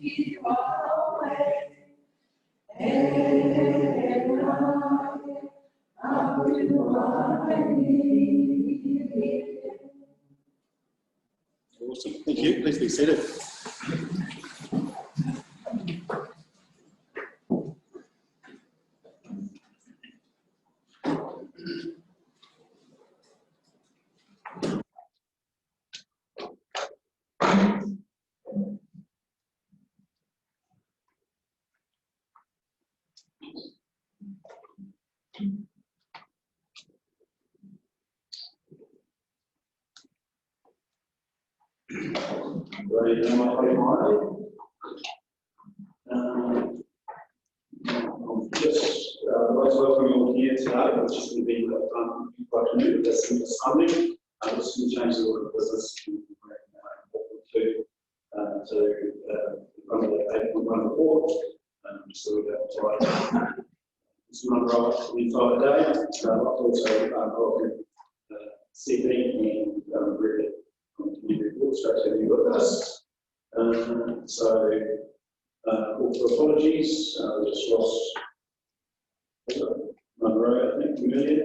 keep our way. And I will do what I need. Awesome. Thank you. Please be seated. Right, just like to welcome you all here today. It's just going to be quite new, but that's in this funding. Just going to change the order of business to run the 8.1 report. So we have this one right for the entire day. Also, welcome Sydney and Rick on the community report straight to you with us. All for apologies, just lost Monroe, I think, familiar.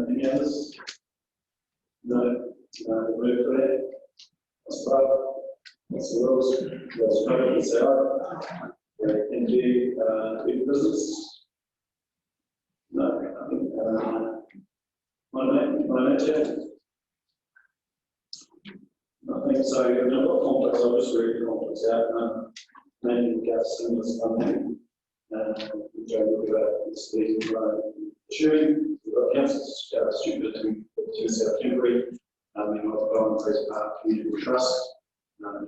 Any others? No, move for that. That's about. That's the rules. That's no, you say aye. Great, thank you. Big business? No, I think, my manager? I think so. I've got complex, I'll just read the complex out. Mainly gas and funding. Which I will do this week. Issuing, we've got council student to South Kimberley, in North Golden Park Community Trust,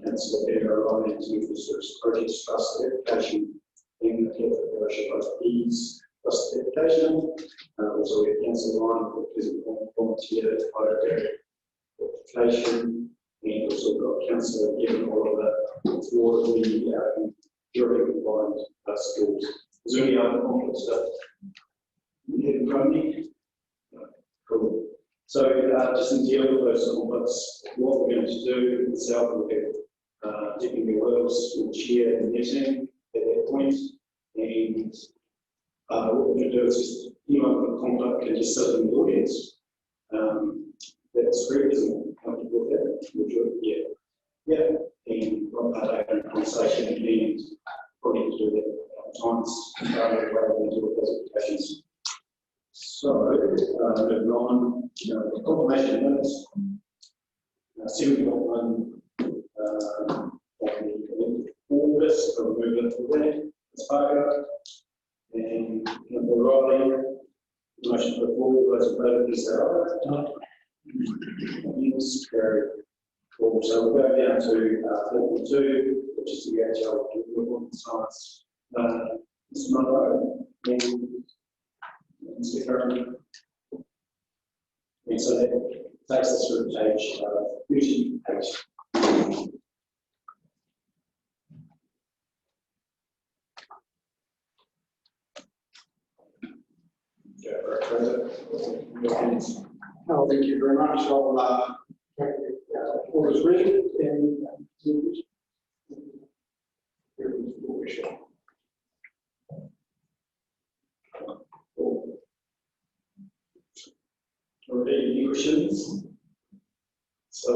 Council of Air Alliance Youth Research Projects Trust Education, and the Catholic Fellowship of Ease Trust Education. Also, we have Council Line, which is a volunteer education, and also got Council given all of that for the during combined schools. Is there any other complex stuff you have in front of me? Cool. So just in dealing with those complex, what we're going to do itself, we'll get Deputy Wells will chair the meeting at that point, and what we're going to do is just anyone with conduct can just sit in the audience. That's correct, isn't it? Comfortable with that? We'll do it, yeah. Yeah. And one part of the conversation and probably to do that at times rather than do with presentations. So, moving on, the confirmation minutes. 7.1 on the August, we'll move it for that. It's Parker. And number Riley, motion for the board, those in favour, please say aye. Yes, carried. Cool. So we'll go down to 4.2, which is the actual development science. Mr. Monroe and Mr. Curran. And so that takes us through page 38. Oh, thank you very much. I'll what is written and Any questions? So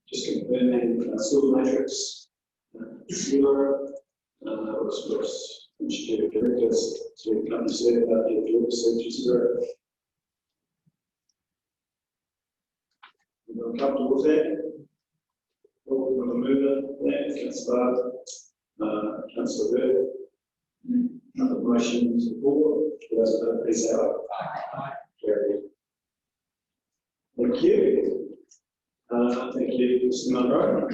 just confirming school matrix, zero, was introduced directors to come to say about the job search zero. You're comfortable with that? Well, we're going to move it. Councillor Councillor Bird. Other motions to the board. Please say aye. Carried. Thank you. Thank you, Mr. Monroe.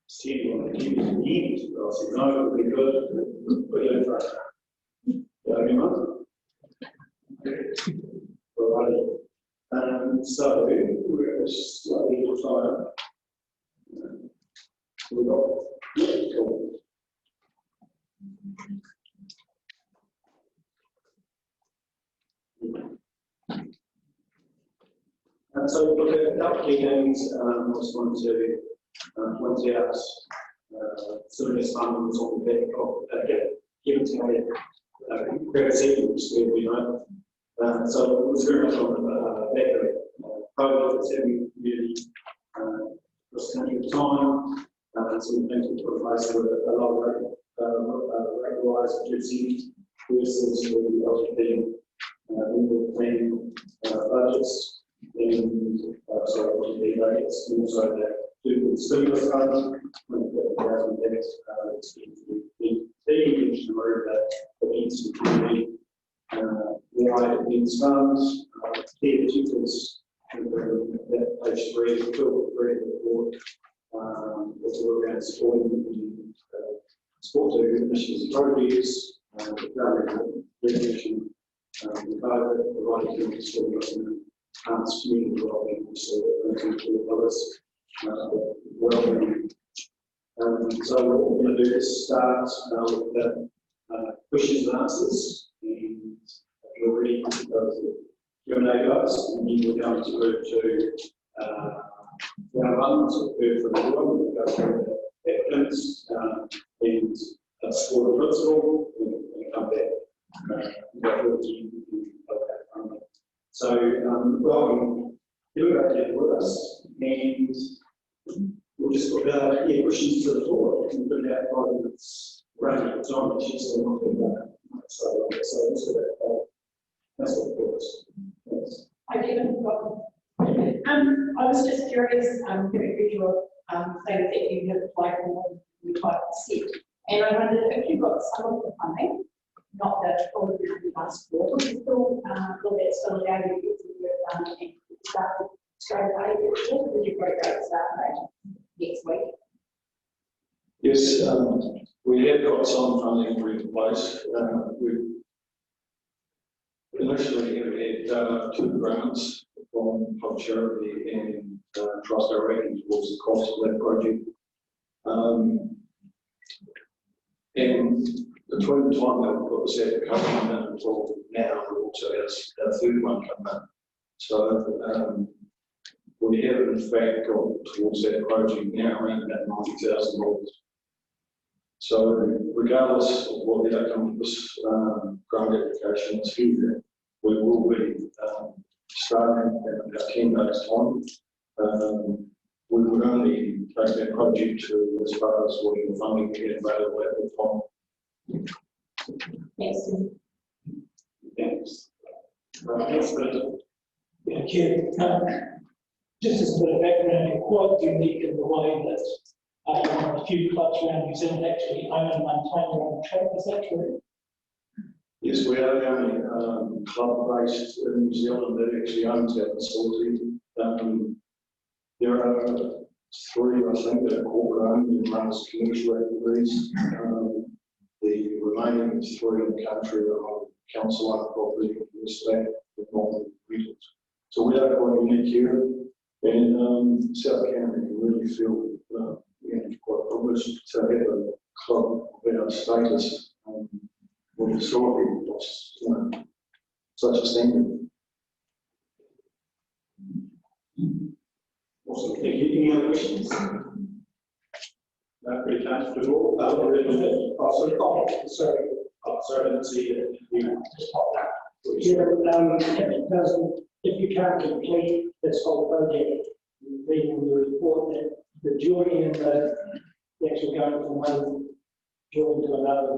Steve, you want to keep it in the end? I said, no, we'll be good. Put you in front. Yeah, anyone? Alrighty. So we're slightly tired. We got cool. And so look at a couple of key things. I just wanted to point out some of this funding was on the back of given to me credit sequence, we know. So it was very much on the back of it. COVID that's having really across the country at the time. Some things we put in place with a lower rate rise of GC versus the LGBT planning budgets and LGBT budgets, and also that do the stimulus funds, it's big to move that against the community. Wide against funds, key particulars, that page 3, report, that's all around supporting the sport initiatives, projects, recognition, providing community support and community development, so others, well. So what we're going to do is start with the questions and answers, and you're ready to go to Q&A guys, and then we're going to move to round one, so we've heard from everyone, we'll go through the applicants and support the principal, and we'll come back and go through the team. So, welcome, everybody here with us, and we'll just put questions to the floor, and put it out 5 minutes running at a time, which is not too bad. So that's what it was. Thanks. I didn't problem. I was just curious, given your saying that you have applied for the type of set, and I wondered if you got some of the funding, not that all of you asked for, would you still, will that still allow you to get to your and start straight away, or would you break out start date next week? Yes, we have got some funding in place. We initially had 2 grants from Pub Charity and Trust Directing towards the cost of that project. And between the time that we got the second coming in until now, we also have our 3rd one coming in. So we have in fact got towards that project now around about $90,000. So regardless of what the outcome of this grant application is here, we will be starting in about 10 days' time. We would only take that project to as far as what the funding we get available at the time. Yes. Thanks. Thanks, Brendan. Thank you. Just as a bit of background, you're quite unique in the way that you have a few clubs around New Zealand actually own and maintain their own track. Is that true? Yes, we are the only club based in New Zealand that actually owns our facility. There are 3, I think, that are corporate owned and run as commercial activities. The remaining 3 in the country are on council owned property, respect, with non-rentals. So we are quite unique here. And South Canterbury can really feel quite privileged to have a club of our status with historically such a standard. Awesome. Thank you. Any other questions? No, pretty comfortable. Sorry, I didn't see it. Just pop that. If you can't complete this whole project, reading the report that the joining and the actual going from one joint to another,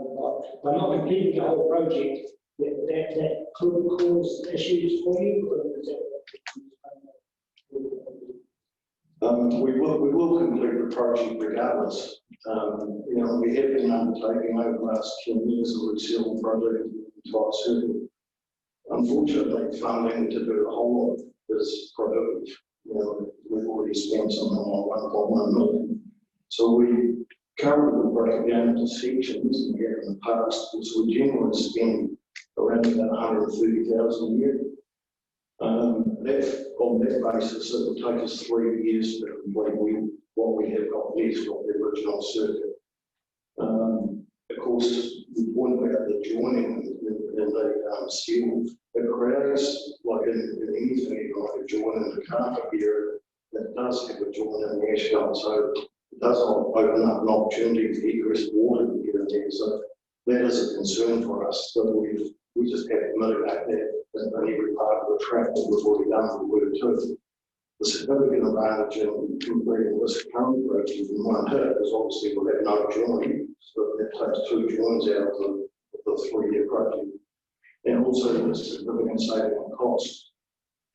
by not completing the whole project, that could cause issues for you, or is that? We will complete the project regardless. We have been undertaking over the last 10 years a resealing project in the entire circuit. Unfortunately, funding to do a whole lot is prohibitive. We've already spent something like 1.1 million. So we currently break it down into sections, and we have in the past, so we generally spend around about 130,000 a year. On that basis, it will take us 3 years to complete what we have got left of the original circuit. Of course, the point about the joining and the sealed it creates, like in anything, like a joint in the carpet here, that does have a joint in the asphalt, so it does not open up an opportunity for egress water to get in there, so that is a concern for us, that we just have to mitigate that in every part of the track that we've already done for Word 2. The significant advantage in completing this current project in one hit is obviously we'll have no joining, so that takes 2 joins out of the 3-year project. And also the significant saving on cost,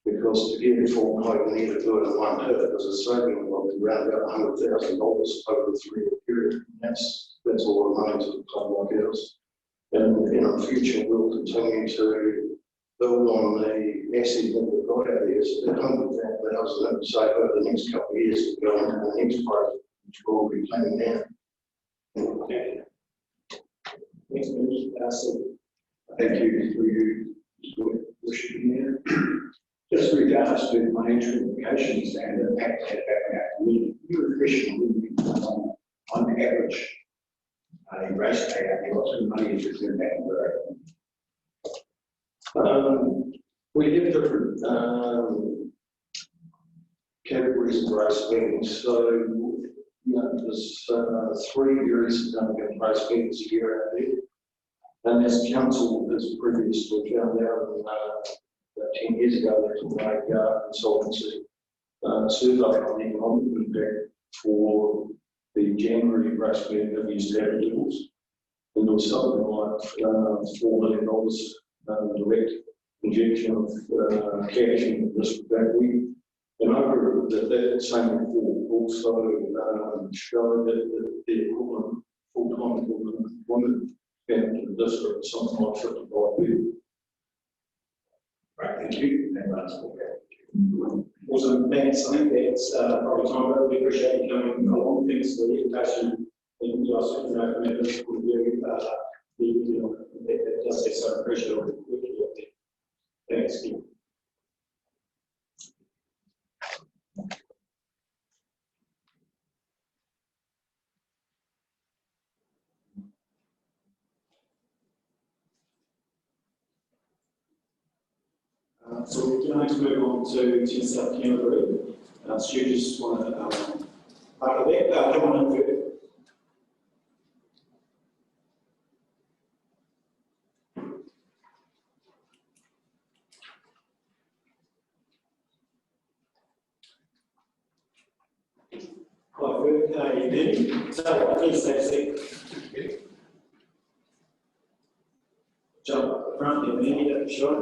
because to get a full pipe, we need to do it in one hit, there's a saving of around about $100,000 over the 3-year period. That's a lot of money to a club like ours. And in the future, we'll continue to build on the asset that we've got out there. So the 100,000 that we save over the next couple of years will go into the next project, which we'll be planning now. Okay. Next, Minister, Thank you for your wishing here. Just regards to financial implications and impact that you refreshing on average a race day, what sort of money is returned back in the We have different categories of race meetings. So, you know, there's 3 very significant race meetings a year out there. And as council has previously found out, about 10 years ago, they took a consultancy survey on the economic impact for the January race meeting that we used to have at Levels. And there was something like $4 million direct injection of cash in this that week. And over that same report also showed that the equivalent full-time equivalent women spent in the district something like 55 billion. Right, thank you. awesome, thanks. I think that's probably time, but we appreciate you coming along. Thanks for the invitation. And you also know, members will be that does say so. Appreciate it. Thanks. So we're going to move on to South Canterbury. Stu, just want to part of that. Come on in further. Hi, Fred. So, please take a seat. Jump up the front there, man. Get up the shot.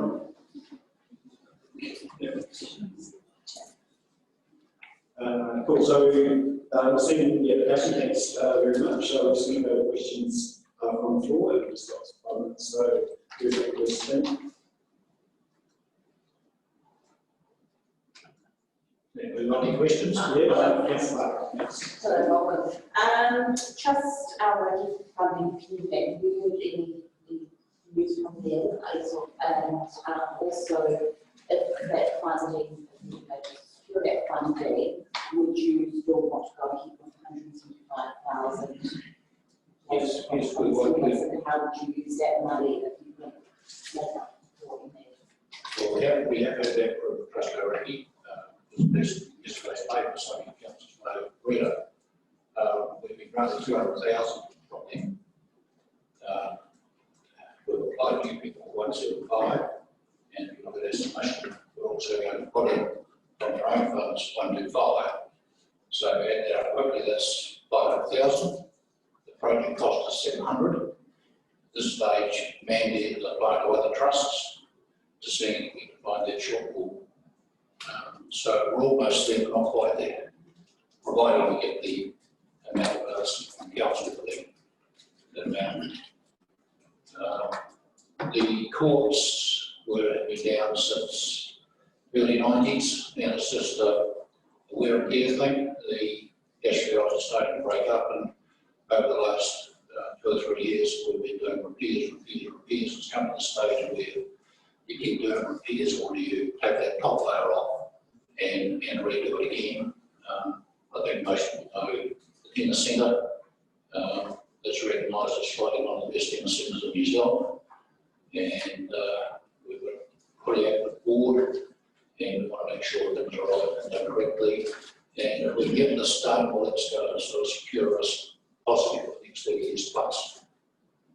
Cool. So, we're seeing the application. Thanks very much. So, we're just going to go to questions from the floor. So, here's the question. Any questions? Yeah, yes. Hello, welcome. Just our registered funding feedback, we would any use from them, and also if that funding, if you had to secure that funding, would you still want to go keep on 175,000? Yes, we would. And how would you use that money if you could make up for what you need? Well, we have had that for the trust already. This yesterday's paper, so you can just know Rita. We've been granted 200,000 from them. We've applied to people 175, and if you look at estimation, we're also going to put in from our own funds 125. So add that up quickly, that's 500,000. The project cost us 700. At this stage, Mandy is applying to other trusts to see if we can find that shortfall. So we're almost there, but not quite there, provided we get the amount of us from council for that amount. The courts were down since early 90s, and it's just a wear and tear thing. The asphalt is starting to break up, and over the last 2 or 3 years, we've been doing repairs. It's come to the stage where you keep doing repairs, or do you take that top layer off and redo it again. I think most people know in the centre, it's recognised as slightly one of the best inner centres in New Zealand, and we've got we can get this done, well, it's going to sort of secure us possibly for the next 30 years plus.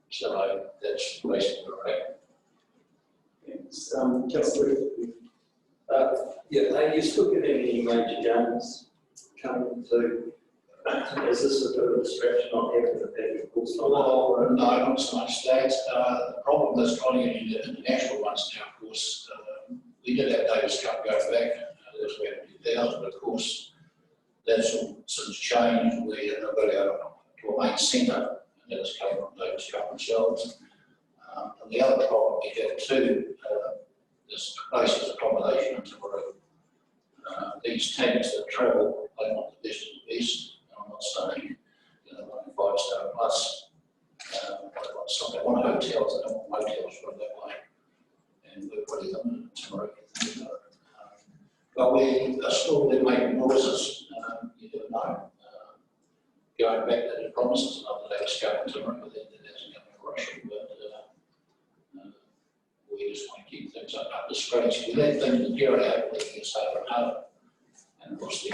So that's basically right. Thanks. Councillor, Yeah, are you still getting any major games coming to, is this a bit of a distraction not having the big course? Well, no, not so much that. The problem is trying to get into international ones now, of course. We did have Davis Cup go back, that was back in 2000, but of course, that's all since changed. We have got to a main centre, and that has come from Davis Cup themselves. And the other problem we have too is basis accommodation in Timaru. These teams that travel, they want the best of the best. I'm not saying, you know, like 5-star plus. They want hotels, they don't want motels from that way. And we're pretty limited in Timaru. But we are still making noises, you never know. Going back to the promises of the Davis Cup in Timaru, but that hasn't come to fruition. But we just want to keep things up to scratch. We let things deteriorate, we get harder and harder. And of course, the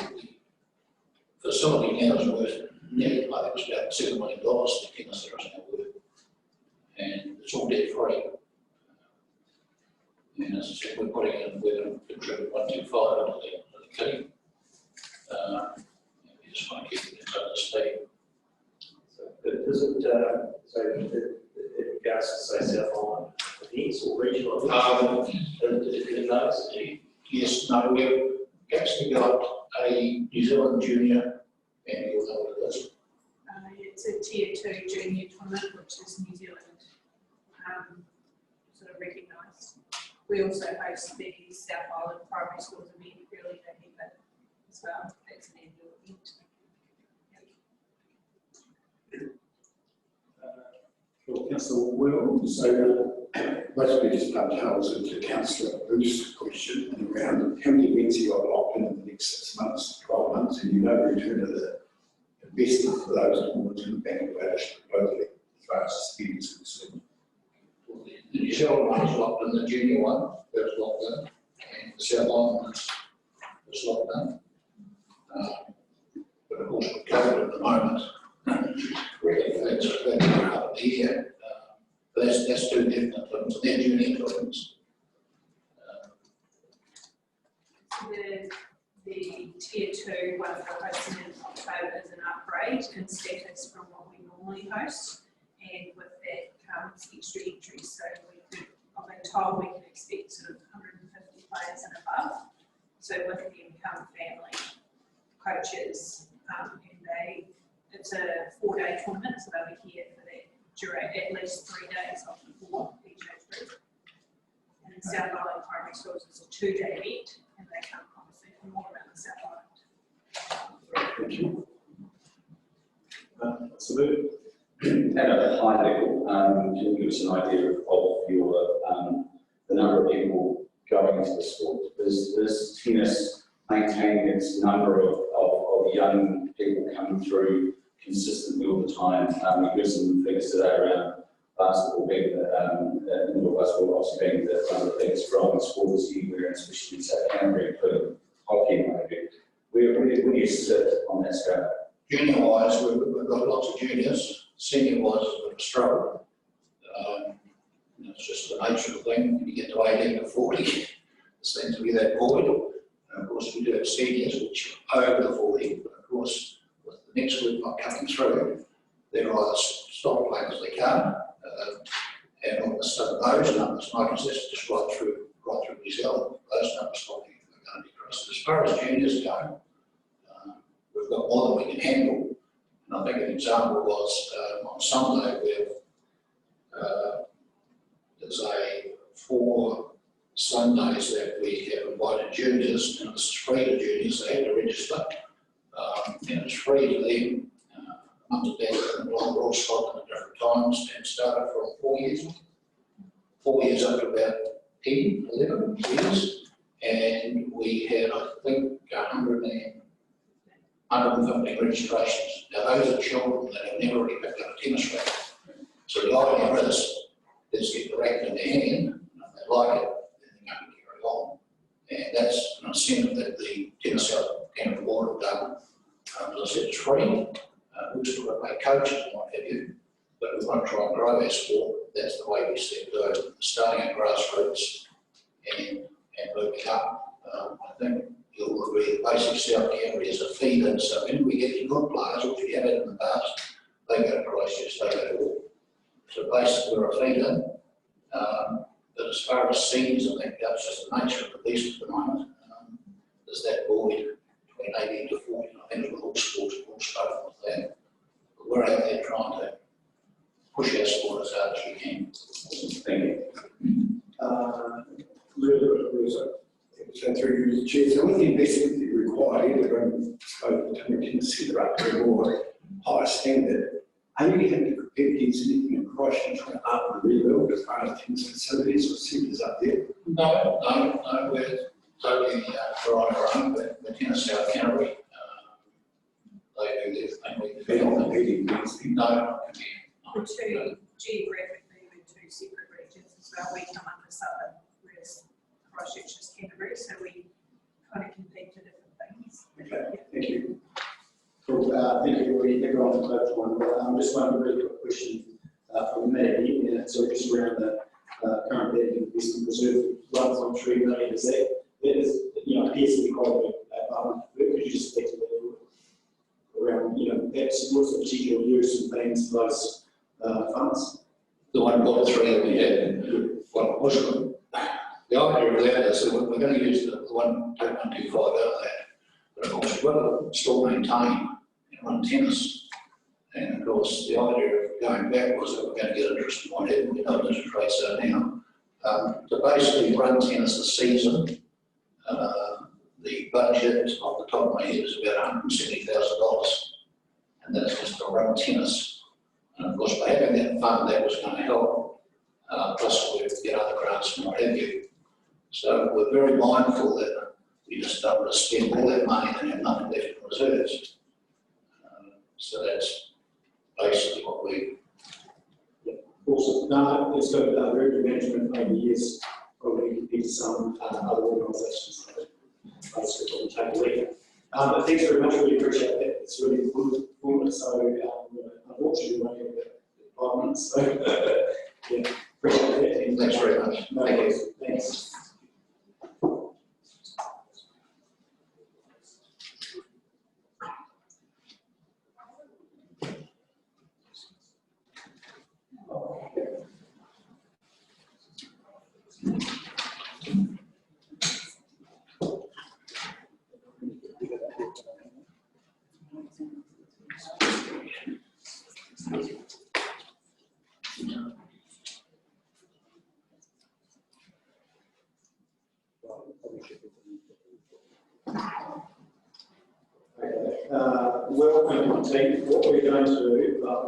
facility now is worth nearly, I think it's about $7 million, the King's Centre is now worth. And it's all debt free. And as I said, we're putting in, we're going to contribute 125 into the kitty. We just want to keep things up to speed. So, does it, so it regards to say South Island events or regional events? In those? Yes, no, we've actually got a New Zealand junior, and you'll know what it is. It's a tier 2 junior tournament, which is New Zealand sort of recognised. We also host the South Island Primary Schools event early November as well. That's an annual event. Councillor Will, so Basically, just dovetails into Councillor Bruce's question around how many events you got locked in the next 6 months, 12 months, and you know the return of the investment for those towards the bank of Irish globally, as far as spending is concerned. The New Zealand one is locked in, the junior one, that's locked in, and the South Island one is locked in. But of course, with COVID at the moment, really, that's up the year. But that's two different things, and they're junior tournaments. The tier 2 one we're hosting in October is an upgrade in status from what we normally host, and with that comes extra entries. So I've been told we can expect sort of 150 players and above. So with them come family, coaches, and it's a 4-day tournament, so they'll be here for that during at least 3 days of the 4 each age group. And South Island Primary Schools is a 2-day event, and they come obviously from all around the South Island. thank you. Councillor At a high level, can you give us an idea of your the number of people going to the sport? Is tennis maintaining its number of young people coming through consistently all the time? We give some figures today around basketball being indoor basketball obviously being one of the biggest growing sports anywhere, especially in South Canterbury, including hockey maybe. Where do you sit on that scale? Junior wise, we've got lots of juniors. Senior wise, we've struggled. It's just the nature of the thing. When you get to 18 to 40, it seems to be that void. And of course, we do have seniors which are over the 40, but of course, with the next group not coming through, they're either stop playing as they can, and all of a sudden those numbers, like I said, just right through New Zealand, those numbers are going to decrease. As far as juniors go, we've got more than we can handle. And I think an example was on Sunday there's 4 Sundays that we have invited juniors, and it's free to juniors, they have to register. And it's free to them, up to date in Long Scotland at different times, and started from 4 years. 4 years up to about 10, 11 years. And we had, I think, 150 registrations. Now those are children that have never really picked up a tennis racket. So the idea is get the racket in their hand, and if they like it, then they're going to carry on. And that's an incentive that the Tennis South Canterbury Board have done As I said, it's free. We've still got to pay coaches and what have you, but we want to try and grow our sport. That's the way we see it go, starting at grassroots and moving up. I think you'll agree the basic South Canterbury is a feeder, so when we get good players, which we have had in the past, they go to Christchurch, they go to Auckland. So basically we're a feeder. But as far as seniors, I think that's just the nature of the beast at the moment. There's that void between 18 to 40, I think with all sports, all struggle with that. But we're out there trying to push our sport as hard as we can. Thank you. So through you, Chair, so with the investment that you require, everyone spoke to me, consider up to a more higher standard. Are you having to compare against anything in Christchurch for art and rebuild as far as tennis facilities or centres up there? No, we're totally for on our own, but the Tennis South Canterbury, they do their thing. They're not competing against them. No, not competing. The two, geographically, we're two separate regions as well. We come under Southern, whereas Christchurch is Canterbury, so we kind of compete to different things. Okay, thank you. Cool. Thank you, everyone for that one. Just one really quick question from me, and it's just around the current debt investment reserve, 1.3 million. Is that is, appears to be quite a bit above. Could you just speak to that around, perhaps what's the particular use and plans for those funds? The 1.3 that we had, what was it? The idea of that is that we're going to use the 1.25 out of that. But of course, we've got to still maintain and run tennis. And of course, the idea of going back was that we're going to get interest in what have we know interest rates are now. To basically run tennis this season, the budget off the top of my head is about $170,000. And that's just to run tennis. And of course, by having that fund, that was going to help. Plus, we get other grants and what have you. So we're very mindful that we just don't want to spend all that money and have nothing left in reserves. So that's basically what we. Also, no, it's got revenue management over the years, probably compared to some other organisations that basically take a lead. But thanks very much, really appreciate that. It's really informative. So, unfortunately, we only have 5 minutes. So, yeah, appreciate that. And Thanks very much. No, Thank you. Thanks. Welcome team. What we're going to do,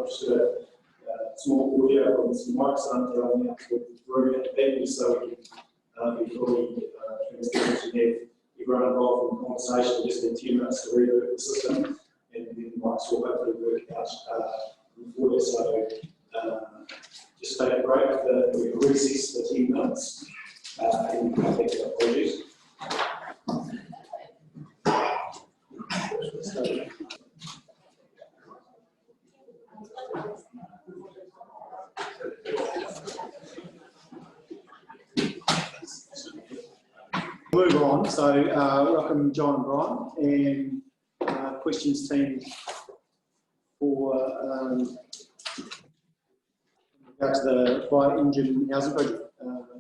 just a small audio and some mics on out with the room at the back, so we can be fully transparent and have everyone involved in the conversation. Just in 10 minutes to reboot the system, and then the mics will hopefully work out before you. So just take a break, we can recess for 10 minutes and come back to the project. Move on. So welcome John and Brian, and questions team for go to the fire engine housing project.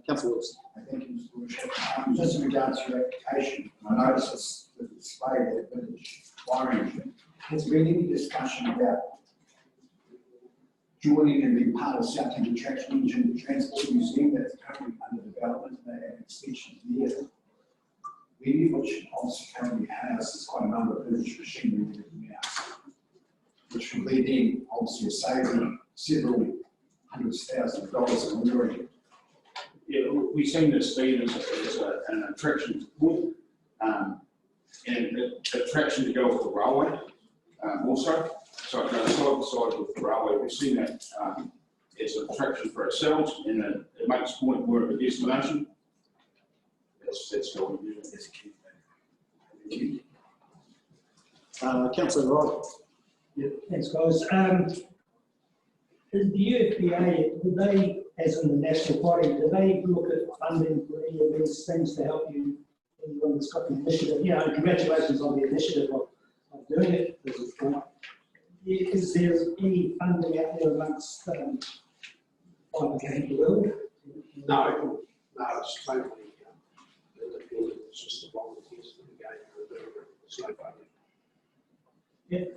Councillor Wilson. Thank you, Mr. Worship. Just in regards to your application, I noticed the display of the village fire engine. Has there been any discussion about joining and being part of South Canterbury Traction Engine Transport Museum that's currently under development and an extension there? Which obviously currently has quite a number of village machinery now, which will lead in obviously saving several hundreds of thousands of dollars in mooring. Yeah, we've seen this being as an attraction point, and attraction to go with the railway also. So on the side with the railway, we've seen that as an attraction for ourselves, and it makes point more of a destination. That's how we do it. Councillor Wright. Yeah, thanks, guys. The UFBA, do they, as in the national body, do they look at funding for any of these things to help you when it's got the initiative? You know, congratulations on the initiative of doing it. Is there any funding out there amongst Fibre Game World? No, it's totally independent, it's just the volunteers in the game who are doing it, it's no funding.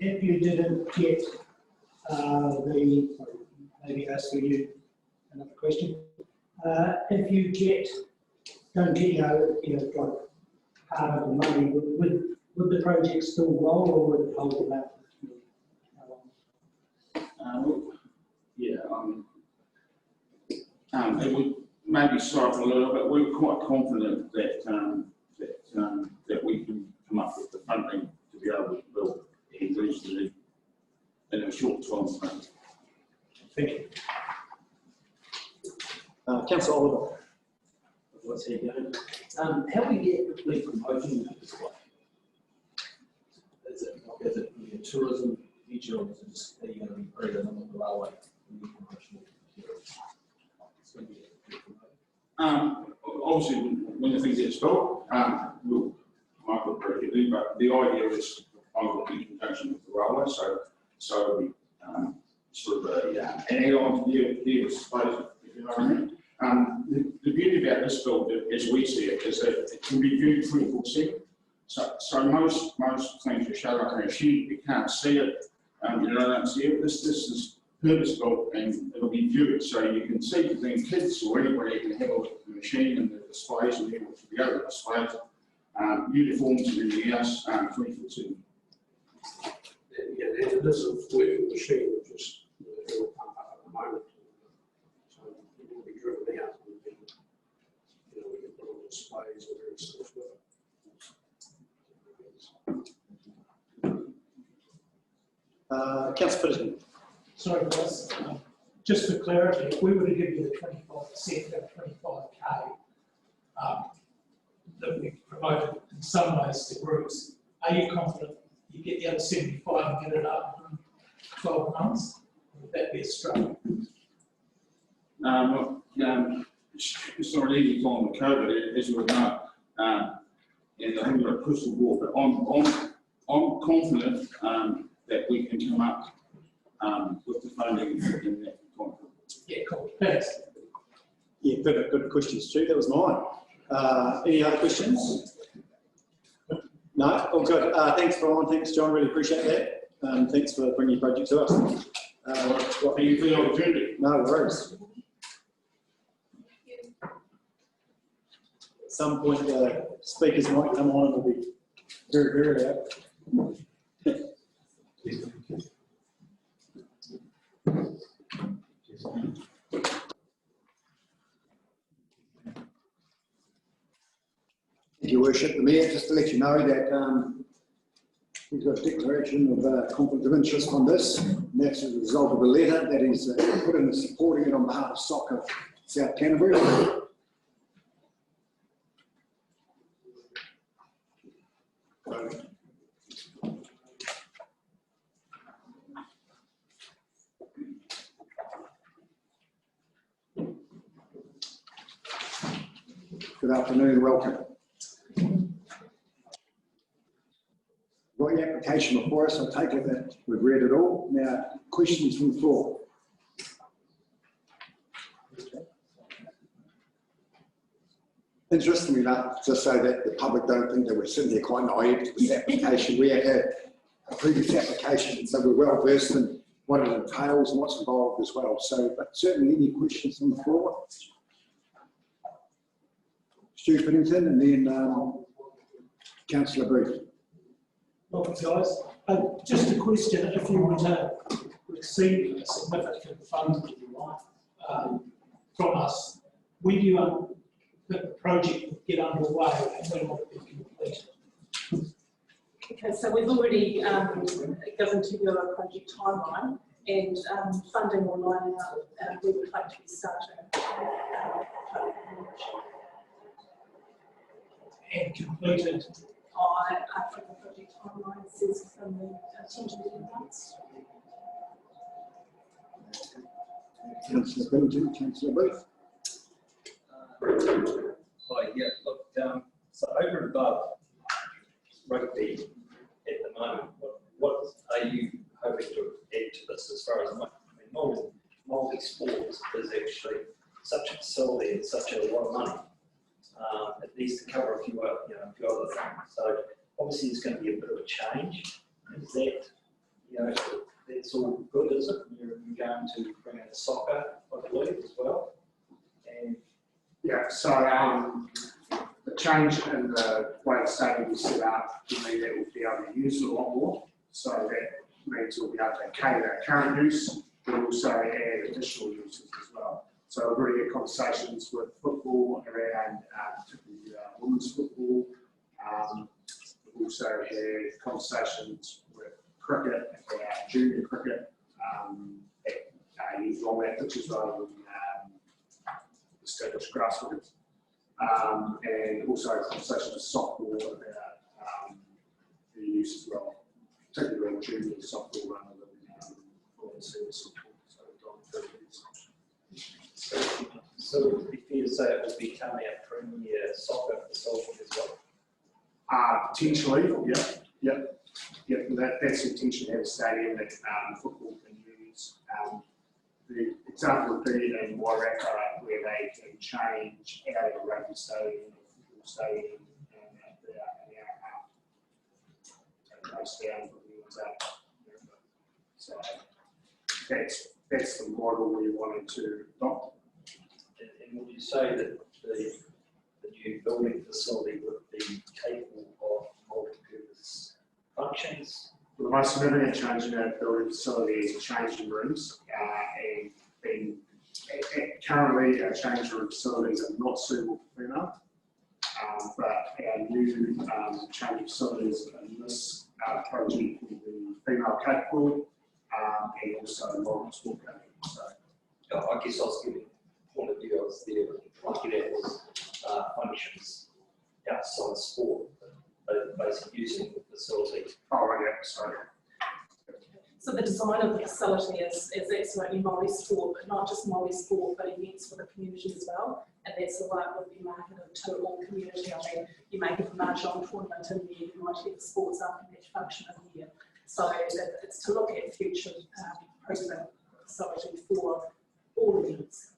If you didn't get maybe ask you another question. If you don't get, like part of the money, would the project still roll or would it hold it up? It would maybe soften a little bit. We're quite confident that we can come up with the funding to be able to build it reasonably in a short time frame. Thank you. Councillor Oliver. What's he doing? How do we get the fleet promotion this way? Is it a tourism feature or is it just, are you going to be putting it on the railway? Obviously, when the thing gets built, we'll mark it appropriately, but the idea is I will be in conjunction with the railway, so sort of an add-on to their disposal, if you know what I mean. The beauty about this build, as we see it, is that it can be viewed 24/7. So most things are shut up in a shed, you can't see it, you don't see it. This is purpose built and it'll be viewed, so you can see between kids or anybody can have a look at the machine and the displays and able to the other displays, uniforms and everything else, 24/7. Yeah, it is a working machine, just it'll pump up at the moment. So it will be driven out and then, we can put on displays or various stuff with it. Councillor Fitzgerald. Sorry, guys. Just for clarity, if we were to give you the 25% of 25k that we promoted in some ways to groups, are you confident you get the other 75 and get it up in 12 months? Would that be a struggle? It's not an easy time with COVID, as you would know, and I haven't got a crystal ball, but I'm confident that we can come up with the funding in that time. Yeah, cool. Thanks. Yeah, good questions, Stu. That was mine. Any other questions? No? All good. Thanks, Brian. Thanks, John. Really appreciate that. Thanks for bringing your project to us. Thank you for the opportunity. No worries. At some point, speakers might come on and we'll be very, very loud. Your Worship, the Mayor, just to let you know that we've got a declaration of conflict of interest on this, and that's as a result of a letter that is put in supporting it on behalf of Soccer South Canterbury. Good afternoon and welcome. Got your application before us, I take it that we've read it all. Now, questions from the floor. Interestingly enough, just so that the public don't think that we're sitting there quite naive to this application, we have had a previous application, so we're well versed in what it entails and what's involved as well. So, but certainly any questions from the floor? Stu Piddington and then Councillor Booth. Welcome, guys. Just a question, if you were to receive a significant fund from us, when do you think the project would get underway and when will it be completed? Okay, so we've already given to you a project timeline and funding will line out. We would like to be starting. And completed by for the project timeline says from the 10 to 10 months. Councillor Billington, Councillor Booth. Hi, yeah, look, so over and above rugby at the moment, what are you hoping to add to this as far as, multi-sports is actually such a facility and such a lot of money. It needs to cover a few other things. So obviously there's going to be a bit of a change. Is that, that's all good, is it? You're going to bring in soccer, I believe, as well. And yeah, so the change in the way the stadium is set up to mean that we'll be able to use it a lot more. So that means we'll be able to cater our current use, but also add additional uses as well. So we've already had conversations with football around particularly women's football. We've also had conversations with cricket, about junior cricket, at youth long-out pitches rather than established grassroots. And also conversations with softball about the use as well, particularly around junior softball rather than full senior softball. so it would be fair to say it would become our premier soccer facility as well. Potentially, yeah. That's the intention to have a stadium that football can use. The example would be in Wairaka, where they can change out of a rugby stadium, a football stadium, and an hour and a half. Goes down from the ones up. So that's the model we wanted to adopt. And would you say that the new building facility would be capable of multi-purpose functions? Well, the most significant change in our building facility is a change in rooms. Currently, our change room facilities are not suitable for female, but our new change facilities in this project will be female capable and also multi-sport capable. So, I guess I was giving point of view, I was there trying to get at was functions outside sport, but basically using the facility. oh, yeah, sorry. So the design of the facility is absolutely multi-sport, but not just multi-sport, but events for the community as well. And that's the way it would be marketed to all community. I mean, you make a mahjong tournament in there, you might have sports after match function in here. So it's to look at future program facility for all events.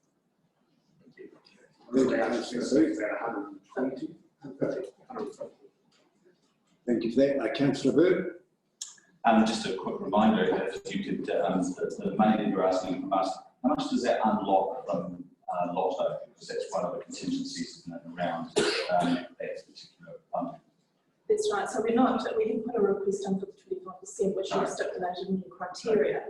Thank you for that. Councillor Bird. Just a quick reminder, if you could, the money that you're asking from us, how much does that unlock from Lotto? Because that's one of the contingencies around that particular fund. That's right. So we didn't put a request in for the 25%, which was stipulated in the criteria,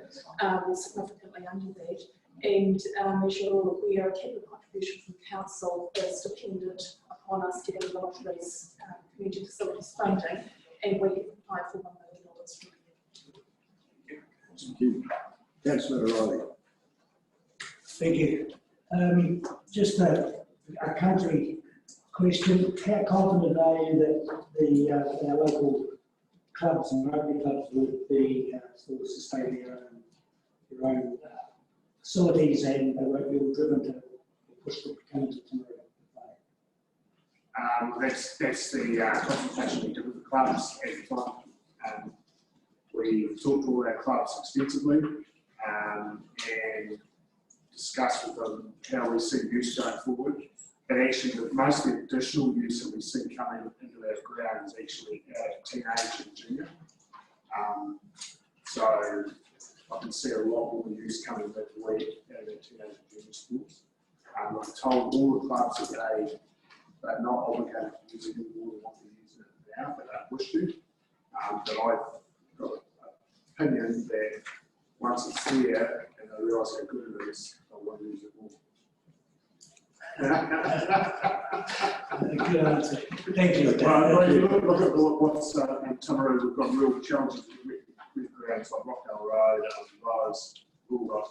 significantly under that. And as you're all aware, a capital contribution from council is dependent upon us getting the lotteries community facilities funding, and we applied for $1 million from here. Thank you. Councillor O'Reilly. Thank you. Just a country question. How confident are you that our local clubs and rugby clubs would be sort of sustain their own facilities and they won't be all driven to push the games to play? That's the consultation we did with the clubs at the time. We talked to all our clubs extensively and discussed with them how we see use going forward. And actually, most of the additional use that we see coming into our ground is actually teenage and junior. So I can see a lot more use coming midweek out of the teenage and junior schools. I've told all the clubs that they're not obligated to use it anymore than what they use it now, but they wish to. But I've got an opinion that once it's there and they realise how good it is, they'll want to use it more. Good answer. Thank you. Well, if you look at what's in Timaru, we've got real challenges with grounds like Rockdale Road, Rose, we've all got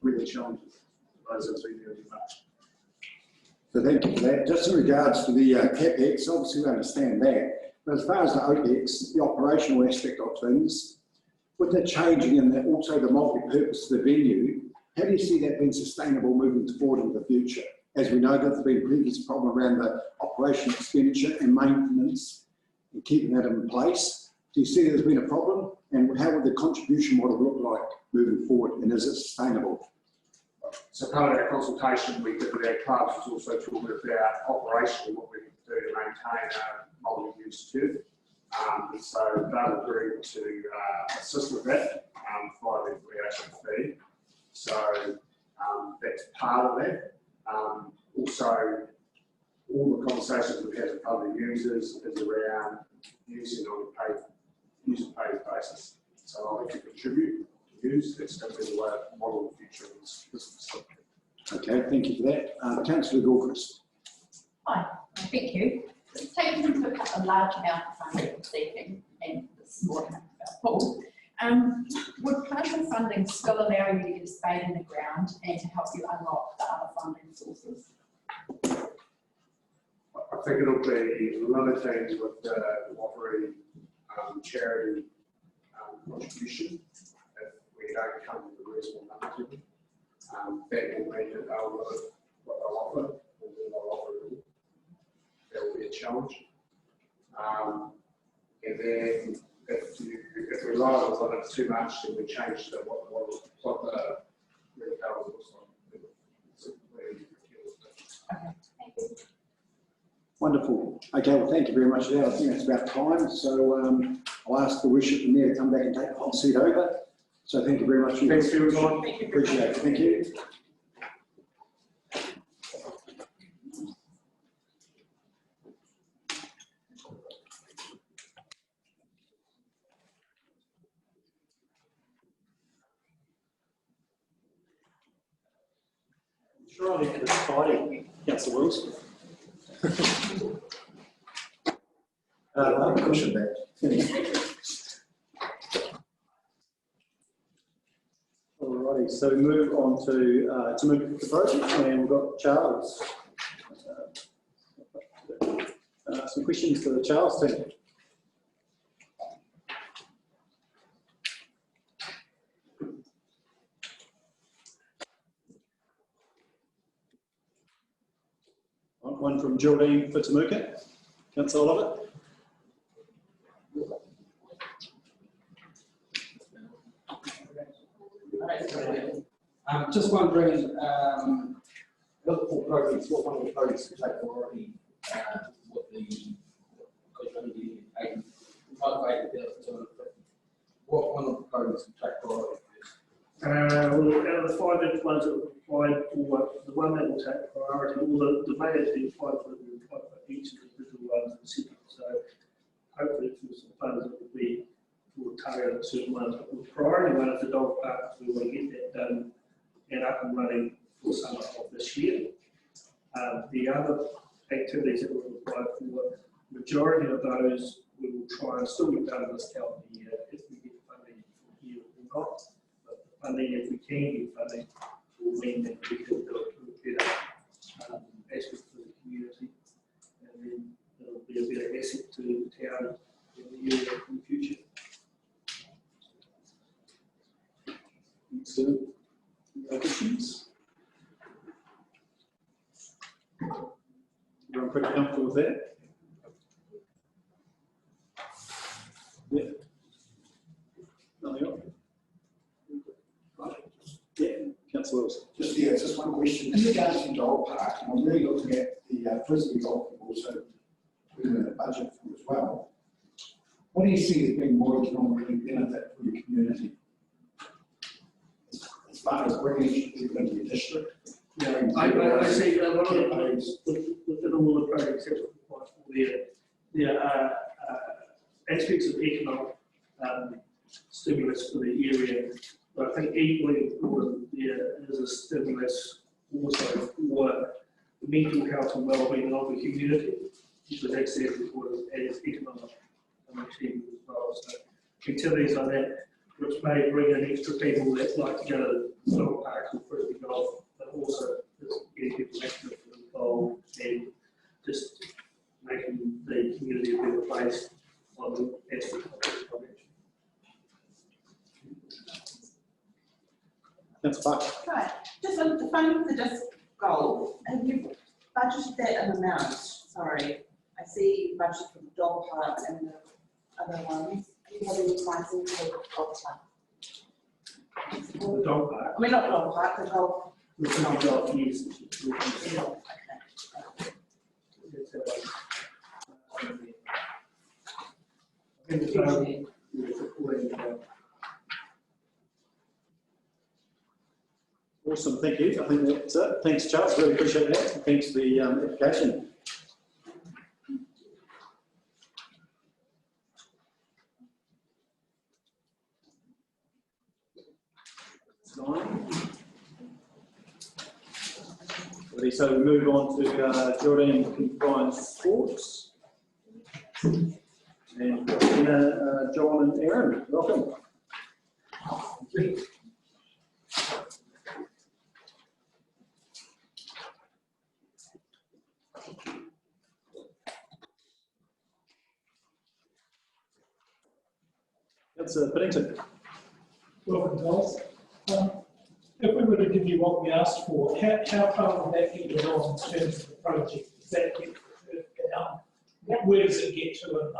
real challenges. Those have been very much. So thank you for that. Just in regards to the CapEx, obviously we understand that, As far as the OPEX, the operational aspect of things, with the changing and also the multi-purpose of the venue, how do you see that being sustainable moving forward into the future? As we know, there's been a previous problem around the operational expenditure and maintenance and keeping that in place. Do you see there's been a problem? And how would the contribution model look like moving forward? And is it sustainable? So part of that consultation we did with our clubs was also talking about operationally what we can do to maintain a multi-use turf. So they've agreed to assist with that via the recreation fee. So that's part of that. Also, all the conversations we've had with other users is around using on a user-paid basis. So I'll have to contribute to use. That's going to be the way of model the future of this facility. Okay, thank you for that. Councillor Gilchrist. Hi, thank you. Taking into account a large amount of funding this evening and the small amount of pool, would partial funding still allow you to get a spade in the ground and to help you unlock the other funding sources? I think it'll be limited with the offering charity contribution if we don't come with a reasonable number to them. That will mean that they'll limit what they'll offer, and then they'll offer it all. That will be a challenge. And then if we rely on it too much, then we change the what the retail looks like. Okay, thank you. Wonderful. Okay, well, thank you very much for that. I think that's about time. So I'll ask the worship from there to come back and take the hot seat over. So thank you very much. Thanks for your time. Appreciate it. Thank you. Sure, I think it's Friday, Councillor Wilson. Cushion that. Alrighty, so we move on to move the project, and we've got Charles. Some questions for the Charles team. One from Geraldine Fitamuka. Councillor Oliver. Just wondering, Liverpool projects, what one of the projects to take priority, what the, because only the motivated to what one of the projects to take priority is? Well, out of the 5 different ones that were applied for, the one that will take priority, all the main has been applied for, each of the individual ones in the city. So hopefully through some funds it will be for target certain ones. But the priority one is the dog park. We want to get that done and up and running for summer of this year. The other activities that we've applied for, majority of those we will try and still get done this calendar year if we get funding from here or not. But the funding, if we can get funding, will mean that we can do it better aspect for the community. And then it'll be a better asset to the town in the year in the future. Excellent. Any other questions? Everyone pretty comfortable with that? Yeah. Nothing else? Right. Yeah, Councillor Wilson. Just one question. In regards to dog park, and I'm really looking at the frisbee golf we've also put in the budget for as well. What do you see as being more economically benefit for your community? As far as bringing people into your district? Yeah, I see a lot of those within all the projects that we're applying for there are aspects of economic stimulus for the area. But I think equally important there is a stimulus also for the mental health and well-being of the community, because that's as important as economic achievement as well. So activities like that, which may bring in extra people that like to go to dog parks or frisbee golf, but also just getting people active and involved and just making the community a better place what the estimate of this project. Councillor Parker. Right, just on the funding for this goal, have you budgeted that in amount? Sorry, I see budget for the dog park and the other ones. Do you have any pricing for the dog park? The dog park, I mean, not dog park, the dog. we can go off use. Awesome, thank you. I think that's it. Thanks, Charles. Really appreciate that. Thanks for the application. Ready, so we move on to Geraldine Combined Sports. And John and Aaron, welcome. Councillor Pennington. Welcome, guys. If we were to give you what we asked for, how far would that get you on in terms of the project? Does that get where does it get to and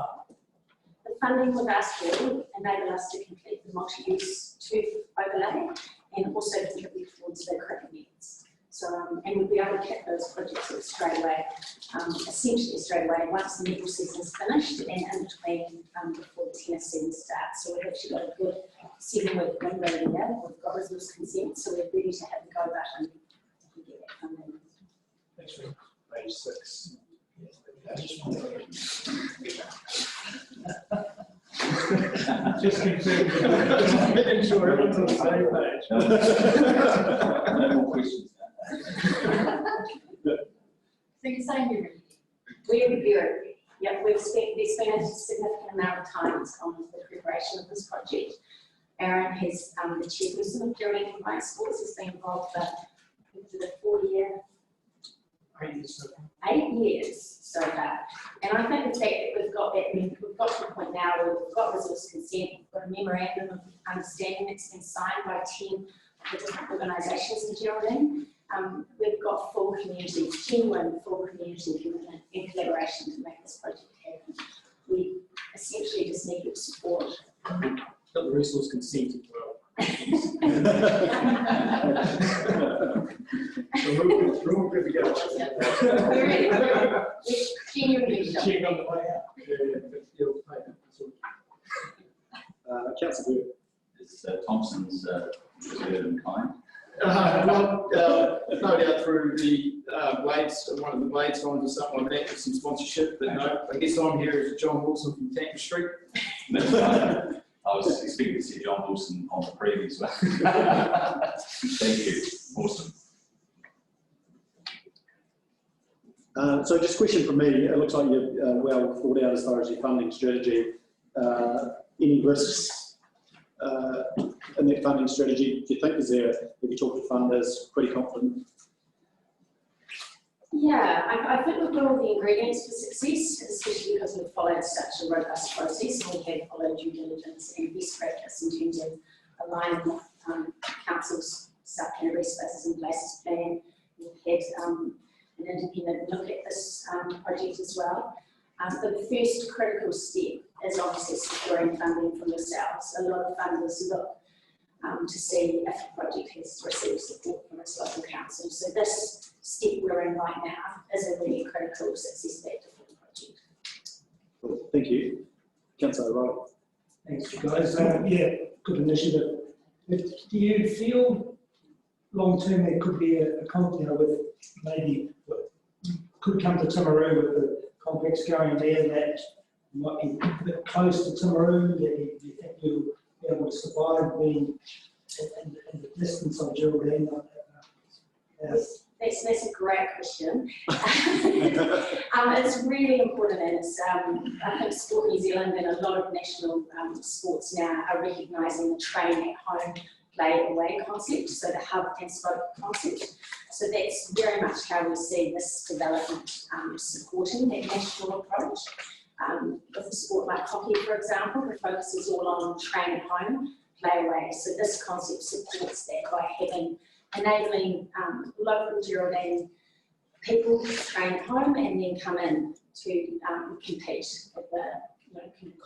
The funding we've asked for enable us to complete the multi-use turf overlay and also contribute towards the cricket nets. So, and we'll be able to kick those projects off straight away, essentially straight away, once the netball season is finished and in between before the tennis season starts. So we've actually got a good 7-week window there. We've got resource consent, so we're ready to have the go button if we get that funding. Thanks for page 6. Just confirm, making sure everyone's on the same page. No more questions. So you're saying we're reviewing. Yeah, there's been a significant amount of time on the preparation of this project. Aaron has, the chairperson of Geraldine Combined Sports, has been involved for the 8 years so far. And I think the fact that we've got that, we've got to the point now where we've got resource consent, we've got a memorandum of understanding that's been signed by 10 of the different organisations in Geraldine. We've got full community, genuine full community commitment and collaboration to make this project happen. We essentially just need your support. Got the resource consent as well. We're all good to go. We're ready. We're genuinely sure. Check on the way out. Councillor Burt. Is Thompson's reserve in kind? No doubt through the Blades, one of the Blades lines or something like that, with some sponsorship, but no, I guess I'm here as John Wilson from Tanker Street. That's right. I was expecting to see John Wilson on the previous one. Thank you. Awesome. So just a question from me. It looks like you're well thought out as far as your funding strategy. Any risks in that funding strategy? Do you think, if you talk to funders, pretty confident? Yeah, I think we've got all the ingredients for success, especially because we've followed such a robust process and we have followed due diligence and best practice in terms of aligning with council's supplementary spaces and places plan. We've had an independent look at this project as well. But the first critical step is obviously securing funding from yourselves. A lot of funders look to see if the project has received support from its local council. So this step we're in right now is a really critical success factor for the project. Cool. Thank you. Councillor O'Reilly. Thanks, guys. Yeah, good initiative. Do you feel long-term there could be a company with maybe could come to Timaru with the complex going there that might be a bit close to Timaru? Do you think you'll be able to survive being in the distance of Geraldine? That's a great question. It's really important, and it's, I think Sport New Zealand and a lot of national sports now are recognising the train at home, play away concept, so the hub and spoke concept. So that's very much how we see this development supporting that national approach. with a sport like hockey, for example, the focus is all on train at home, play away. So this concept supports that by enabling local Geraldine people to train at home and then come in to compete at the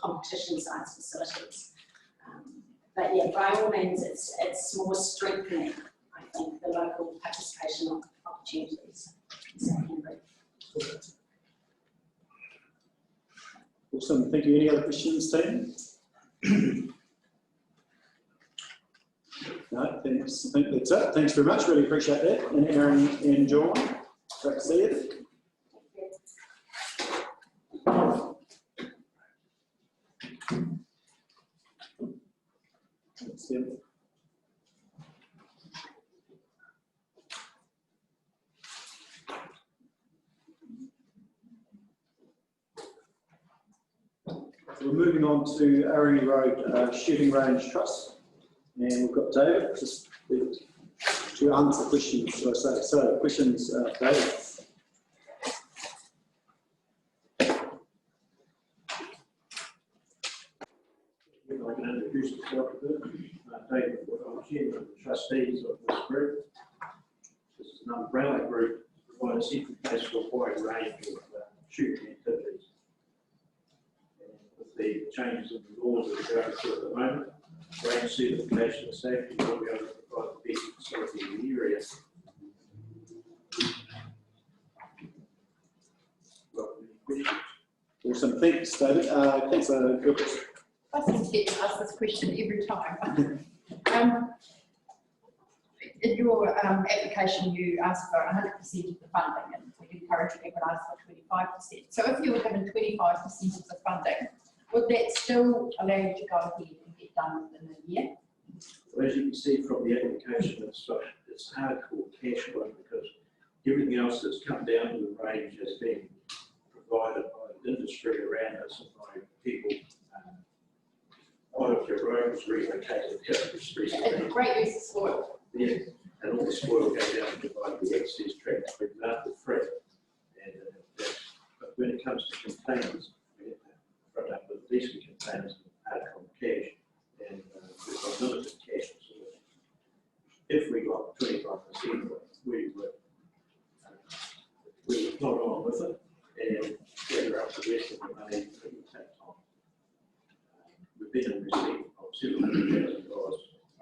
competition size facilities. But yeah, by all means, it's more strengthening, I think, the local participation opportunities. Awesome, thank you. Any other questions, team? No, thanks. I think that's it. Thanks very much. Really appreciate that. And Aaron and John, great to see you. Thanks, Tim. We're moving on to Arangi Road Shooting Range Trust, and we've got David just to answer questions. So questions, David. I can introduce myself a bit. David Wood, I'm chairman of the trustees of this group. This is an umbrella group that provides central place for a wide range of shooting activities. The changes in the laws that are going through at the moment, range certification and safety will be able to provide the best facility in the area. Awesome, thanks, David. Thanks, Phil. I seem to get to ask this question every time. In your application, you asked for 100% of the funding, and we encourage everyone to ask for 25%. So if you were given 25% of the funding, would that still allow you to go ahead and get done within a year? Well, as you can see from the application, it's hardcore cash flow because everything else that's come down to the range has been provided by the industry around us and by people. One of your road was relocated just recently. It's a great use of soil. Yeah, and all the spoil goes down to provide the access track, for example, free. And, but when it comes to containers, we have to front up with decent containers and hardcore cash, and we've got limited cash facility. If we got 25%, we would plod on with it and gather up the rest of the money. It would take time. We've been in receipt of $700,000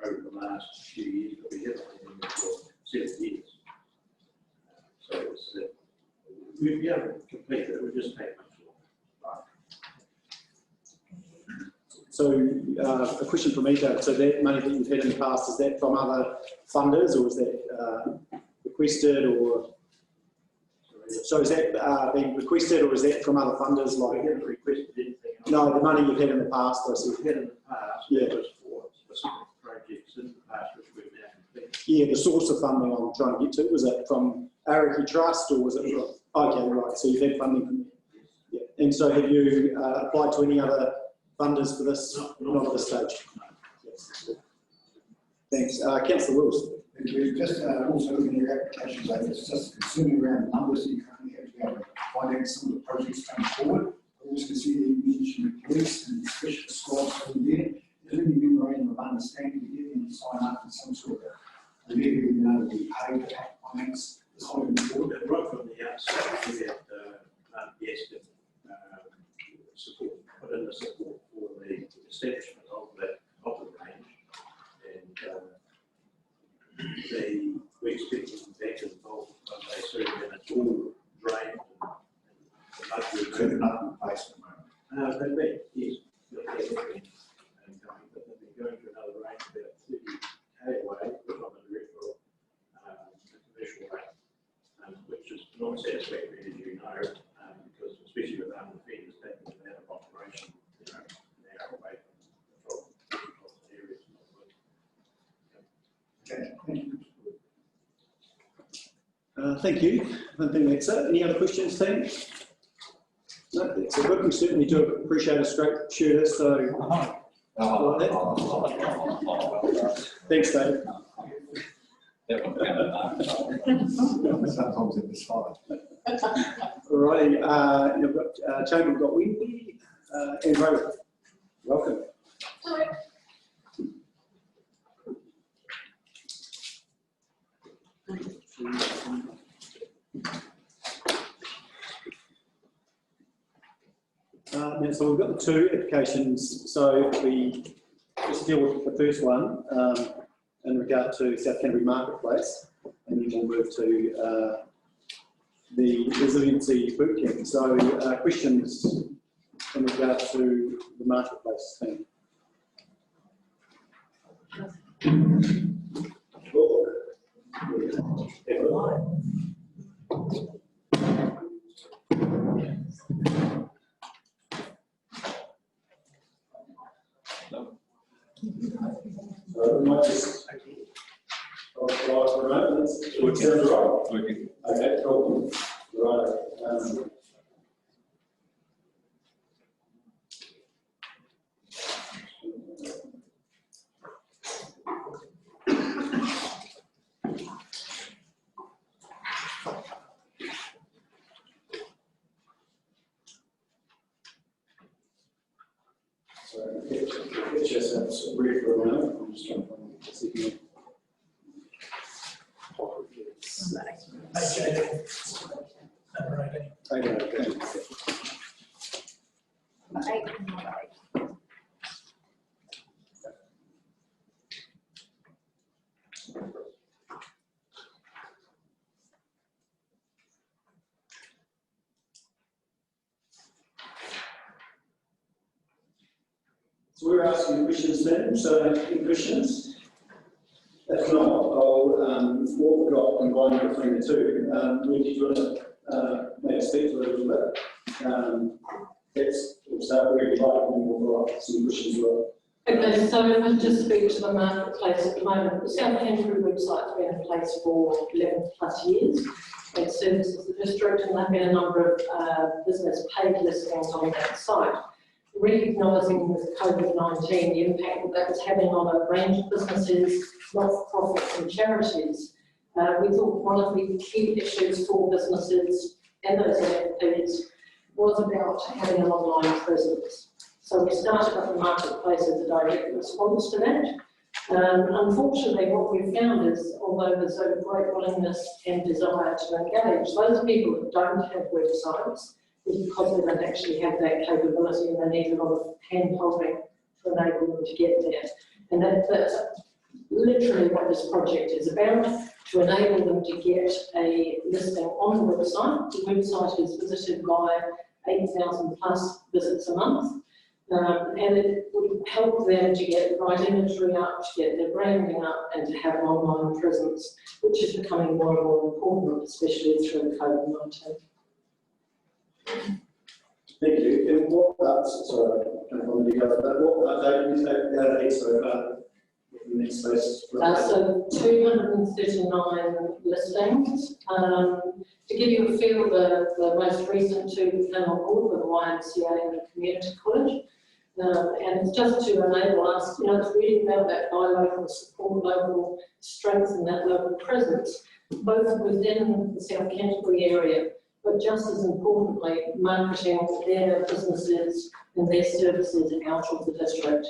over the last few years, but we haven't been in it for 7 years. So it's, we'd be able to complete it, it would just take much longer. So a question from me, David. So that money that you've had in the past, is that from other funders, or is that requested, or so is that being requested, or is that from other funders? Like, We haven't requested anything else. No, the money you've had in the past, I see. We've had in the past, Yeah. that was for specific projects in the past, which we've now completed. Yeah, the source of funding I'm trying to get to, was it from Arangi Trust, or was it from, okay, right, so you've had funding from there. Yeah. And so have you applied to any other funders for this? Not at this stage. Yes. Thanks. Councillor Wills. Thank you. Just also in your applications, it's just concerning around the numbers that you currently have to be able to finance some of the projects going forward. I also see that you mentioned the police and special squads over there. Is there any memorandum of understanding to get them to sign up for some sort of a levy, you know, to be paid to finance this whole forward? Right from the outset, we had yes, support, put in the support for the establishment of the range, and we expect them back involved once they serve, and it's all drained. So they're not in place at the moment. They've been, yes, but they've been going to another range about 30k away from the director the commercial range, which is not satisfactory, as you know, because especially with armed defenders taking them out of operation, you know, now away from the areas. Okay, thank you. Thank you. I think that's it. Any other questions, team? No, that's good. We certainly do appreciate a straight shooter, so thanks, Dave. Sometimes it was fine. Alrighty, you've got, Chamber, we've got Wendy, and Rowan. Welcome. So we've got the two applications. So we just deal with the first one in regard to South Canterbury Marketplace, and then we'll move to the resiliency bootcamp. So questions in regard to the marketplace thing. So we might just for a moment. It sounds right. Okay, cool. Right. So get yourselves ready for a moment. I'm just trying to find the signal. So we're asking questions now, so any questions? If not, I'll, what we've got combined between the two, Wendy, do you want to maybe speak to it a little bit? We'll start where we like, and then we'll go up some questions as well. Okay, so if I just speak to the marketplace at the moment, the South Canterbury website's been in place for 11 plus years. It services the district, and there have been a number of business paid listings on that site. Recognising with COVID-19 the impact that was having on a range of businesses, not-for-profits and charities, we thought one of the key issues for businesses and those entities was about having an online presence. So we started up the marketplace as a direct response to that. Unfortunately, what we've found is, although there's a great willingness and desire to engage, those people that don't have websites is because they don't actually have that capability, and they need a lot of hand-holding to enable them to get there. And that's literally what this project is about, to enable them to get a listing on the website. The website is visited by 8,000 plus visits a month, and it would help them to get the right imagery up, to get their branding up, and to have an online presence, which is becoming more and more important, especially through COVID-19. Thank you. And what sorry, I don't want to go for that. What date is that so far in the next space? So 239 listings. To give you a feel, the most recent two came on board with the YMCA and the community college. And it's just to enable us, it's really about that buy local, support local, strengthen that local presence, both within the South Canterbury area, but just as importantly, marketing their businesses and their services out of the district.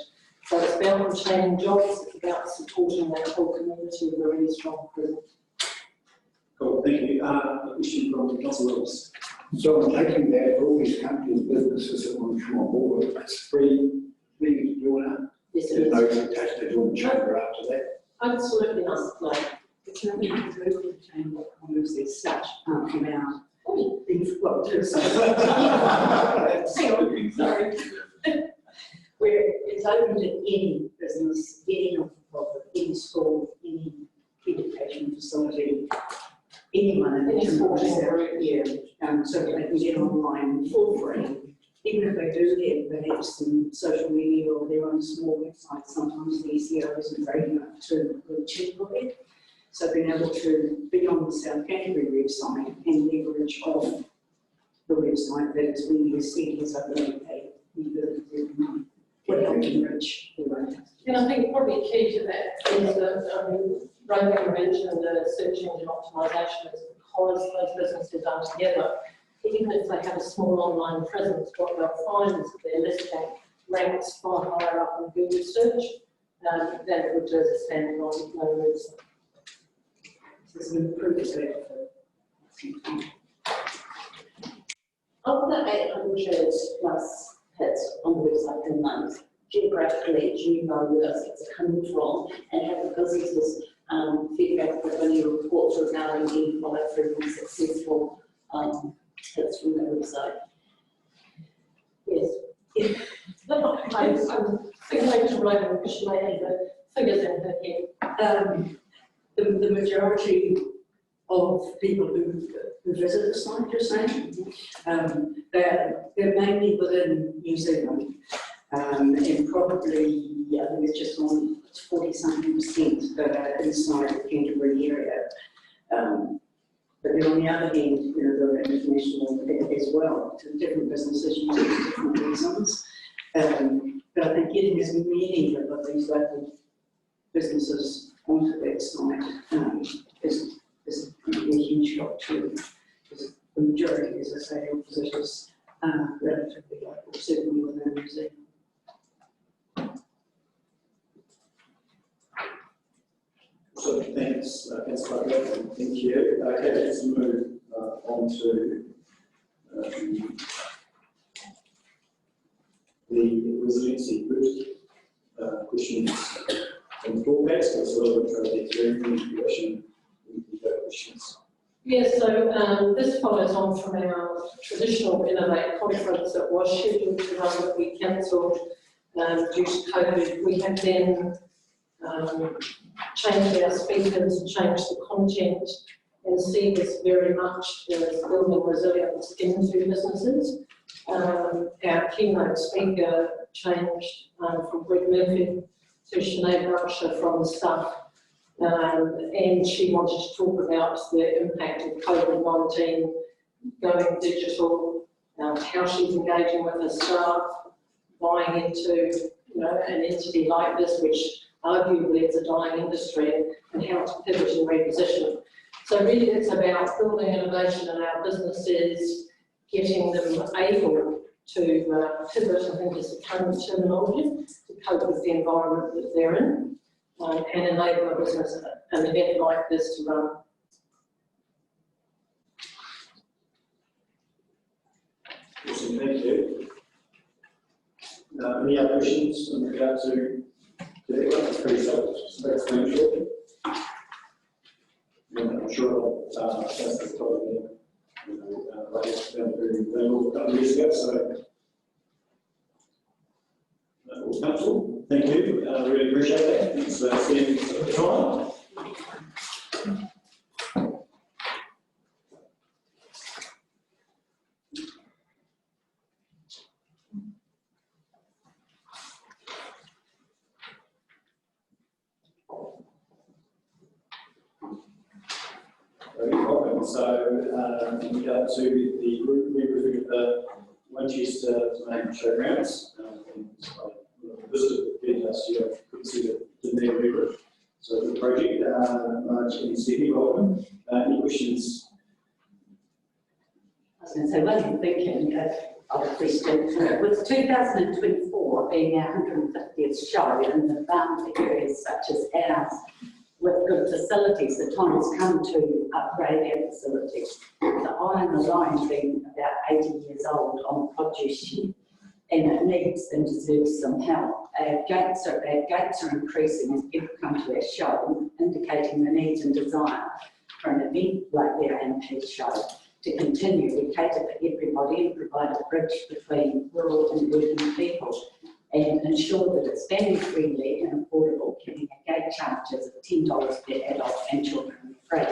So it's about retaining jobs, it's about supporting that whole community with a really strong presence. Cool, thank you. A question from Councillor Willis. So I'm taking that all these companies, businesses that want to come on board, it's free to join. Yes, There's no expectation to join the chamber after that. Absolutely not. No. It's not even Google the chamber comments as such from our things. Well, sorry. Where it's open to any business, any non-profit, any school, any education facility, anyone in the sporting area. So they can get online for free. Even if they do get perhaps some social media or their own small website, sometimes the SEO isn't great enough to achieve it. So being able to be on the South Canterbury website and leverage off the website that is being said is open to pay every month would help enrich the right. And I think probably key to that is that Rowan mentioned the search engine optimisation is because those businesses are together, even if they have a small online presence, what they'll find is that their listing ranks far higher up in Google search than it would do as a standalone website. So it's an improvement there. Of the 800 plus hits on the website per month, geographically, do you know where those hits are coming from, and have the businesses feedback with any reports regarding any follow through and successful hits from the website? Yes. I'm thinking to Rowan because she may have the figures in her head. The majority of people who visit the site, you're saying, they're mainly within New Zealand, and probably, I think it's just on 40-something% that are inside the Canterbury area. But then on the other hand, there are international as well, to different businesses using different reasons. But I think getting as many of these local businesses onto that site is a huge help too, because the majority, as I say, of visitors are relatively local, certainly within New Zealand. So thanks, Barbara, thank you. Okay, let's move on to the resiliency boost questions and floor packs. So we'll try to get through the question. Questions. Yes, so this follows on from our traditional Innovate conference that was scheduled to run that we cancelled due to COVID. We have then changed our speakers, changed the content, and see this very much as building resilience into businesses. Our keynote speaker changed from Greg Murphy to Sinead Brusher from the staff. And she wanted to talk about the impact of COVID-19 going digital, how she's engaging with her staff, buying into an entity like this, which arguably is a dying industry, and how to pivot and reposition. So really it's about building innovation in our businesses, getting them able to pivot, I think is the current terminology, to cope with the environment that they're in. And enable a business, an event like this to run. Awesome, thank you. Any other questions in regard to that? It's pretty self-explanatory. I'm sure that's the topic they will come to years ago, so council. Thank you, really appreciate that. Thanks for spending the time. Very welcome. So, in regard to the group, we reviewed the Winchester main showgrounds. Visited last year, couldn't see the name river. So the project, in Sydney, welcome. Any questions? I was going to say, well, I'm thinking of a question. With 2024 being our 150th show, and the boundary areas such as ours, with good facilities, the time has come to upgrade our facilities. The Iron Alliance being about 80 years old on produce sheet, and it needs and deserves some help. Our gates are increasing as people come to our show, indicating the needs and desire for an event like their MP show to continue. We cater for everybody and provide a bridge between rural and urban people, and ensure that it's family friendly and affordable, giving a gate charges of $10 per adult and children free.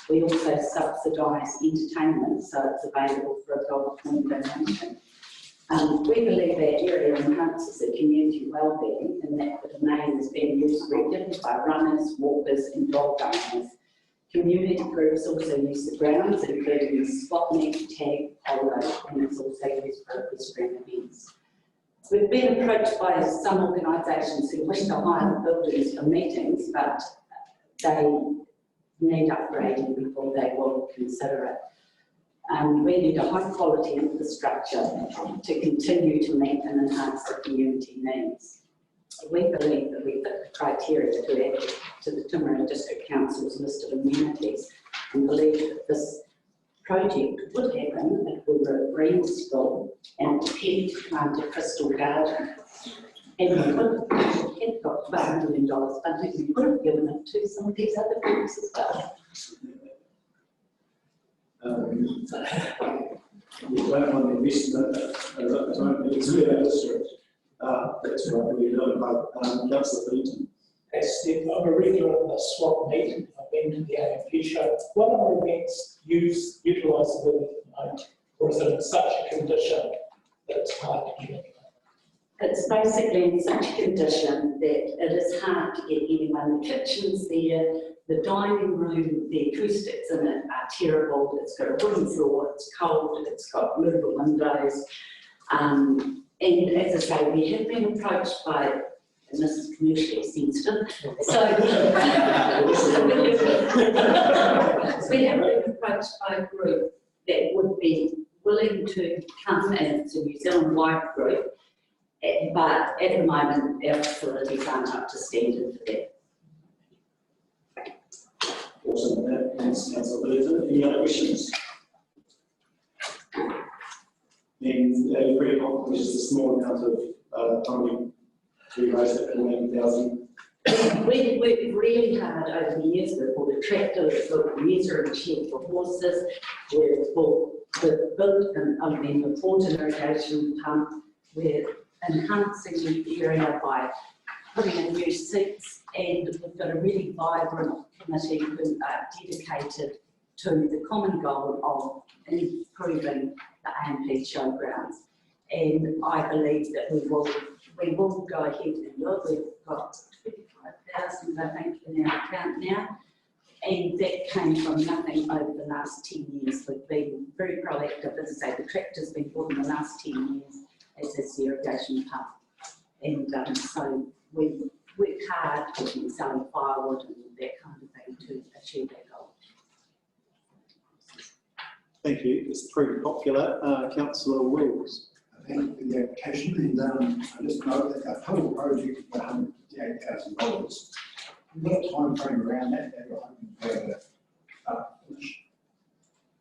We also subsidise entertainment, so it's available for a $1 donation. We believe that area enhances the community wellbeing, and that the domain is being used regularly by runners, walkers and dog owners. Community groups also use the grounds, including Spotnik, Tag, Polo, and it's also used for equestrian events. We've been approached by some organisations who wish to hire the buildings for meetings, but they need upgrading before they will consider it. We need a high quality infrastructure to continue to meet and enhance the community needs. We believe that we fit the criteria to add to the Timaru District Council's list of amenities and believe that this project would happen if we were a green school and prepared to plant a crystal garden. And we would have got $12 million funding, we could have given it to some of these other groups as well. We don't want the investment, I don't think it's really a district. That's what we know, Councillor Beaton. As Steve, I'm a regular at the swap meet, I've been to the AMP show. What other events utilise the building at the moment? Or is it in such a condition that it's hard to get? It's basically in such a condition that it is hard to get anyone. The kitchen's there, the dining room, the acoustics in it are terrible. It's got a wooden floor, it's cold, it's got movable windows. And as I say, we have been approached by, and this is commercially sensitive, so we have been approached by a group that would be willing to come, and it's a New Zealand-wide group, but at the moment our facilities aren't up to standard for that. Awesome, thanks, Councillor Beaton. Any other questions? And you're pretty confident it's just a small amount of funding to raise it to 11,000. We've worked really hard over the years. We've bought a tractor, we've built a measuring shed for horses, we've built the water irrigation pump, we're enhancing the area by putting in new seats, and we've got a really vibrant committee who are dedicated to the common goal of improving the AMP showgrounds. And I believe that we will go ahead and do it. We've got 25,000, I think, in our account now. And that came from nothing over the last 10 years. We've been very proactive. As I say, the tractor's been bought in the last 10 years as this irrigation pump. And so we work hard with selling firewood and that kind of thing to achieve that goal. Thank you. It's pretty popular. Councillor Wills. Thank you for the application, and I just note that our total project is $158,000. We've got a time frame around that we're hoping to have it finished.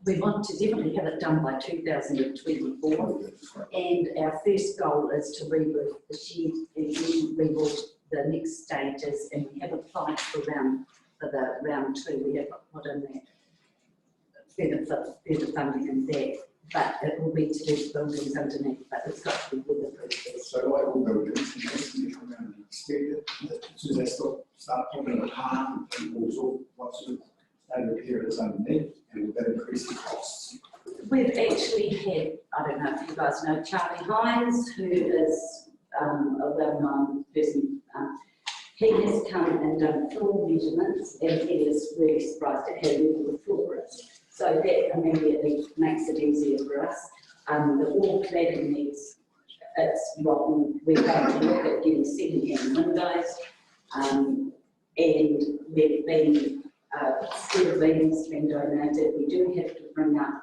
We want to definitely have it done by 2024, and our first goal is to re-roof the shed and then re-roof the next stages, and we have applied for the round 2. We have put in that further funding in that, but it will be to do the buildings underneath, but it's got to be weatherproof. So like all buildings, you have to come around and inspect it, as soon as they start putting it apart and also what sort of state of repair is underneath, and will that increase the costs? We've actually had, I don't know if you guys know Charlie Hines, who is a well-known person. He has come and done floor measurements, and he is really surprised at how level the floor is. So that immediately makes it easier for us. The wall cladding needs, it's rotten. We're going to look at getting second-hand windows, and we've been, steel beams been donated. We do have to bring up,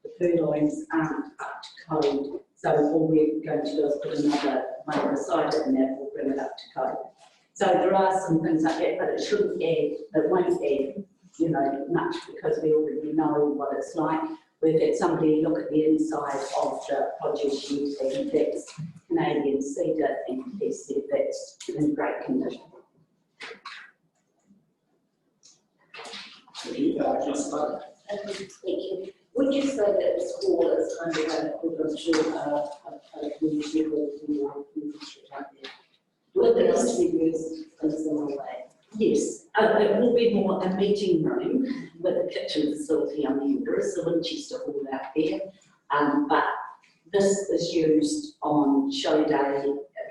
the purloins aren't up to code. So all we're going to do is put another layer beside it, and that will bring it up to code. So there are some things like that, but it shouldn't add, it won't add, much, because we already know what it's like. We've had somebody look at the inside of the produce shed, and that's Canadian cedar, and they said that's in great condition. Thank you. Would you say that the school is kind of an equivalent to a community hall in your industry out there? Would the industry use in a similar way? Yes, it will be more a meeting room with a kitchen facility on the end. There is the Winchester Hall out there, but this is used on show day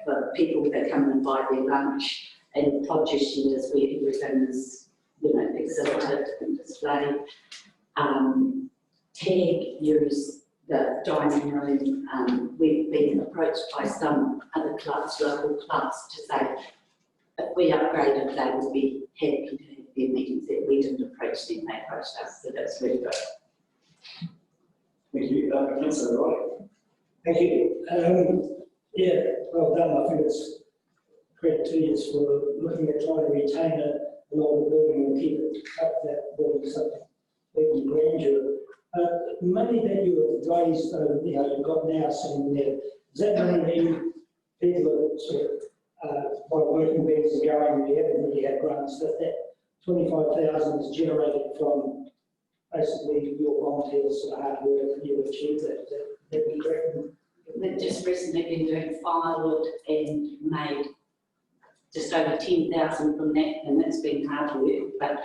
for people that come and buy their lunch, and produce shed is where everything is, exhibited and displayed. TAG use the dining room. We've been approached by some other clubs, local clubs, to say if we upgraded, they would be happy to have their meetings there. We didn't approach them, they approached us, so that's really good. Thank you. Councillor Wright. Thank you. Yeah, well done. I think it's credit to you for looking at trying to retain a lot of the building and keep it up that building something big and grandeur. The money that you have raised, you've got now sitting there, does that mean that you people are sort of by working beans and going, we haven't really had grants, that 25,000 is generated from basically your volunteers, hard work, and you achieved that? Is that correct? We've just recently been doing firewood and made just over 10,000 from that, and that's been hard work. But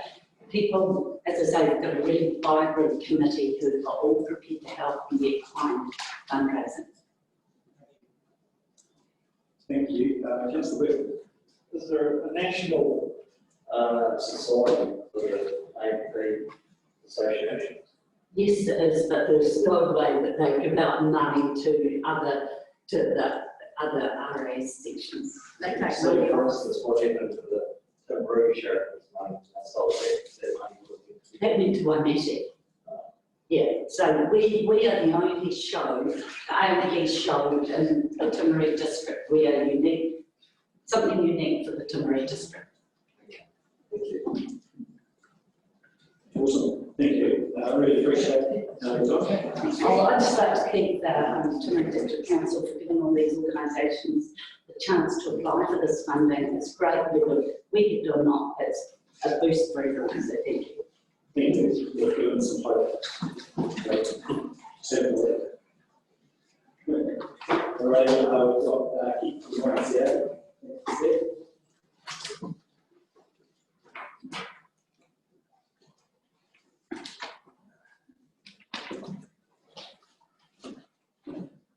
people, as I say, we've got a really vibrant committee who are all prepared to help and get behind fundraising. Thank you. Councillor Webb. Is there a national society for the AMP Association? Yes, there is, but there's no way that they give out money to the other RAS sections. They take So money for off. instance, what happened to the Timaru Sheriff's money, I sold that money. That went to Waimatic. Yeah, so we are the only show, the only show in the Timaru district. We are unique, something unique for the Timaru district. Thank you. Awesome. Thank you. I really appreciate it. I'd just like to thank the Timaru District Council for giving all these organisations the chance to apply for this funding. It's great, whether we get it or not, it's a boost for everyone, so thank you. Thank you. You're giving some hope. Great. Certainly. All right, we've got Keith from YMCA.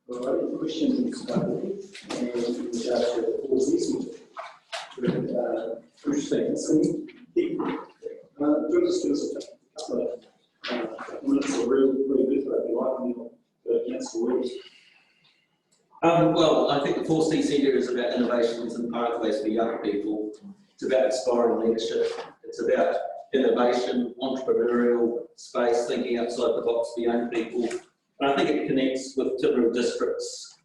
All right, questions and in regards to the policies. Bruce, thanks. Just give us a couple of minutes of really good, if you like, and then against the rules. Well, I think the 4C Centre is about innovations and pathways for young people. It's about inspiring leadership. It's about innovation, entrepreneurial space, thinking outside the box for young people. And I think it connects with Timaru District's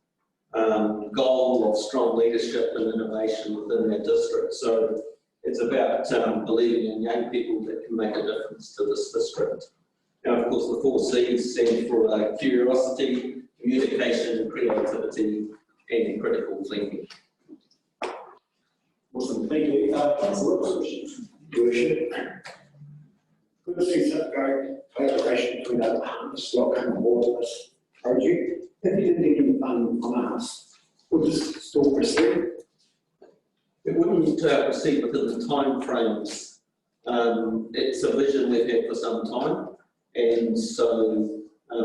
goal of strong leadership and innovation within their district. So it's about believing in young people that can make a difference to this district. Now, of course, the 4 C's stand for curiosity, communication, creativity, and critical thinking. Awesome, thank you. Councillor, questions? Worship. Could there be some collaboration between other partners not coming on board with this project? If you didn't get any funding from us, would this still proceed? It wouldn't proceed within the time frames. It's a vision we've had for some time, and so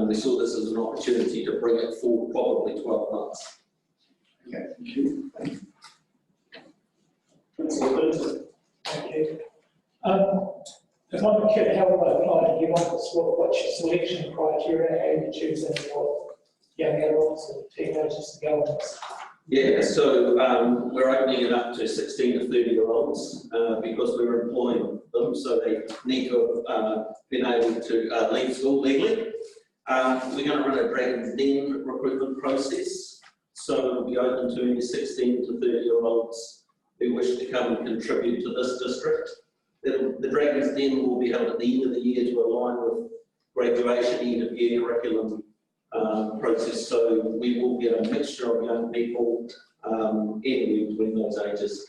we saw this as an opportunity to bring it forward probably 12 months. Okay, thank you. Thank you. If one could help apply, do you want us, what's your selection criteria, how you choosing your young adults and teenagers to go on this? Yeah, so we're opening it up to 16 to 30-year-olds because we're employing them, so they need to have been able to leave school legally. We're going to run a Dragon's Den recruitment process, so it'll be open to any 16 to 30-year-olds who wish to come and contribute to this district. The Dragon's Den will be held at the end of the year to align with graduation end of year curriculum process, so we will get a mixture of young people anywhere between those ages.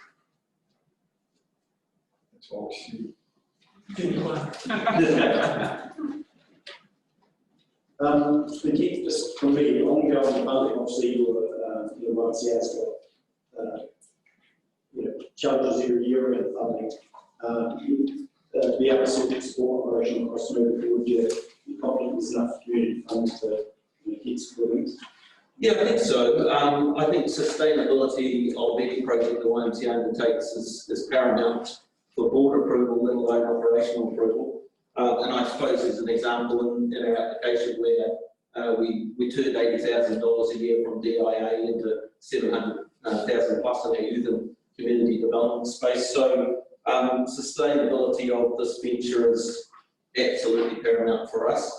That's all. Thank you. Just from me, ongoing funding, obviously your YMCA's got challenges every year around funding. To be able to support operational costs moving forward, you're confident there's enough community funds to keep supporting? Yeah, I think so. I think sustainability of any project the YMCA undertakes is paramount for board approval, let alone operational approval. And I suppose as an example in our application where we turned $80,000 a year from DIA into $700,000 plus in our youth and community development space. So Sustainability of this venture is absolutely paramount for us.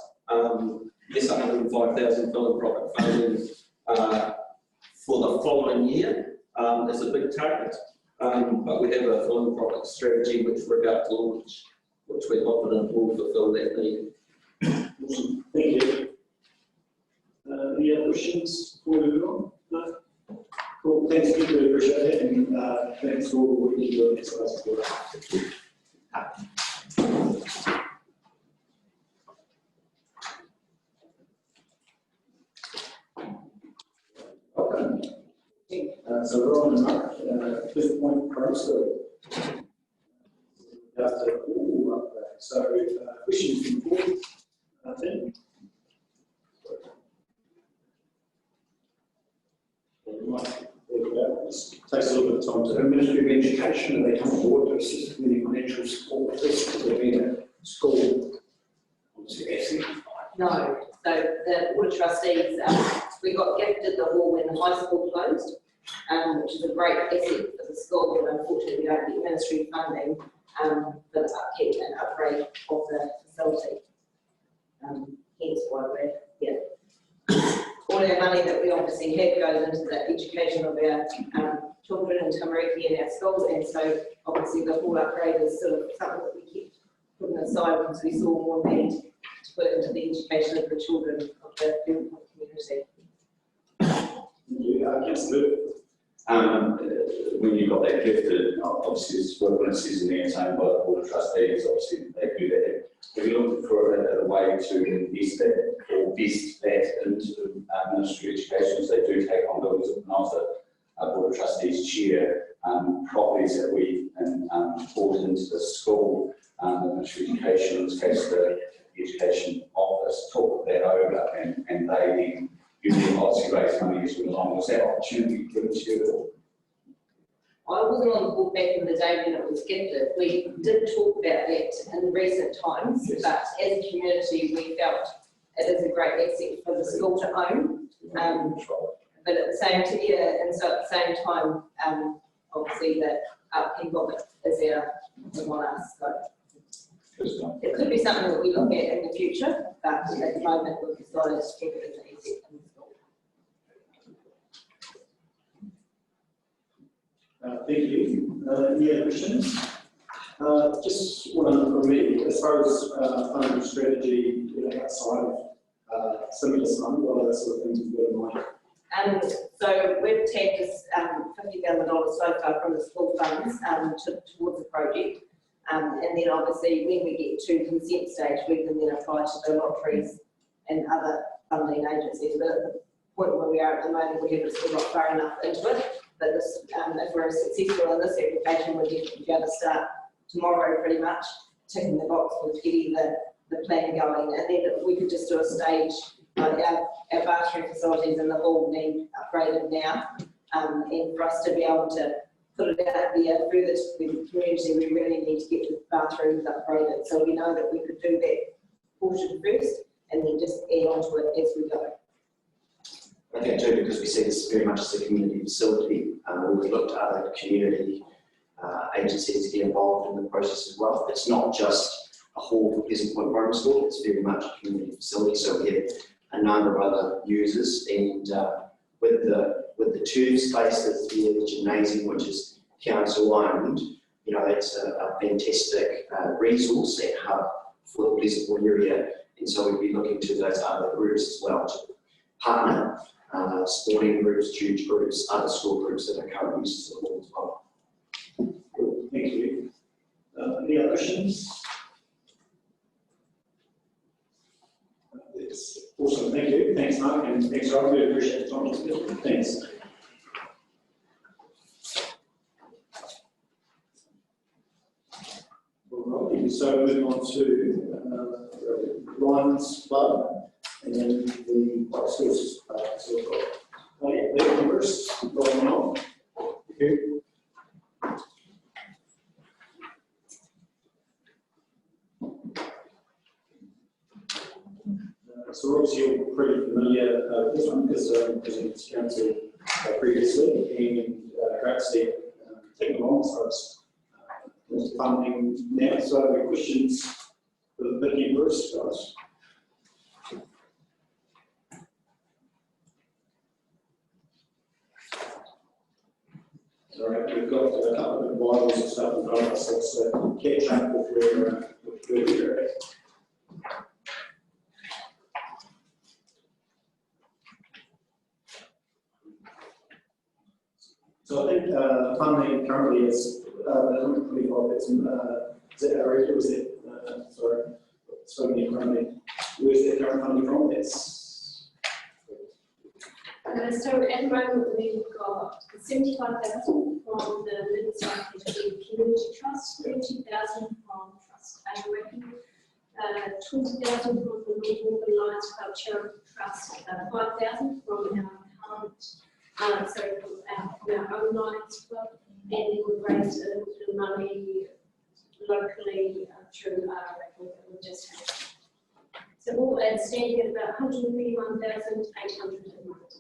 Yes, 105,000 philanthropic funding for the following year is a big target, but we have a philanthropic strategy which we're about to launch, which we're confident will fulfil that need. Awesome, thank you. Any other questions before we move on? No? Cool, thanks, we really appreciate it, and thanks for what you do on this as well. So we're on the mark, this point first, so after all up there. So questions from the board, Tim? Takes a little bit of time to. The Ministry of Education, are they come forward to assist with any financial support with this? Because they've been a school, obviously, asset. No, so the Board of Trustees, we got gifted the hall when the high school closed, which is a great asset for the school, but unfortunately we don't get ministry funding for the upkeep and upgrade of the facility. Hence why we're here. All our money that we obviously have goes into the education of our children in Tamariki and our schools, and so obviously the hall upgrade is sort of something that we kept putting aside because we saw more need to put into the education of the children of the community. Yeah, Councillor. When you got that gifted, obviously it's work when it says in there, it's owned by the Board of Trustees, obviously they do that. Have you looked for a way to invest that or invest that into Ministry of Education, as they do take on buildings? When I was a Board of Trustees chair, properties that we bought into the school, the Ministry of Education, in this case the Education Office, took that over and they then using obviously raise money as we went along. Was that opportunity given to you? I wasn't on the board back in the day when it was gifted. We did talk about that in recent times, yes. But as a community, we felt it is a great asset for the school to own. But at the same time, yeah, and so at the same time, obviously the upkeep of it is on us. So it could be something that we look at in the future, but at the moment we've decided to keep it as an asset in the school. Thank you. Any other questions? Just one from me, as far as funding strategy, outside of stimulus money, what other sort of things you've got in mind? So we've tagged this $50,000 so far from the school funds towards the project. And then obviously when we get to consent stage, we can then apply to the lotteries and other funding agencies. But at the point where we are at the moment, we haven't still got far enough into it. But this, if we're successful in this application, we'll definitely be able to start tomorrow pretty much, ticking the box with getting the plan going. And then we could just do a stage, like our bathroom facilities in the hall need upgraded now. And for us to be able to put it out there further to the community, we really need to get the bathrooms upgraded. So we know that we could do that portion first and then just add on to it as we go. I think too, because we see this very much as a community facility, we would look to other community agencies to get involved in the process as well. It's not just a hall for Pleasant Point Primary School, it's very much a community facility, so we have a number of other users, and with the tube space that's there, the gymnasium, which is council owned, it's a fantastic resource and hub for the Pleasant Point area, and so we'd be looking to those other groups as well to partner, sporting groups, church groups, other school groups that are current users of the hall as well. Cool. Thank you. Any other questions? Yes. Awesome, thank you. Thanks, Mark, and thanks, Rob. We appreciate the time. Thanks. All right, so moving on to Lions Club and then the White Schools. So we've got the numbers going on. Thank you. So obviously you're pretty familiar with this one because it's council previously, and great to see it taking along as far as funding now, so any questions for Vicky and Bruce, guys? All right, we've got a couple of advisors and stuff in front of us, so catch up with where we're at. So I think funding currently is 125, is it area, or is it, sorry, so many funding, where's the current funding from? It's So at the moment, we've got 75,000 from the Riverside Community Trust, 20,000 from Trust Awakening, 20,000 from the North Lions Club Charitable Trust, 5,000 from our current, from our own Lions Club, and then we've raised a little bit of money locally through our record that we've just had. So all standing at about 131,800 a month.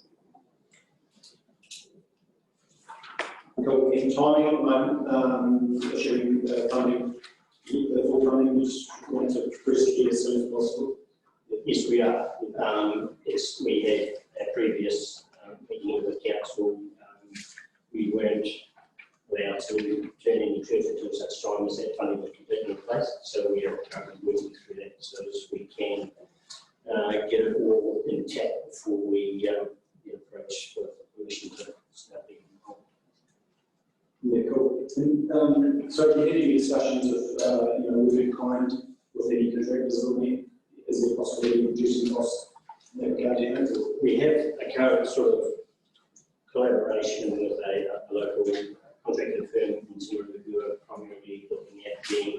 Cool. In timing at the moment, assuming funding, the full funding, just want to proceed as soon as possible. Yes, we are. Yes, we had a previous meeting with council. We weren't allowed to turn any truth until such time as that funding was completely in place. So we are currently working through that so as we can get it all intact before we approach for permission to start being involved. Yeah, cool. And, so if you had any discussions with kind with any contractors, is there a possibility of reducing costs in that regard? We have a current sort of collaboration with a local contracting firm in Timaru who are primarily looking at being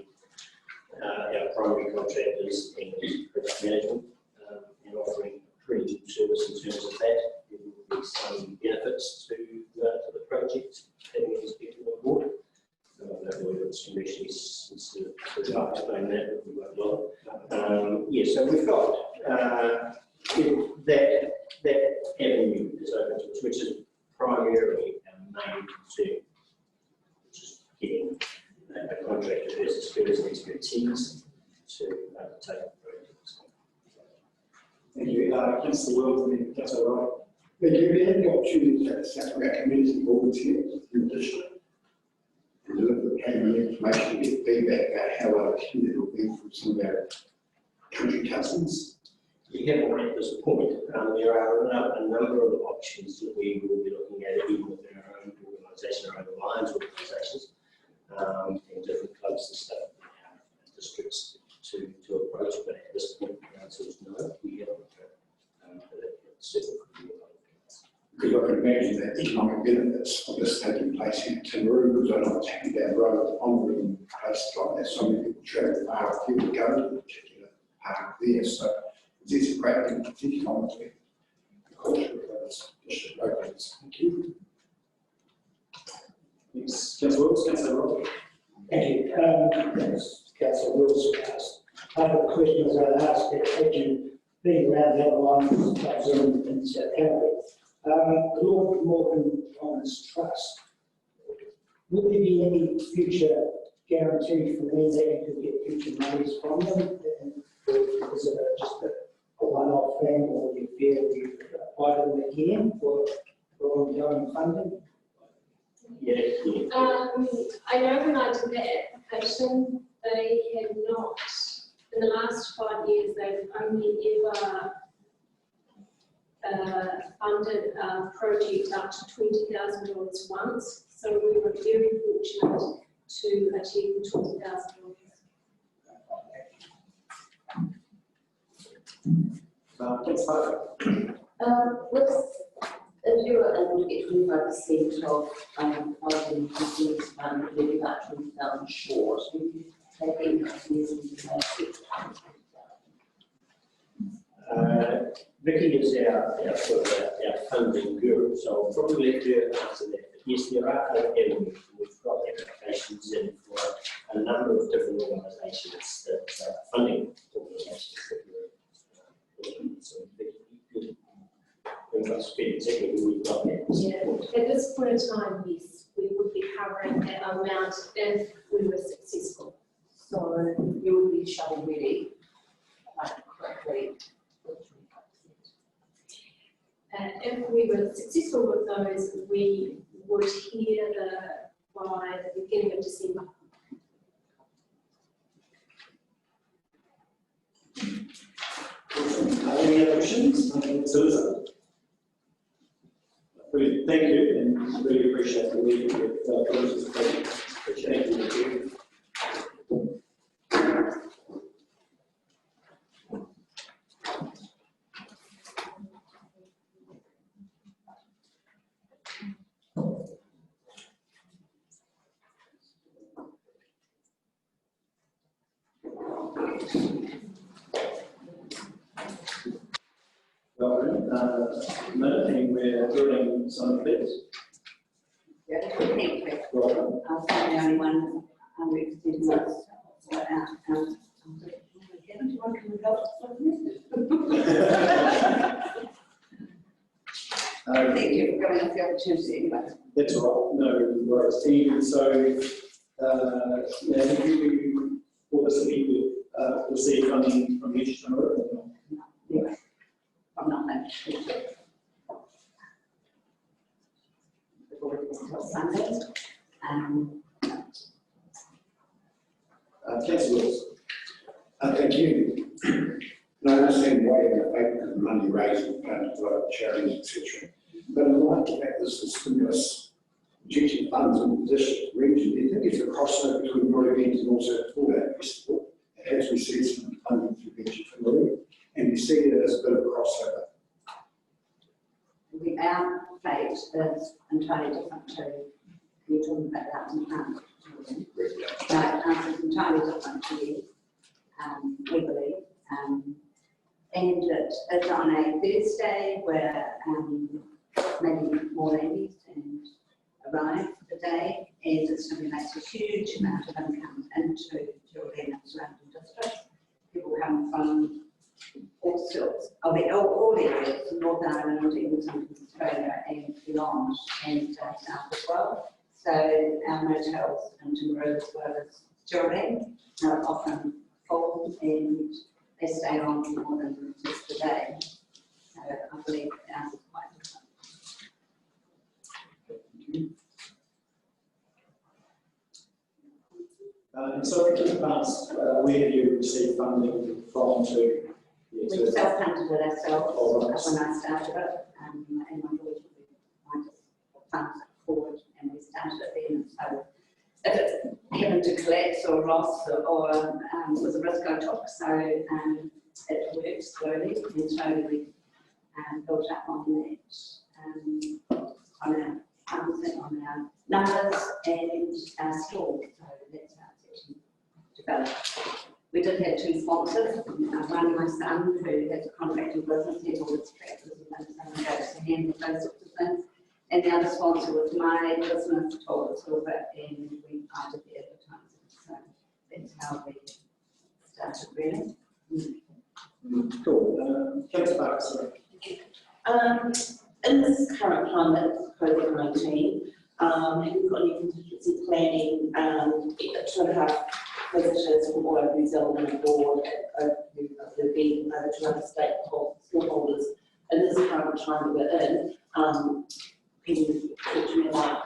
our primary contractors in project management and offering a pretty good service in terms of that. There will be some benefits to the project having these people on board. I don't know whether it's commercially sensitive to explain that, but we won't bother. Yeah, so we've got that avenue is open to us, which is primarily our main concern, which is getting a contractor who has experience and expertise to take the project. Thank you. Councillor Wills, and then Councillor Wright. But you had the opportunity to set up our community boards here in the district. And look at the planning information, get feedback about how our community will be from some of our country cousins. We haven't reached this point. There are a number of options that we will be looking at, even within our own organisation, our own alliance organisations, and different clubs and stuff in our districts to approach. But at this point, the answer is no. We haven't. Because I can imagine that economic benefits of this taking place in Timaru, because I know what's happening down the road, on places like that, so many people travel far afield to go to the particular park there. So it's a great benefit economically, the culture of those district locals. Thank you. Thanks, Councillor Wills. Councillor Wright. Thank you. As Councillor Wills asked, other questions I asked, had you been around the other ones, like Zoom and South Canterbury, the Lord Morgan Commons Trust, will there be any future guarantee from them that you could get future monies from them? And is it just a one-off thing, or do you feel you apply to them again for ongoing funding? Yeah. I know when I did that application, they had not, in the last 5 years, they've only ever funded a project up to $20,000 once. So we were very fortunate to achieve the $20,000. If you were able to get 25% of housing consumers fund, it would be about 20,000 short. Would you take any ideas into Vicky is our funding guru, so I'll probably let her answer that. But yes, there are other avenues. We've got applications in for a number of different organisations that funding organisations that we're so Vicky, we must be exactly who we've got there. Yeah, at this point in time, yes, we would be covering that amount if we were successful be shovel ready, like quickly. If we were successful with those, we would hear by the beginning of December. Any other questions? Susan? Brilliant, thank you, and really appreciate the work with Bruce's project. Thank you. Another thing, we're building some bits. Yeah, thank you. Welcome. I'll say the only one, representing us. Do you want to come Thank you for giving us the opportunity anyway. That's all right, no worries. Even so, have you, for this week, received funding from each number? Yeah, I'm not that. Sunday. Councillor Wills. Thank you. No, I understand why in the fact of money raised and plans to like charities, etc. But I'd like the fact this is stimulus injecting funds in this region. Do you think it's a crossover between your events and also for that festival? And as we see some funding through Venture for Lou, and you see it as a bit of a crossover. Our fate is entirely different to, you're talking about that in town. Right, ours is entirely different to you, we believe. And it is on a Thursday where maybe more ladies and arrive for the day, and it's going to make a huge amount of income into Geraldine and surrounding districts. People come from all sorts of all areas, North Island, even some Australia and beyond, and south as well. So our motels in Timaru as well as Geraldine are often full, and they stay on for more than just a day. So I believe ours is quite different. And so in the past, where have you received funding from to? We self-funded it ourselves when I started it, and my daughter wanted funds forward, and we started it then. So if it happened to collapse or loss or was a risk I took, so it worked slowly, and slowly we built up on that, on our funds and on our numbers and our store. So that's how it's actually developed. We did have two sponsors, one my son who has a contracting business, he's all his tractors and things, and goes to him with those sorts of things. And the other sponsor was my business, Toll Silver, and we did the advertising. So that's how we started really. Cool. Councillor Parker, sorry. In this current climate, COVID-19, have you got any contingency planning, 2.5 visitors from all over New Zealand and abroad, who've been over to other stakeholders in this current time that we're in? Can you talk to me about?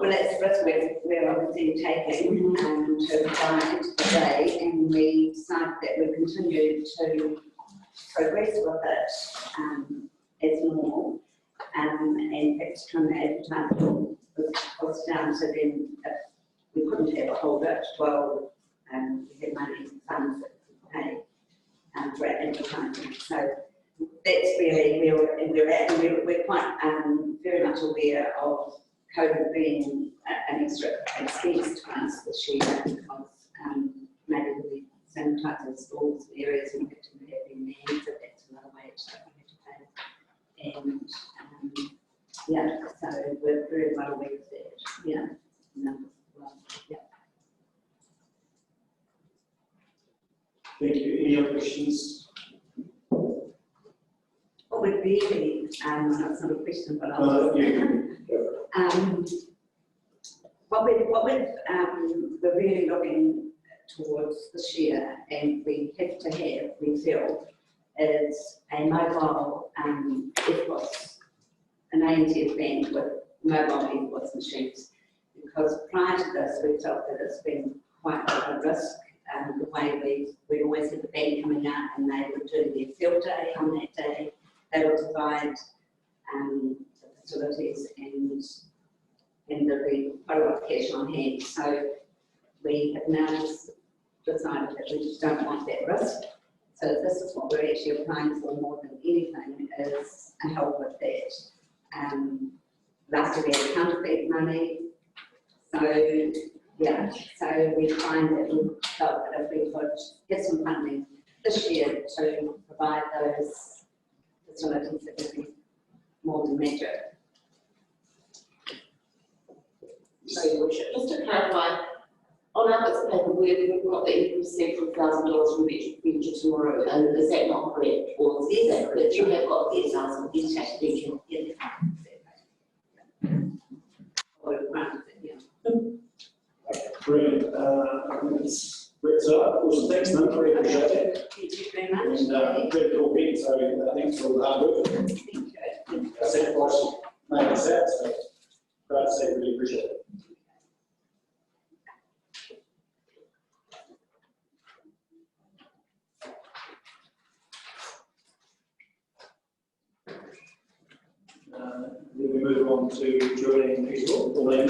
Well, that's the risk we're obviously taking to fly into the day, and we decided that we continue to progress with it as normal, and perhaps trying to advertise was down, so then if we couldn't ever hold it, well, we had money funds that we pay for advertising. So that's really where we're at, and we're quite very much aware of COVID being an extra expense to us this year, because maybe we sanitise our schools and areas and we have to have them there, so that's another way that we have to pay. And yeah, so we're very well aware of that, yeah. Yeah. Thank you. Any other questions? What would really, that's not a question, but we're really looking towards this year, and we have to have, we feel, is a mobile EFTPOS, an ANZ bank with mobile EFTPOS machines. Because prior to this, we felt that it's been quite a risk. The way we always had the bank coming out and they would do their field day on that day. They would provide the facilities and there'd be quite a lot of cash on hand. So we have now just decided that we just don't want that risk. So this is what we're actually applying for more than anything, is a help with that. Last year we had counterfeit money. So yeah, so we find that we felt that if we could get some funding this year to provide those facilities, it would be more than magic. So your worship, just to clarify, on our bits of paper, we've got that you received $4,000 from Venture Tomorrow, and is that not correct? Or is that correct? You have got $10,000 in tax Venture. Brilliant. That's awesome. Thanks, man. Very appreciate it. Thank you very much. And really cool meeting. So thanks for all the hard work. Thank you. That's it, boss. Made us out. So great to see. Really appreciate it. Then we move on to drilling feasible. Pauline,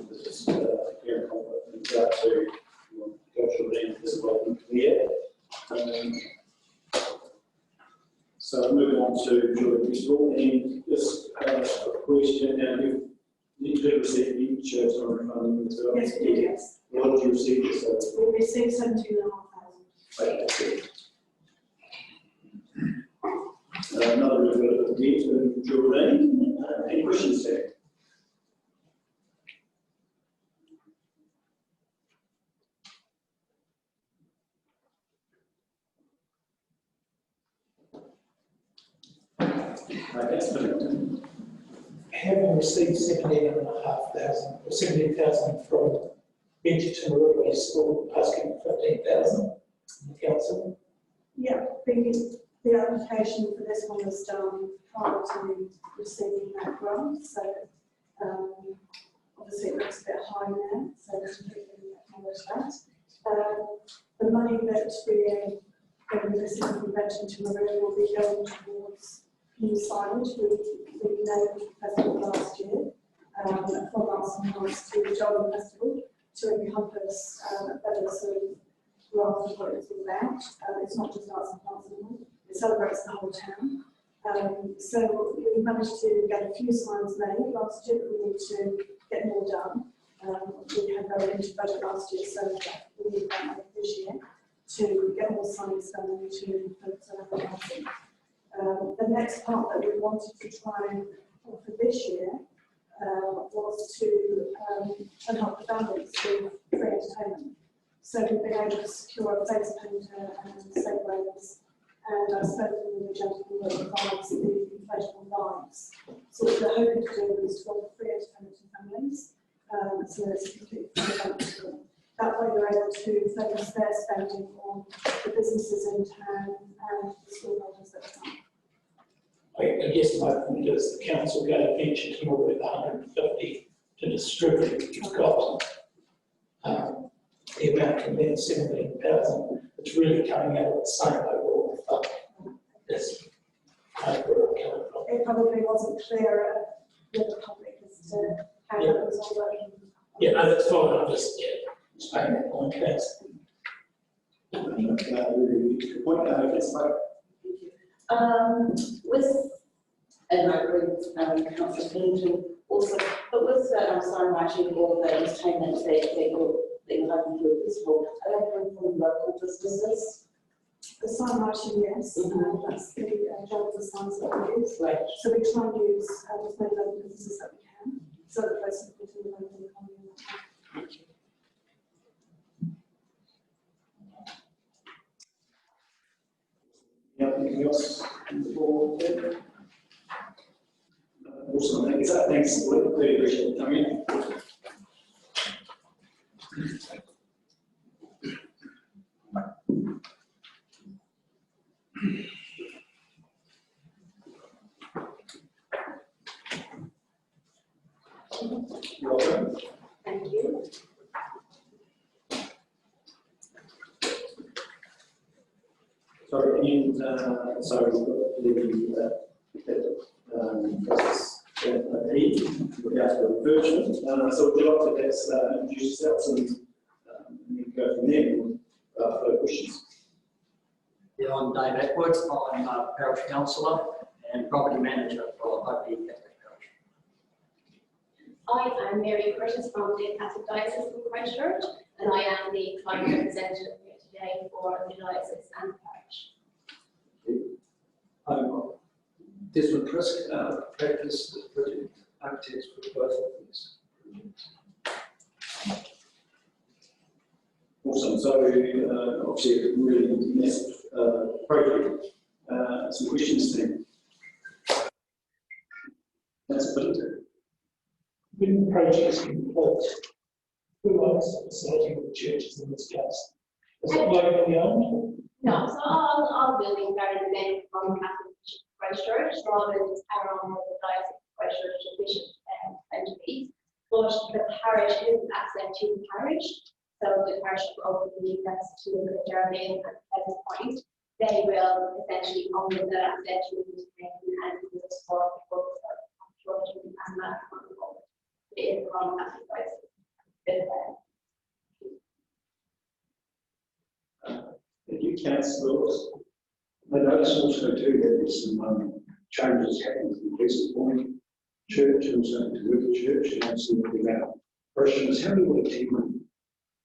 this is here and to go through the feasible here. So moving on to drilling feasible, and just a question. Now you did receive each sort of funding as well. Yes, we did, yes. What did you receive? We received 17,500. Okay. Another really relevant need to drilling. Any questions there? Having received 17,000 from Venture Timaru School, asking 15,000 from the council. Yeah, the application for this one was done prior to receiving that grant, so obviously it looks a bit high now, so we completely acknowledge that. The money that we're going to be receiving from Venture Timaru will be going towards new signage. We named festival last year, from Arts and Arts to the Jolly Festival, to encompass a better sort of graph of what it's all about. It's not just Arts and Arts anymore. It celebrates the whole town. So we managed to get a few signs made last year, but we need to get more done. We had very limited budget last year, so we need that this year to get more signs done and to focus on advertising. The next part that we wanted to try and offer this year was to help the families with free entertainment. So we've been able to secure a face painter and segways, and I've spoken with the gentleman that provides the inflatable lights. So what we're hoping to do is to offer free entertainment to families, so it's completely free to them. That way they're able to focus their spending on the businesses in town and the school holders that come. I guess my point is the council gave Venture Timaru the 150 to distribute. You've got the amount from there, 17,000. It's really coming out of the same overall fund. That's where I'm coming from. It probably wasn't clear with the public as to how it was all working. Yeah, no, that's fine. I'm just explaining that point. Thanks. Really good point. With, and I agree with Councillor Pennington also, but with signwriting or the entertainment that you're hoping to do at this point, are they coming from local businesses? The signwriting, yes, that's the job of the signs that we use. Right. So we try and use as many local businesses that we can, so that places we do the local economy. Thank you. Anything else before? Awesome. Thanks. Really appreciate it coming in. Sorry, and, so we've got process E, we're going to the version. So would you like to just introduce yourselves and then go from there for the questions? Yeah, I'm Dave Atwood. I'm a parish councillor and property manager for Hope Catholic Parish. I am Mary Curtis from the Catholic Diocese of Christchurch, and I am the client representative here today for the diocese and the parish. I'm Desmond Prisk, practice as project architect for both of these projects. Awesome. So obviously a really massive project. Some questions then. That's a bit. When the project's complete, who owns the facility of the churches in this case? Is it locally owned? No, so all buildings are in the name from Catholic Christchurch, rather than our own the Diocese of Christchurch Bishop entities. But the parish is access to the parish, so the parish will openly access to the Derby at Pleasant Point. They will essentially own the access to the and the support for church and that it is from Catholic Diocese. Thank you, councillors. I notice also too that there's some changes happening in Pleasant Point Church and also to River Church and also without parishioners. How do you want to team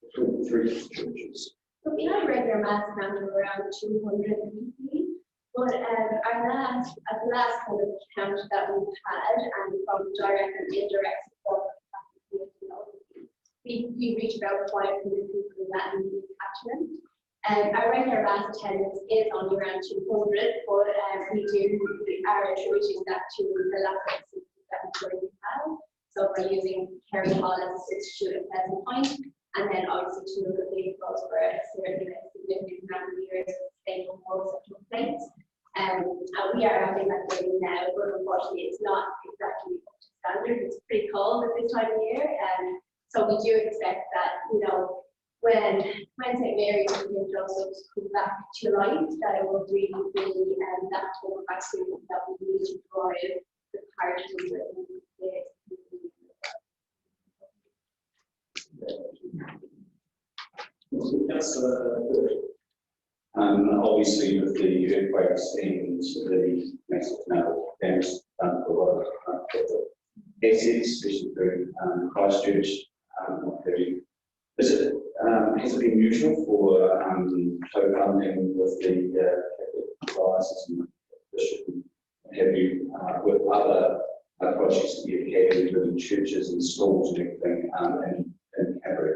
between the three churches? So we have regular mass count of around 200 weekly, but our last kind of count that we've had, and from direct and indirect support, we reach about 500 people in that immediate catchment. Our regular mass attendance is only around 200, but we are attributing that to the lack of systems that we currently have. So we're using Kerry Hall as a substitute at Pleasant Point, and then obviously two of the vehicles for a significant amount of years stable homes that took place. We are having that daily now, but unfortunately it's not exactly up to standard. It's pretty cold at this time of year, so we do expect that, you know, when St. Mary's and Joseph's come back to light, that it will really be that total vaccine that we need to provide the parishes with. Obviously, with the earthquakes and the massive canal damage done for a lot of assets, especially through Christchurch, what have you. Has it been usual for co-funding with the Catholic Diocese and Bishop? Have you, with other projects that you've had, including churches and schools and everything in Canterbury?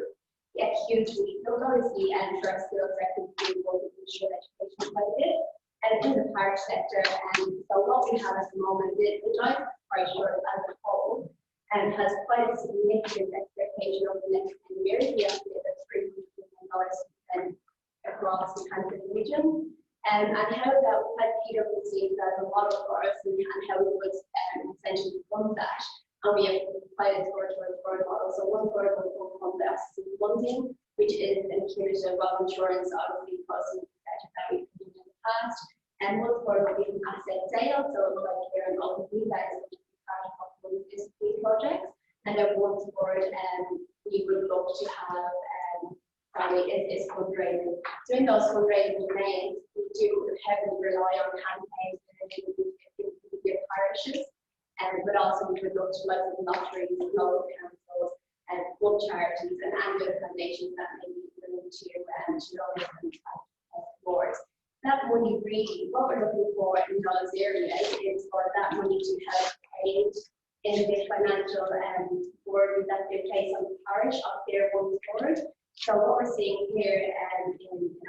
Yeah, hugely. Those obviously for us skills recommended for the ensure education quite a bit, and in the parish sector. And so what we have at the moment is the Diocese of Christchurch as a whole has quite a significant expectation over the next 10 years. We estimate that $300 million spent across the country region. And how that PwC does a model for us and how we would essentially fund that. And we have applied a third model. So one third will come from the assistance funding, which is an cumulative of insurance, obviously, costs that we've done in the past. And one third will be from asset sales. So like here in Ultimate, that is part of these projects. And then one third we would look to have is fundraising. So in those fundraising domains, we do heavily rely on campaigns in the parishes. But also we would look to local lotteries, local councils, club charities, and other foundations that may be willing to donate and boards. That money really, what we're looking for in those areas is for that money to help aid in the financial burden that they place on the parish of their own board. So what we're seeing here in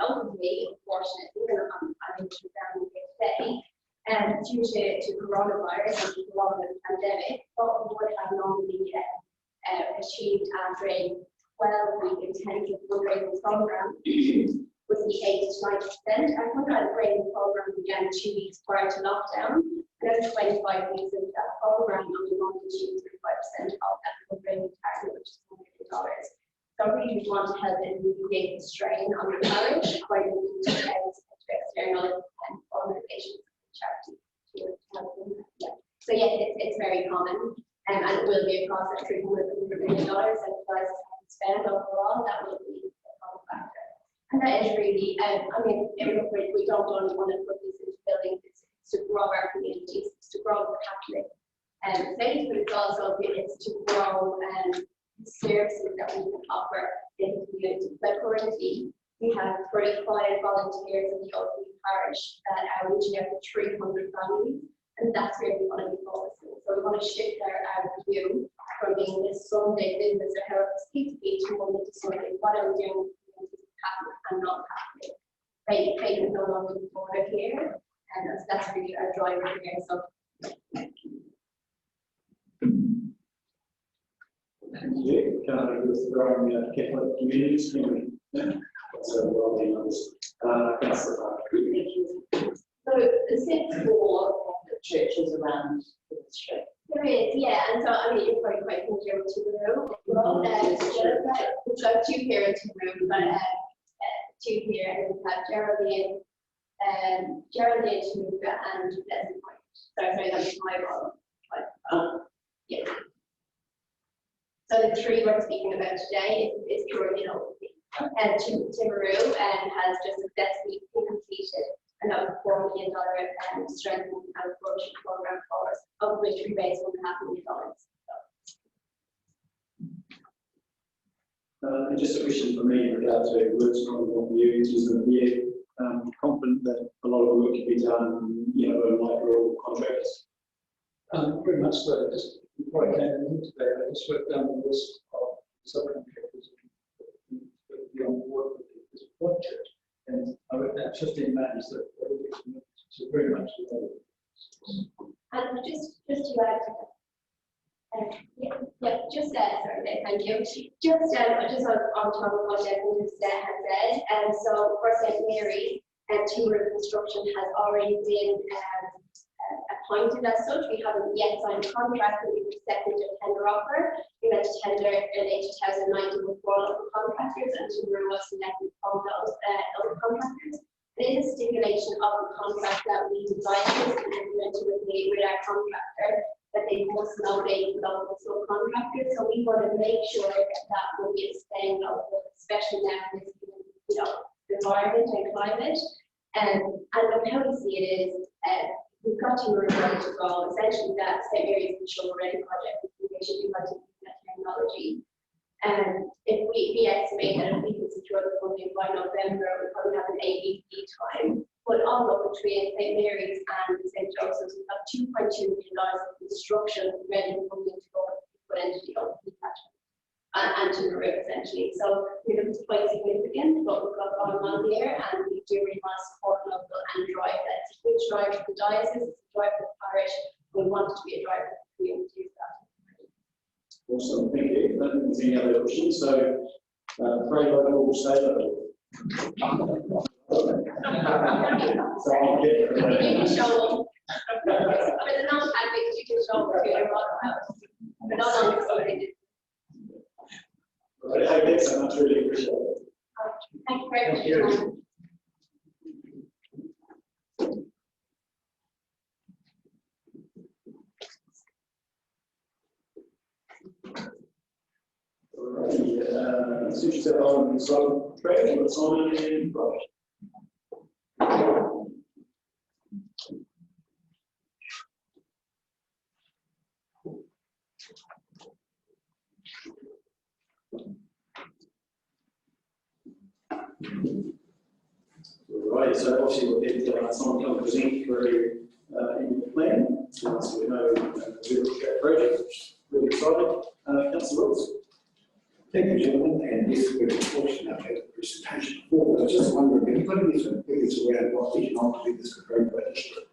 Oakenby, unfortunately, and I'm down here today, due to coronavirus and the coronavirus pandemic, what we would have normally achieved after a 12-week intensive fundraising program would be 80 to 90%. Our fundraising program began 2 weeks prior to lockdown, and over 25 weeks into that program, we want to achieve 35% of that fundraising target, which is $1 million. So really we want to help alleviate the strain on the parish by moving to external very common, and it will be across that $300 million that you guys have to spend overall. That will be a common factor. And that is really, I mean, we don't only want to put these into buildings, it's to grow our communities, it's to grow the Catholic faith, but it's also to grow services that we can offer in the community. Like currently, we have 35 volunteers in the Oakview parish that are reaching out to 300 families, and that's where we want to be focusing. So we want to shift our view from being this Sunday business or help us keep to Monday to Sunday. What are we doing Catholic and non-Catholic? Faith is no longer the border here, and that's really our driver here. So. Yeah, kind of with growing Catholic communities, so well being others. So the 6 more churches around the district. There is, yeah, and so I mean, you're probably quite familiar with Timaru. We've got 2 here in Timaru, but 2 here, and we have Geraldine, Tamuga, and Pleasant Point. Sorry, that's my wrong. Yeah. So the 3 we're speaking about today is purely local. And Timaru has just successfully completed another $4 million strengthening and approach program for us, of which we raised $1.5 million. And just a question for me in regard to works from what you is that we're confident that a lot of the work can be done, like rural contractors. Pretty much so. Just before I came in today, I just worked down the list of subcontractors be on board with this project, and I wrote down 15 names that so very much. And just to add to that, sorry, thank you. Just on top of what Devin has said, and so for St. Mary, Timaru Construction has already been appointed as such. We haven't yet signed a contract, but we've accepted a tender offer. We went to tender in 2019 with 4 local contractors, and Timaru was selected from those local contractors. It is a stipulation of the contract that we designed this and implemented with our contractor that they must nominate local subcontractors. So we want to make sure that will be staying local, especially now in this environment and climate. And look, how we see it is, we've got Timaru ready to go. Essentially, that St. Mary's and Shovel Ready project, we should be ready to use that technology. And if we estimate that if we can secure the funding by November, we'll probably have an 8-week lead time. But all up between St. Mary's and St. Joseph's, we've got $2.2 million of construction ready funding to go put into the open catchment and Timaru essentially. So it's quite significant, but we've got going on there, and we do really want to support local and drive that. It's a huge drive for the diocese, it's a drive for the parish. We want it to be a drive for the community. Awesome, thank you. I don't think there's any other questions, so pray local, stay local. So I'll get You can show them. With the non-Catholics, you can show them to your house. But not on the Right, thanks so much, really appreciate it. Thank you very much for your time. Alright, switch to on sub trade, what's on in Roche. Right, so obviously we'll get someone come present through in the plan, so we know the real estate project, which is really exciting. Councillor Wills. Thank you, gentlemen, and yes, we're fortunate to have the presentation before, but I was just wondering, have you got any sort of figures around what economically this could bring to our district?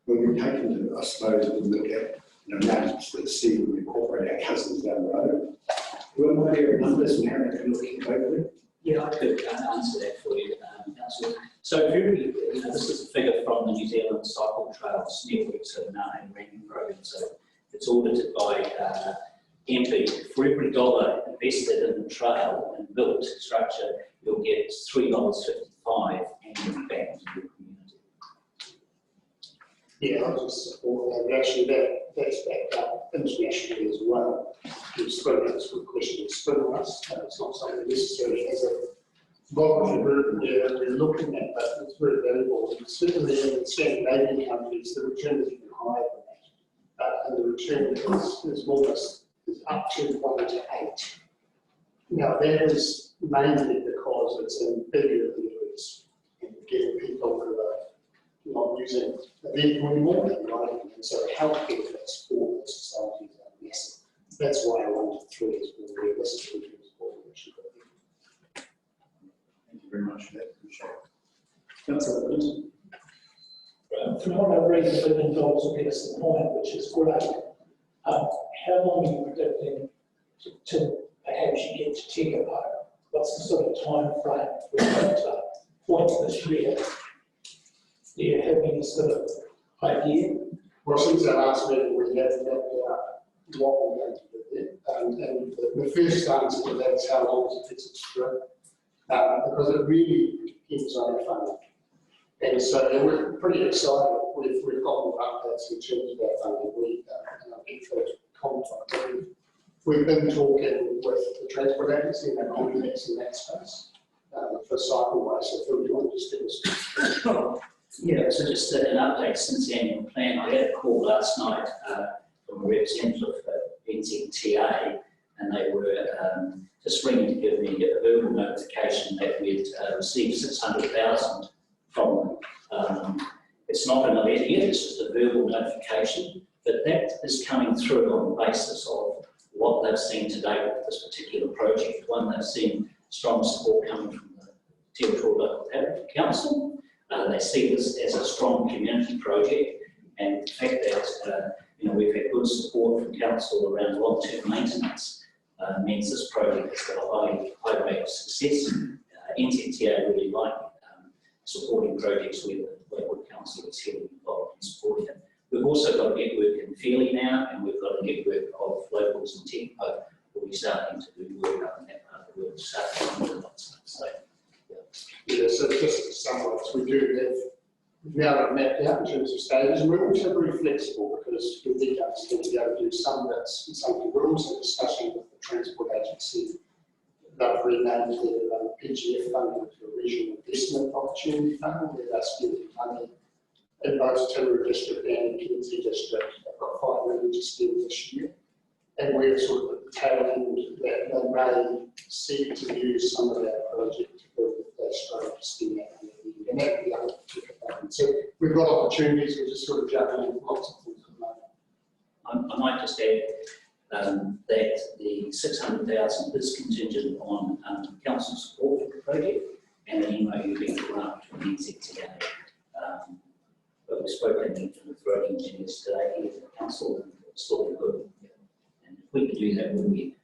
When we've taken to, I suppose, we look at maps, let's see, when we incorporate our cousins down the road. Do you have an idea of numbers and how they can look locally? Yeah, I could answer that for you, Councillor. So this is a figure from the New Zealand Cycle Trails Networks and ranking program. So it's audited by MP. For every dollar invested in the trail and built structure, you'll get $3.55 annually back to your community. Yeah, I just support that, but actually that's backed up internationally as well. It's spoken, it's a good question, it's spoken us, it's not something necessarily as a voluntary group, yeah, we're looking at, but it's very valuable. And certainly in Scandinavian countries, the return is even higher than that. And the return is almost up to 1 to 8. Now that is mainly because it's in bigger areas and getting people who are not using the vehicle anymore, and so the health benefits for the society are massive. That's why 1 to 3 is more realistic in terms of what we should do. Thank you very much for that. Appreciate it. Councillor Clinton. From what I've read, the billion dollars will get us the point, which is great. How long are you predicting to perhaps you get to Tekapo? What's the sort of time frame for that point this year? Do you have any sort of idea? Well, since our last meeting, we have mapped out what we're going to do there. And the first answer to that is how long is a piece of string? Because it really depends on our funding. And so we're pretty excited. We've gotten updates in terms of our funding. And I'll get to comment. We've been talking with the transport agency and our contacts in that space for cycleways. So Phil, do you want to just give us? Yeah, so just an update since the annual plan. I had a call last night from a representative of NZTA, and they were just ringing to give me a verbal notification that we'd received 600,000 from them. It's not in a letter yet, it's just a verbal notification, but that is coming through on the basis of what they've seen to date with this particular project. One, they've seen strong support coming from the Territorial Local Authority Council. They see this as a strong community project, and the fact that we've had good support from council around long-term maintenance means this project has got a high rate of success. NZTA really like supporting projects where the local council is heavily involved in supporting it. We've also got a network in Fairlie now, and we've got a network of locals in Tekapo who will be starting to do work up in that part of the world, starting to so. Yeah, so just to summarise, we do have, we've now got mapped out in terms of stages, and we're also very flexible because we need to understand to be able to do some bits and something. We're also discussing with the transport agency. They've renamed their PGF fund into a regional investment opportunity fund, where they're spending money in both Timaru District and Kenzie District. They've got 5 million to spend this year. And we're sort of at the tail end that they may seek to use some of that project to build that stroke to spend that money. And that would be other particular funds. So we've got opportunities, we're just sort of juggling lots of things at the moment. I might just add that the 600,000 is contingent on council support for the project and an MOU being drawn between NZTA. But we've spoken with road engineers today here at the council, and it's looking good. And if we can do that,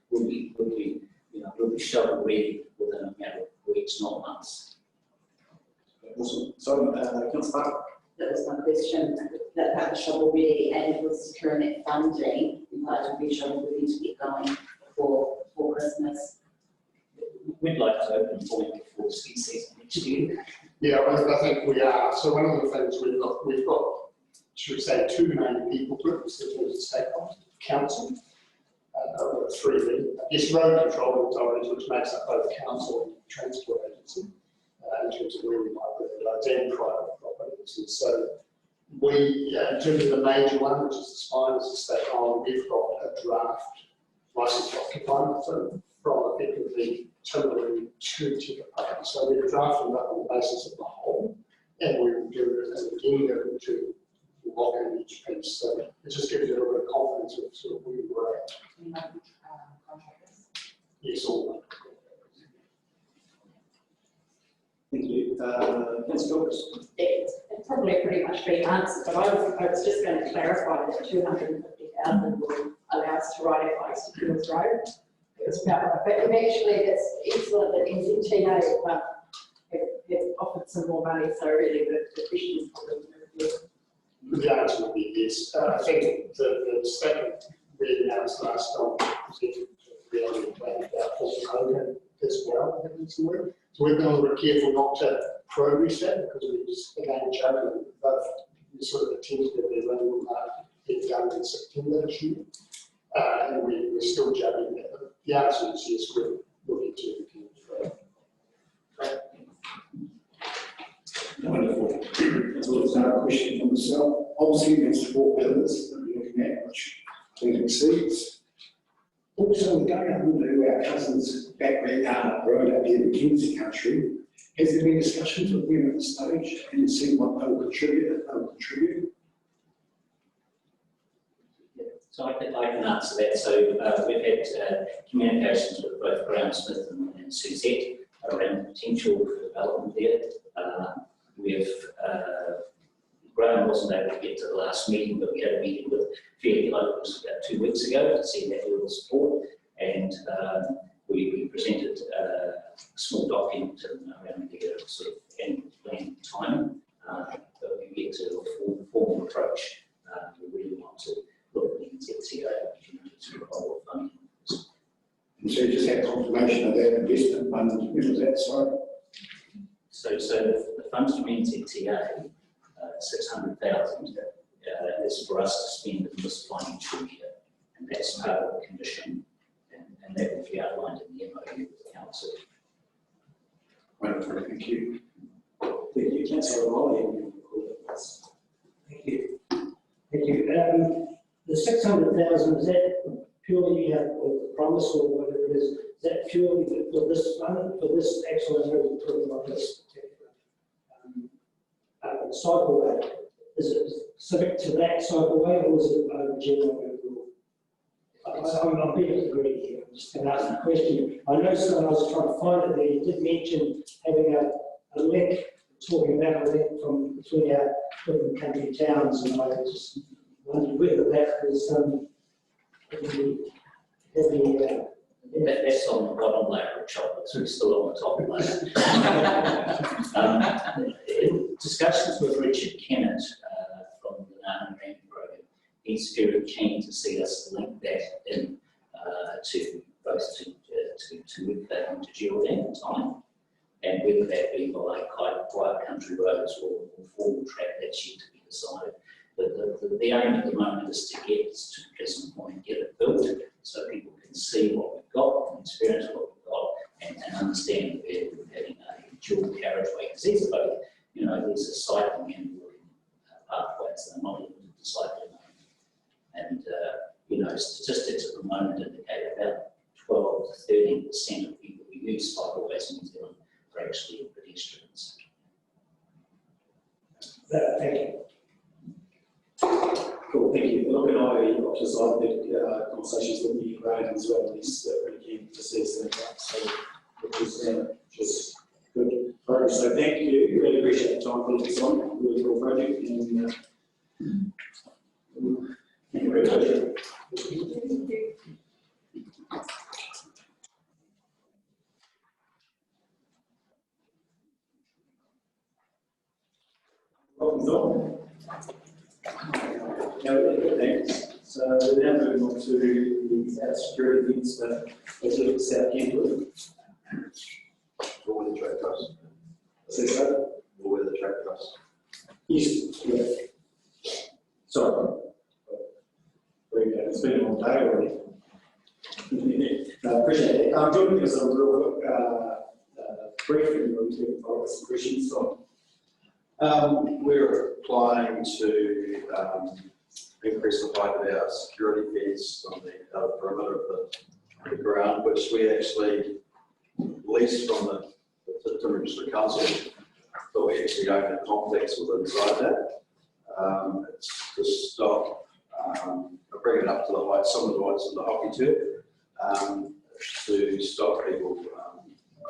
we'll be shovel ready within a matter of weeks, not months. Awesome. So, Councillor Parker. That was my question, that shovel ready and with securing that funding, we might be shovel ready to get going for Christmas. We'd like to open point before the ski season next year. Yeah, well, I think we are. So one of the things we've got, should we say, 2 main people groups in terms of stakeholders, council, 3 really. Yes, road control authorities, which makes up both council and transport agency, in terms of where we might put the roads and private properties. And so we, in terms of the major one, which is the spine, is the stakeholder, we've got a draft licence to occupy, so from effectively Timaru to Tekapo. So we've drafted that on the basis of the whole, and we will do it as an addendum to lock in each piece. So it just gives you a little bit of confidence of sort of where we're at. Contractors? Yes, all. Thank you. Councillor Dorcas. It's probably pretty much been answered, but I was just going to clarify that 250,000 will allow us to ride our bikes to Kills Road. It was about right, but eventually it's excellent that NZTA have offered some more money, so really the question is probably The answer would be yes. I think the statement we announced last time presented to the reality plan about Port Hogan as well. So we've been a little bit careful not to progress that because we're just again juggling both we sort of tentatively will get done in September this year. And we're still juggling that. But the answer is yes, we're looking to continue to grow. Wonderful. That's all. It's now a question for myself. Obviously, there's 4 pillars that we're looking at, which I think exceeds. Also, going up into our cousins back road up here in Kinsey country, has there been discussions with them at the stage and see what they'll contribute? So I can answer that. So we've had communications with both Graham Smith and Suzette around potential for development there. Graham wasn't able to get to the last meeting, but we had a meeting with Fairly Locals about 2 weeks ago to see that level of support, and we presented a small document around the sort of annual plan timing, but we get to a formal approach. We really want to look at the NZTA opportunities to roll funding. And so you just had confirmation of that investment fund, when was that, sorry? So the funds from NZTA, 600,000, is for us to spend in this financial year, and that's part of the condition, and that will be outlined in the MOU with the council. Wonderful, thank you. Thank you, Councillor Rowley. Thank you. Thank you. The 600,000, is that purely a promise or whatever it is that purely for this fund, for this actual talking about this particular cycleway? Is it specific to that cycleway or is it general overall? I'm being greedy here. I'm just going to ask the question. I know someone I was trying to find it there. You did mention having a link, talking about a link from between our different country towns, and I just wondered whether that was That's on the bottom layer of chocolate, so it's still on the top layer. Discussions with Richard Kennett from the Nana Rank program, he's very keen to see us link that in to both to Geraldine time, and whether that be by quiet country roads or formal track, that's yet to be decided. But the aim at the moment is to get to Prism Point, get it built, so people can see what we've got, and experience what we've got, and understand the value of having a dual carriageway. Because there's both, there's a cycling and walking pathways that are not limited to cycling. And, statistics at the moment indicate about 12 to 13% of people who use cycleways in New Zealand are actually pedestrians. Thank you. Cool, thank you. Look, and I just like the conversations with you, Graham, as well. He's really keen to see us in that, so which is just good progress. So thank you. Really appreciate the time for this on. Really cool project, and thank you very much. Welcome on. Thanks. So we're now moving on to the security things for South Kentwood. Or with the track trucks. Say so? Or with the track trucks. Yes. Yeah. Sorry. It's been a long day already. Appreciate it. I'm doing this on real quick briefing room to follow some questions on. We're applying to increase the height of our security fence on the outer perimeter of the ground, which we actually leased from the Timber District Council, but we actually own a complex within inside that. It's to stop bringing it up to the height, some of the heights of the hockey turf, to stop people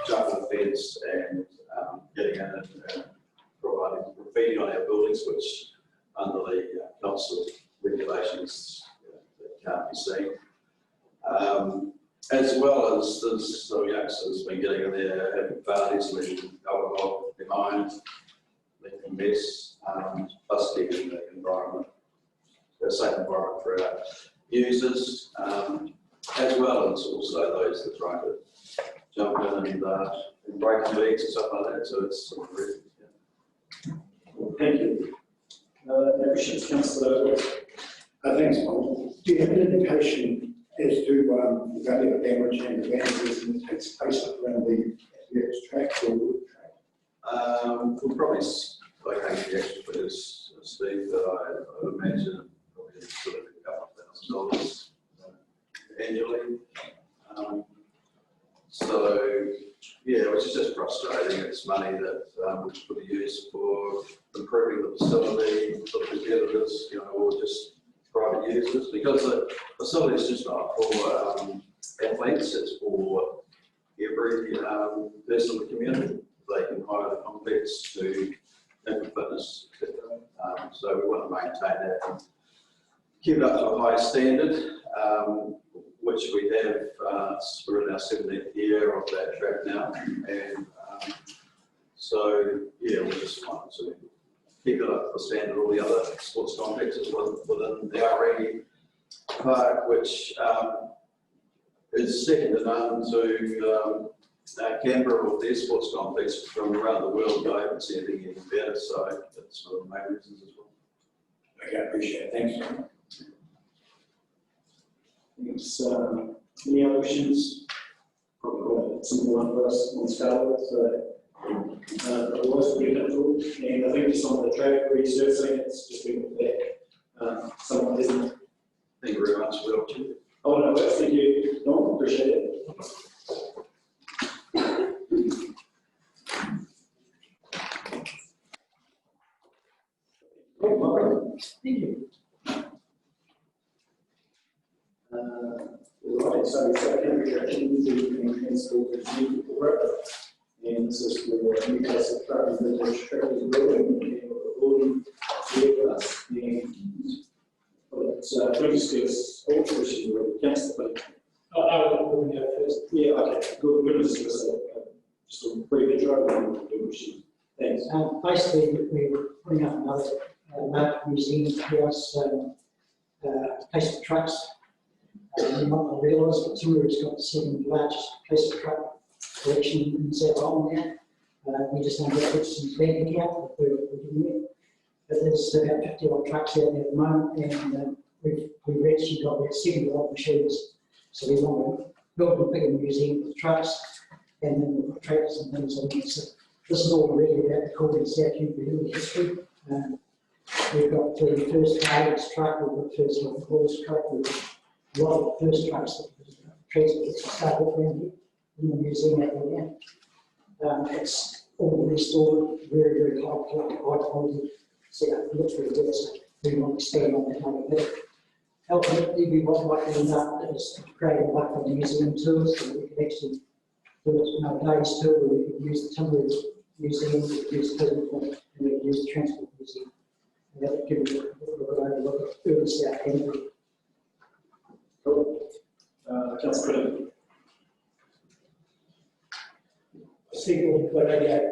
jumping the fence and getting in and providing graffiti on our buildings, which under the council regulations can't be seen. As well as some youngsters been getting in there, having parties, leaving alcohol behind, leaving a mess, plus keeping the environment, a safe environment for our users, as well as also those that try to jump in and break legs and stuff like that. So it's sort of really, Well, thank you. Questions, councillor? Thanks, Paul. Do you have an indication as to the value of damage and vandalism that takes place up around the athletics track or wood track? We'll probably, like the extra figures, Steve, that I would imagine probably sort of $2,000 annually. So, yeah, which is just frustrating. It's money that which could be used for improving the facility for competitors, you know, or just private users, because the facility is just not for athletes, it's for every person in the community. They can hire the complex to have fitness, etc. So we want to maintain that and keep it up to a high standard, which we have. We're in our 17th year of that track now, and so yeah, we just want to keep it up to the standard of all the other sports complexes within the RE park, which is second to none to Canberra with their sports complex from around the world. I haven't seen anything even better, so that's one of the main reasons as well. Okay, I appreciate it. Thanks. Thanks. Any other questions? Probably quite a simple one for us on Scarlet. So, otherwise, we're going to talk. And I think just on the track resurfacing, it's just been back. Someone isn't. Thank you very much for the opportunity. Oh, no, thank you, Don. Appreciate it. Thank you. Right, so second attraction to transport is new road. And this is for Newcastle Truck and Village Trackers Building. And we're all here with us. And it's British all questions with Councillor. Oh, we'll go first. Yeah, okay, good. We're just a brief intro and we'll do questions. Thanks. Basically, we're putting up another map museum for us, place of trucks. You might not realise, but Timuru's got the second largest place of truck collection in South Island now. We just need to put some bank account, we're doing it. But there's about 50 odd trucks out there at the moment, and we've actually got about 70 odd machines. So we want to build a bigger museum with trucks, and then we've got tractors and things on it. So this is all really about the Corbin South Hume history. We've got the first Harleys truck, we've got the first horse truck, we've got a lot of the first trucks that transport started around here in the museum out there. It's all restored, very, very high quality. So it looks really good, so we want to stand on that number there. Ultimately, we would like to end up as creating like a museum tour, so we could actually do a day's tour where we could use the Timber Museum, we could use the physical, and we could use the transport museum. And that would give you a good overlook of urban South Canterbury. Cool. Councillor. Signal, but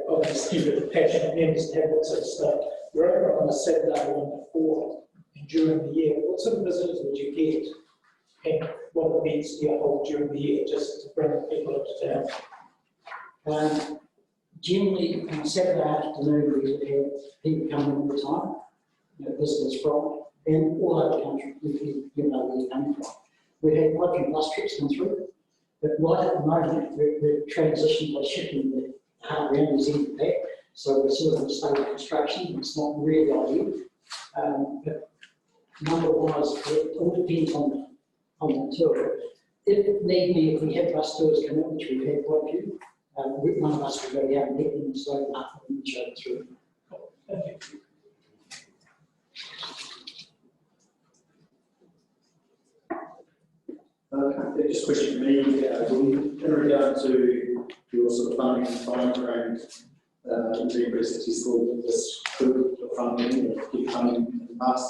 obviously with the passionate members and have that sort of stuff. You're over on a Saturday one to 4, and during the year, what sort of visitors would you get? And what events do you hold during the year just to bring people into town? Generally, on Saturday afternoon, we would have people come in all the time, visitors from, and all over the country, you know where you come from. We've had quite a few bus trips come through, but right at the moment, we're transitioning by shifting the heart around museum back, so we're sort of in a state of construction. It's not really ideal, but number-wise, it all depends on the tour. If need be, if we have bus tours come in, which we've had quite a few, one of us will go out and get them and slow them up and show them through. Thank you. Just a question for me, in regard to your sort of funding and time frame, you've been pretty successful with this group of funding, or keep funding in the past.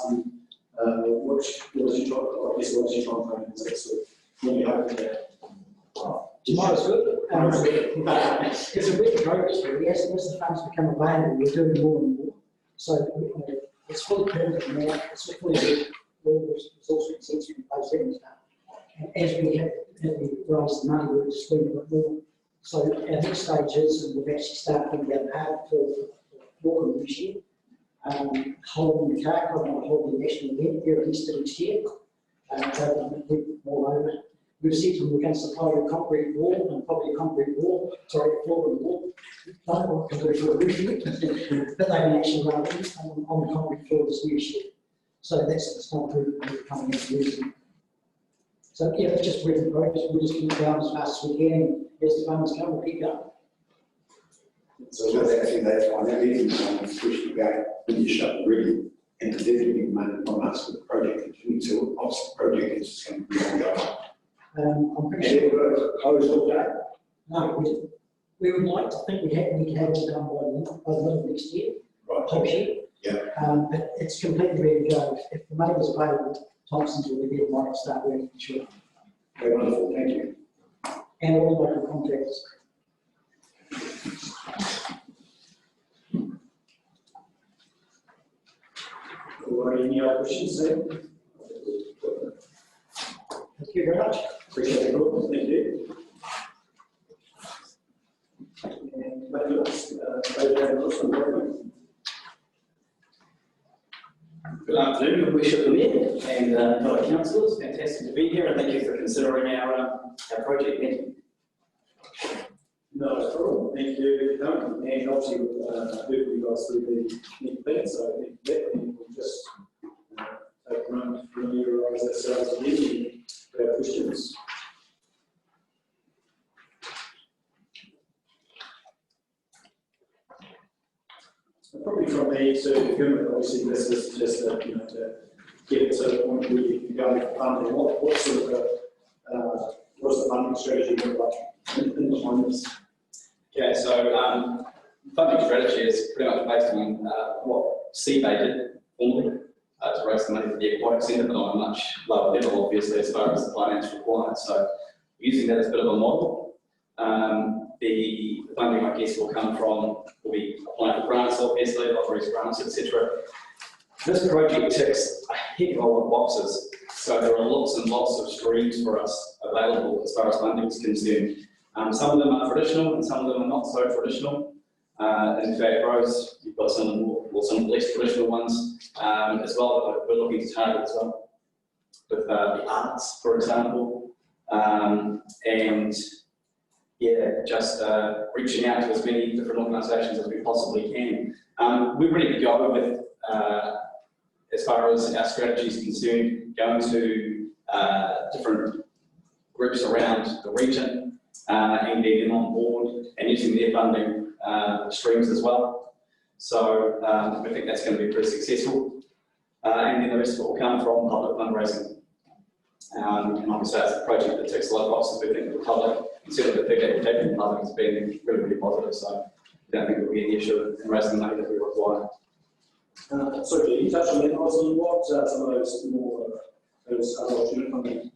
What's your time frame? Is that sort of when you're hoping that? Tomorrow's good. It's a bit of progress, really. As the funds become available, we're doing more and more. So it's fully permanent now. It's fully resource consents in place and stuff. As we raise the money, we're just doing a bit more. So our next stage is, and we've actually started thinking about hard for walking this year. holding the car, I want to hold the national event there at Easter each year. Moreover, we've said to them we're going to supply a concrete wall and probably a concrete wall, sorry, floor and wall. Not because we're roofing it, but they can actually run it on the concrete floor this new year. So that's the small group coming into using. So yeah, it's just work in progress. We'll just keep going as fast as we can. As the funds come, we'll keep going. So that's why that meeting pushed back when you shut the rigging and the definitely money from us for the project continue to obviously the project is just going to be ongoing. I'm pretty sure. And it was closed all day. No, we would like to think we can have it done by the middle of next year. Right. Hopefully. Yeah. But it's completely ready to go. If the money was available, Thompson's will be there, might start working for sure. Very wonderful, thank you. And all the local contractors. Any other questions, Sam? Thank you very much. Appreciate the call, thank you. And David, Good afternoon, good wish of the Mayor and fellow councillors. Fantastic to be here and thank you for considering our project. Thank you. no problem, thank you, Duncan, and obviously, heard you guys through the next plan, so I think that we'll just take a moment to familiarise ourselves again with our questions. Probably from me to government, obviously this is just to get it to the point where you can go for funding. What sort of what's the funding strategy look like in behind this? Okay, so funding strategy is pretty much based on what CBA did formerly to raise the money for the Aquatic Centre, but on a much lower level, obviously, as far as the financial requirements. So using that as a bit of a model. The funding, I guess, will come from, we'll be applying for grants, obviously, lotteries, grants, etc. This project ticks a heck of a lot of boxes, so there are lots and lots of streams for us available as far as funding is concerned. Some of them are traditional and some of them are not so traditional. In fact, Rose, you've got some more, or some less traditional ones as well that we're looking to target as well, with the arts, for example, and yeah, just reaching out to as many different organisations as we possibly can. We're ready to go with, as far as our strategy is concerned, going to different groups around the region and getting them on board and using their funding streams as well. So we think that's going to be pretty successful. And then the rest of it will come from public fundraising. And like I say, it's a project that ticks a lot of boxes. We think the public, certainly the feedback we've taken from the public has been really, really positive. So I don't think it will be an issue in raising the money that we require. So can you touch on that, Ozzy? What are some of those more, those other alternative funding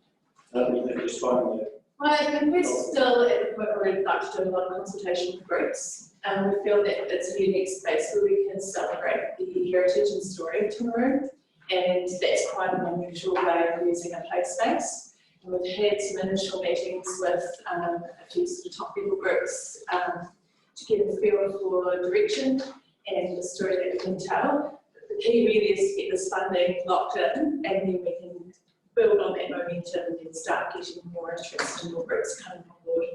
that you think you're finding there? Well, I think we're still at the point where we'd like to do a lot of consultation with groups. We feel that it's a unique space where we can celebrate the heritage and story of Timaru. And that's quite an unusual way of using a play space. And we've had some initial meetings with a few sort of top level groups to get a feel for direction and the story that we can tell. But the key really is to get this funding locked in, and then we can build on that momentum and then start getting more interest and more groups coming on board.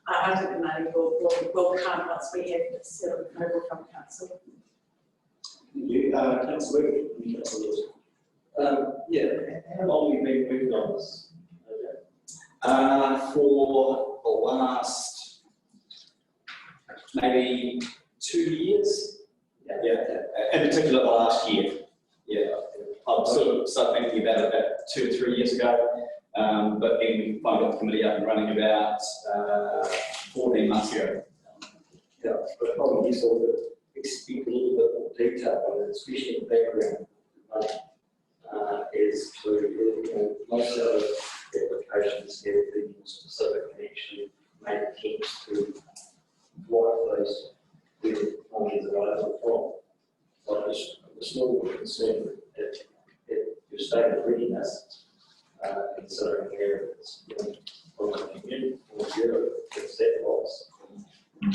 I think the money will come once we have this sort of approval from council. Thank you. Councillor, yeah, how long have you been working on this? For the last maybe 2 years. Yeah, in particular the last year. Yeah, I sort of started thinking about it about 2 or 3 years ago, but then we finally got the committee up and running about 14 months ago. Yeah, but probably sort of speak a little bit more detail on it, especially in the background. Is to, most of the applications have been specific and actually made attempts to what those funds are available from. So I'm just more concerned that your state of readiness, considering where it's from the community, from zero, it's that loss. And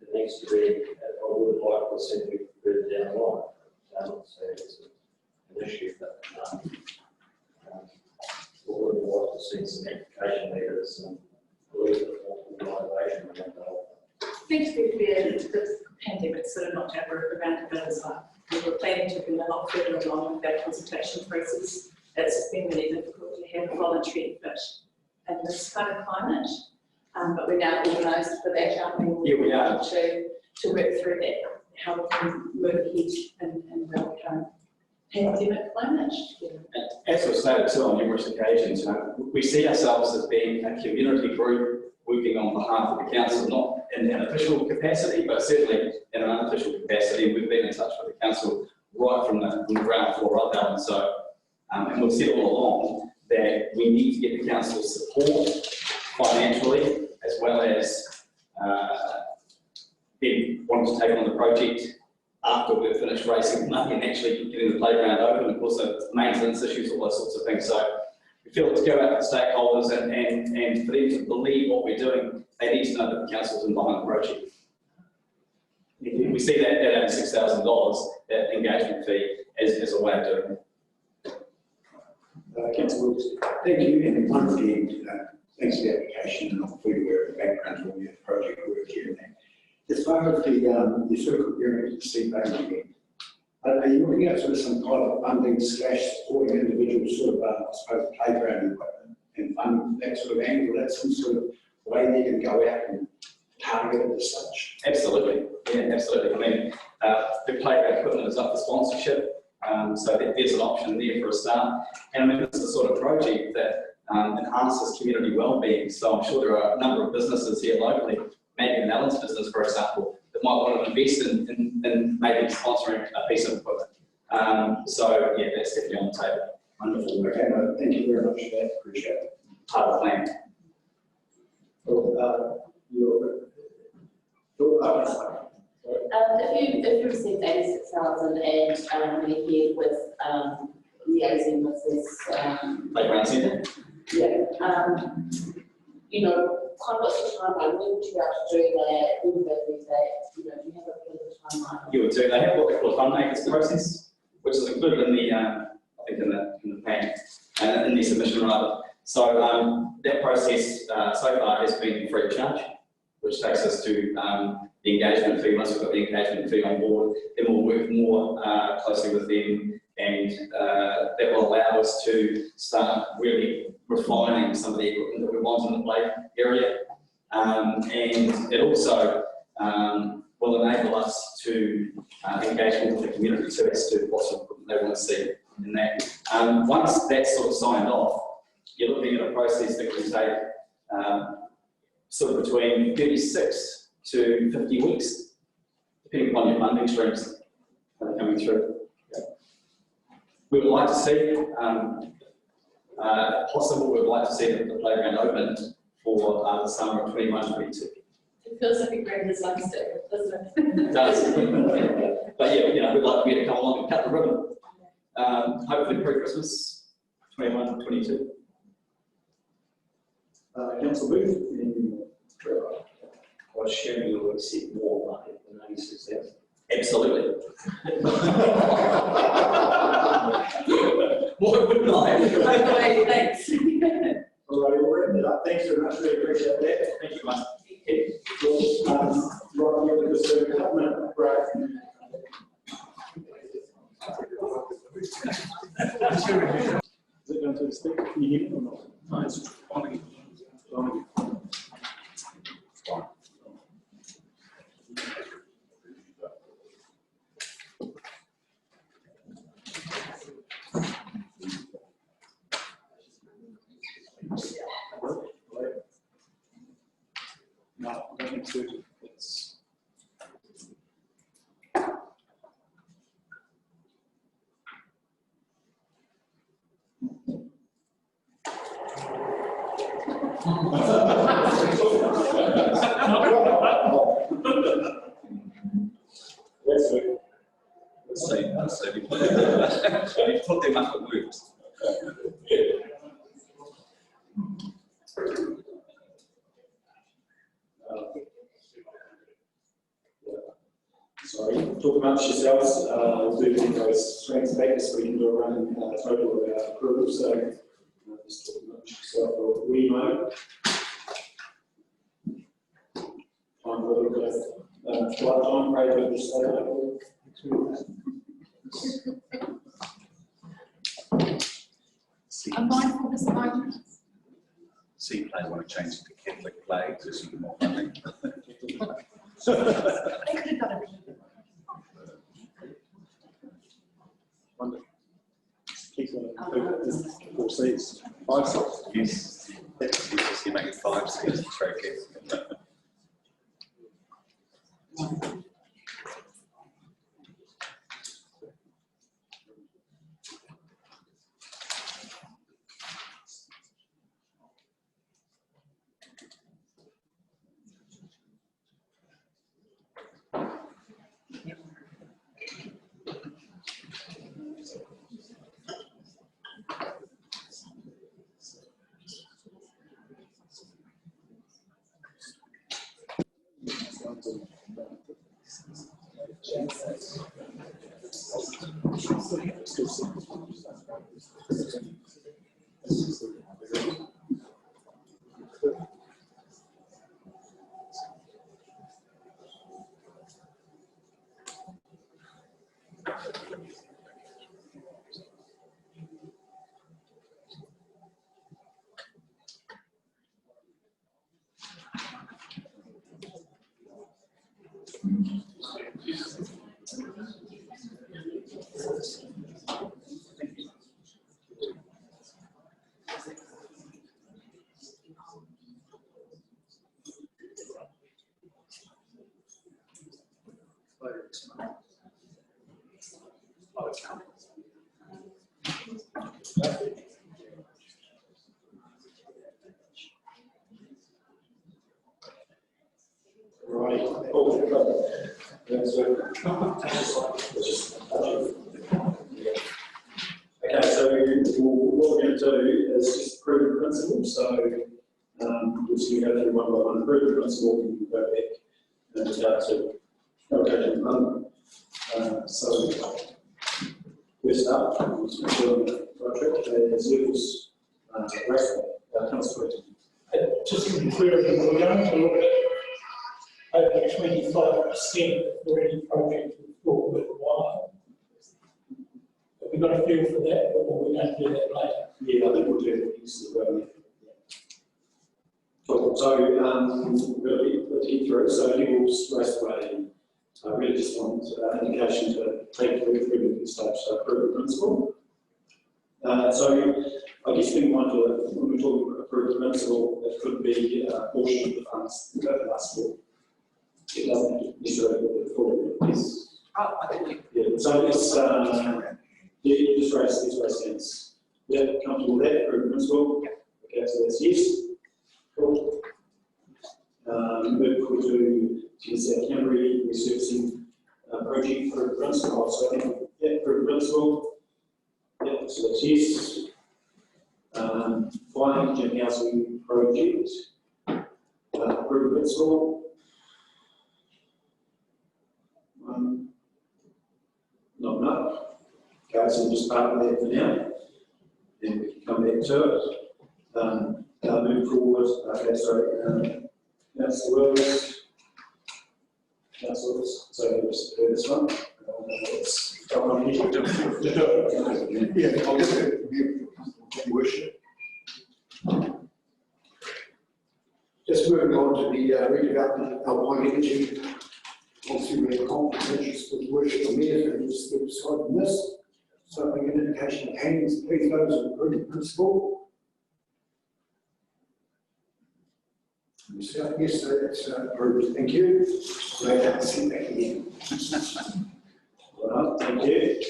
the needs to be, I would like to see it further down the line. I'm not saying it's an issue, but we would like to see some education leaders and a little bit more organisation around the whole. I think to be fair, the pandemic sort of knocked our group around a bit as well. We were planning to be a lot further along with that consultation process. It's been really difficult to have voluntary input in this kind of climate. But we're now organised for that, aren't we? Yeah, we are. To work through that, how we can move ahead in the pandemic climate. As we've stated too on numerous occasions, we see ourselves as being a community group working on behalf of the council, not in an official capacity, but certainly in an unofficial capacity. We've been in touch with the council right from the ground floor up there, and so, and we've said all along that we need to get the council's support financially, as well as then wanting to take on the project after we've finished raising money and actually getting the playground open, of course, the maintenance issues, all those sorts of things. So we feel to go out to stakeholders and for them to believe what we're doing, they need to know that the council's in behind the project. We see that at $6,000, that engagement fee, as a way of doing it. Councillor Wilkes. Thank you, and once again, thanks for the application, and I'm fully aware of the background to all your project work here and there. As far as the sort of comparing it to CBA again, are you looking at sort of some kind of funding / supporting individuals sort of, I suppose, playground equipment and funding that sort of angle? That's some sort of way they can go out and target it as such? Absolutely, yeah, absolutely. I mean, the playground equipment is up for sponsorship. So there's an option there for a start. And I mean, this is the sort of project that enhances community well-being. So I'm sure there are a number of businesses here locally, maybe an Allen's business, for example, that might want to invest in maybe sponsoring a piece of equipment. So yeah, that's definitely on the table. Wonderful. Okay, no, thank you very much for that. Appreciate it. Part of the plan. If you received 86,000 and went ahead with liaising with this Playground centre? yeah, you know, kind of what's the timeline? When would you be able to do that? When would they do that? You know, do you have a bit of a timeline? You would do. They have what they call a fund makers process, which is included in the, I think in the plan, in the submission rather. So that process so far has been free of charge, which takes us to the engagement fee. Once we've got the engagement fee on board, then we'll work more closely with them, and that will allow us to start really refining some of the equipment that we want in the play area. And it also will enable us to engage more with the community too as to what sort of equipment they want to see in that. Once that's sort of signed off, you're looking at a process that can take sort of between 36 to 50 weeks, depending upon your funding streams that are coming through. Yeah. We would like to see, possible, we would like to see the playground opened for the summer of 21-22. It feels like a great design statement, doesn't it? It does. But yeah, you know, we'd like you to come along and cut the ribbon. Hopefully pre-Christmas, 21-22. Councillor Booth? I assume you'll accept more money than 86,000. Absolutely. What wouldn't I? Okay, thanks. All right, we'll wrap it up. Thanks very much. Really appreciate that. Thank you, Mike. Right here with the government, right. Is it going to speak? Can you hear me or not? No, it's on. No, I don't think so. It's Let's see. We put them up at works. sorry, talk amongst yourselves, we'll do those strengths factors, so we can do a running total of our approval, so just talk amongst yourself, or we know. Time for a little bit of flight time, pray that you stay local. I'm mindful this moment. C play want to change it to Catholic play to see more money. They could have done it. Wonderful. Keep on 4 seats, 5 seats. Yes, you make it 5 seats, it's very good. Right. Oh, okay, so what we're going to do is just prove the principle. So we're just going to go through one by one, prove the principle, and we'll go back and start to allocation of money. So first up, Zirkles Raceway, Councillor Whitton. Just to be clear, we're going to look at over 25% for any project we thought worthwhile. Have we got a feel for that, or we're going to do that later? Yeah, I think we'll do that next to Cool. So we'll keep through. So Nichols Raceway, I really just want indication to take through the stage, so approve the principle. So I guess we want to, when we talk about approve the principle, it could be a portion of the funds that go to last school. It doesn't necessarily go to the full. Yes. Oh, I think Yeah. So it's yeah, just raise these raise hands. Yeah, comfortable with that? Approve the principle. Okay, so that's yes. Cool. Move forward to South Canterbury resurfacing project for principle. So I think, yeah, for principle. Yeah, so that's yes. Flying gym housing project. Approve principle. Not enough. Okay, so we'll just park there for now. Then we can come back to it. Move forward. Okay, sorry. That's the words. That's the words. So let's do this one. Yeah, I'll get it. Worship. Just moving on to the redevelopment of Alpine Energy. Obviously, we have conflict of interest with worship of mayor and just step aside from this. So we get an indication of hands, please, those who approve the principle. So, yes, so that's approved. Thank you. Great to see back again. Well, thank you.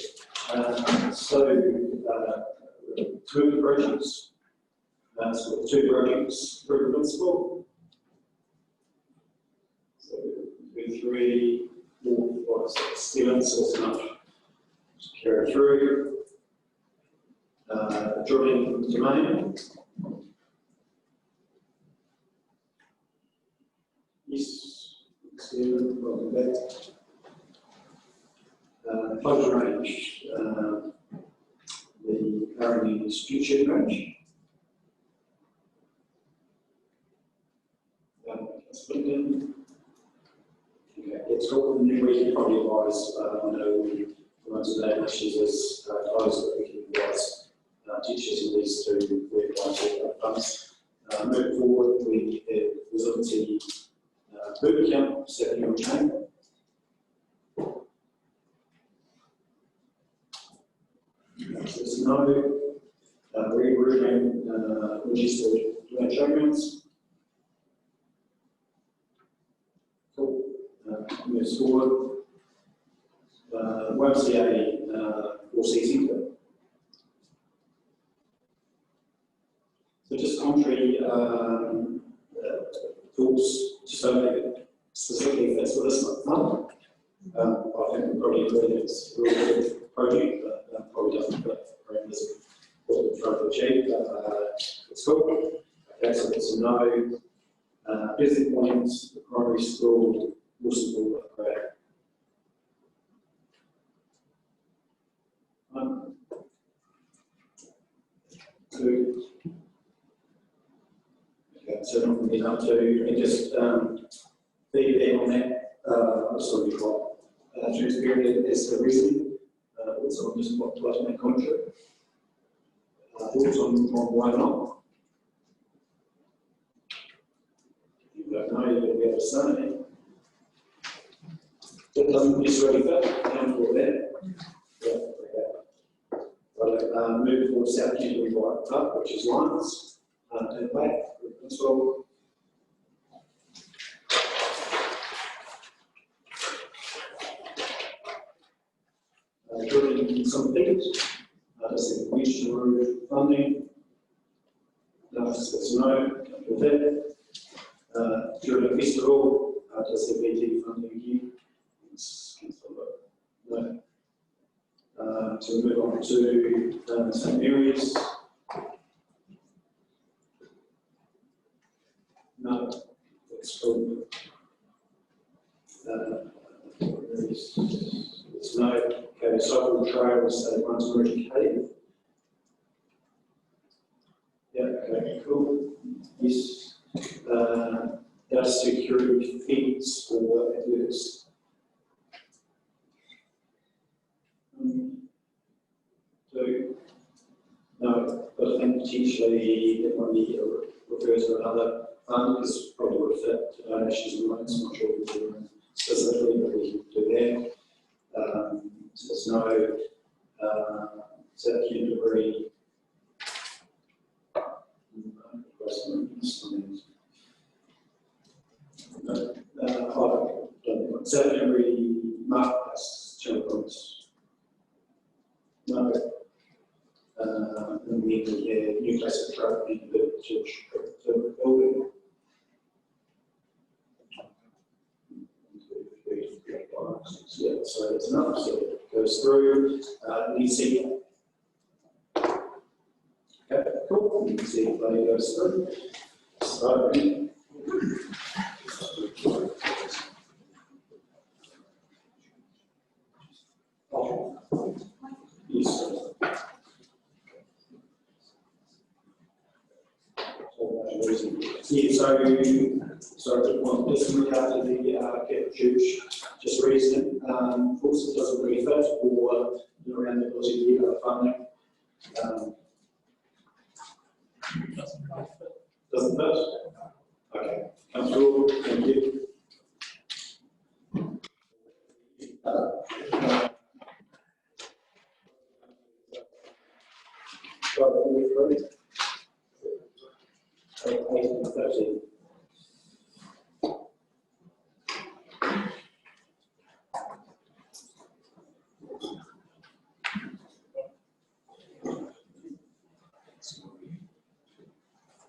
Two of the projects. So the 2 projects, approve the principle. So 2, 3, 4, 5, 6, 7, so it's enough. Just carry through. Drilling domain. Yes. 7, welcome back. close range, the currently future range. Okay, it's got the new week probably advise, I know we, one of the issues is advise that we can advise teachers in these to apply for funds. Moving forward, we have facility boot camp, secondary training. There's no rerouting registered showgrounds. Cool. Move forward. YMCA four-season. So just contrary thoughts, just don't make it specifically fits with this fund. I think we probably agree that it's a really good project, but probably doesn't fit parameters of what we're trying to achieve. It's cool. Okay, so there's no visit points, the primary school, Wilson Hall upgrade. Two. Okay, so not going to be up to, and just feedback on that. Sorry, transparent as the reason. Also, just what to make contrary. Thoughts on why not? You don't know, you're going to be able to say. That doesn't necessarily fit. Down for that. Yeah, okay. Right, move forward South Canterbury Bike Club, which is Lions, and back. Principal. During some things, just the question road funding. There's no with that. During the festival, just the BT funding again. No. So we move on to St Mary's. No, it's cool. It's no. Okay, cycle trails that runs Merchant Cave. Yeah, okay, cool. Yes. Does security fence for athletics? Two. No, but I think potentially it might be referred to another fund, because probably would fit donations and loans. I'm not sure if we're doing specifically, but we can do that. So there's no South Canterbury South Canterbury Marketplace Children's. No. And then we have new place of trade in the church building. Yeah, so it's enough, so it goes through, you see. Okay, cool, you can see it goes through. So, yes. Yeah, so I just want this in regard to the Catholic Church, just reason, of course it doesn't really fit or around the ability to get other funding. Doesn't fit? Okay, comes through, thank you.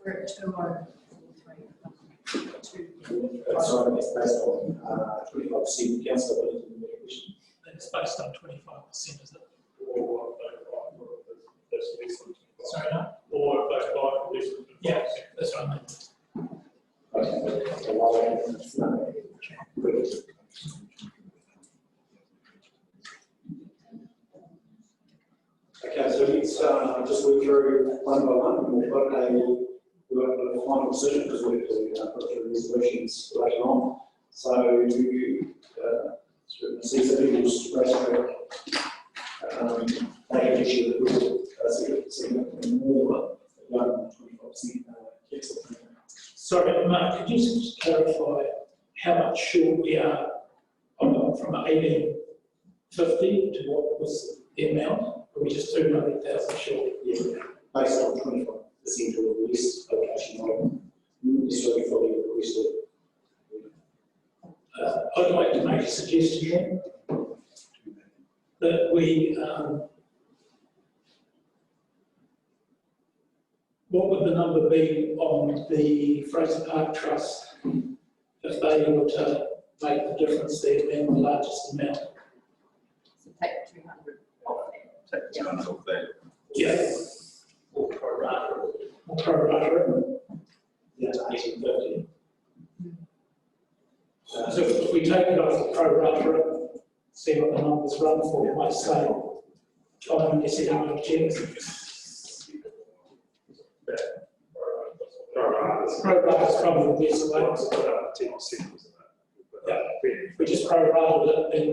We're at 203. Sorry, it's based on 25% council. It's based on 25%, is it? Sorry, no? Or if they buy this. Yeah, that's what I meant. let's just work through one by one, and we'll put a final decision, because we'll have to put through resolutions later on. So, see some people's race they have issue that we'll see more than 25% yes. Sorry, Mark, could you just clarify how much short we are from 1850 to what was the amount? Or we just 200,000 short? Yeah, based on 25% of the list location model, necessarily fully requested. I'd like to make a suggestion that we, what would the number be on the Fraser Park Trust if they were to make the difference there and the largest amount? So take 200 off there. Take 200 off there. Yeah. Or pro rata. Or pro rata. Yeah, 1850. So if we take it off the pro rata, see what the numbers run for, it might say, I'm guessing how many checks. Pro rata is probably the best way. 10%. Yeah, we just pro rata it, then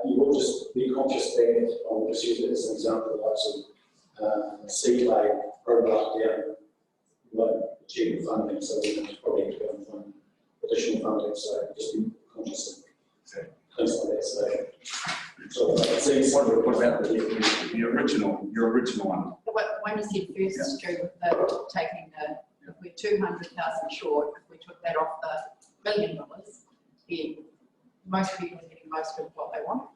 you will just be conscious that, I'll just use it as an example, like some sea clay product down, like achieving funding, so we can probably go and fund additional funding, so just be conscious of things like that. So What about the original one? The one you said first, Stu, with the taking if we're 200,000 short, if we took that off the $1 million, then most people are getting most of what they want.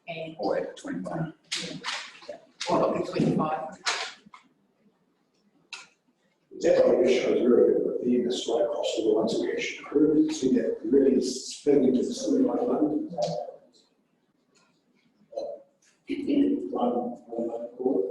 And Or at 25. or up to 25. That only shows really the industry cost of the ones we actually approved, see that really is spending to the city like London. One quarter.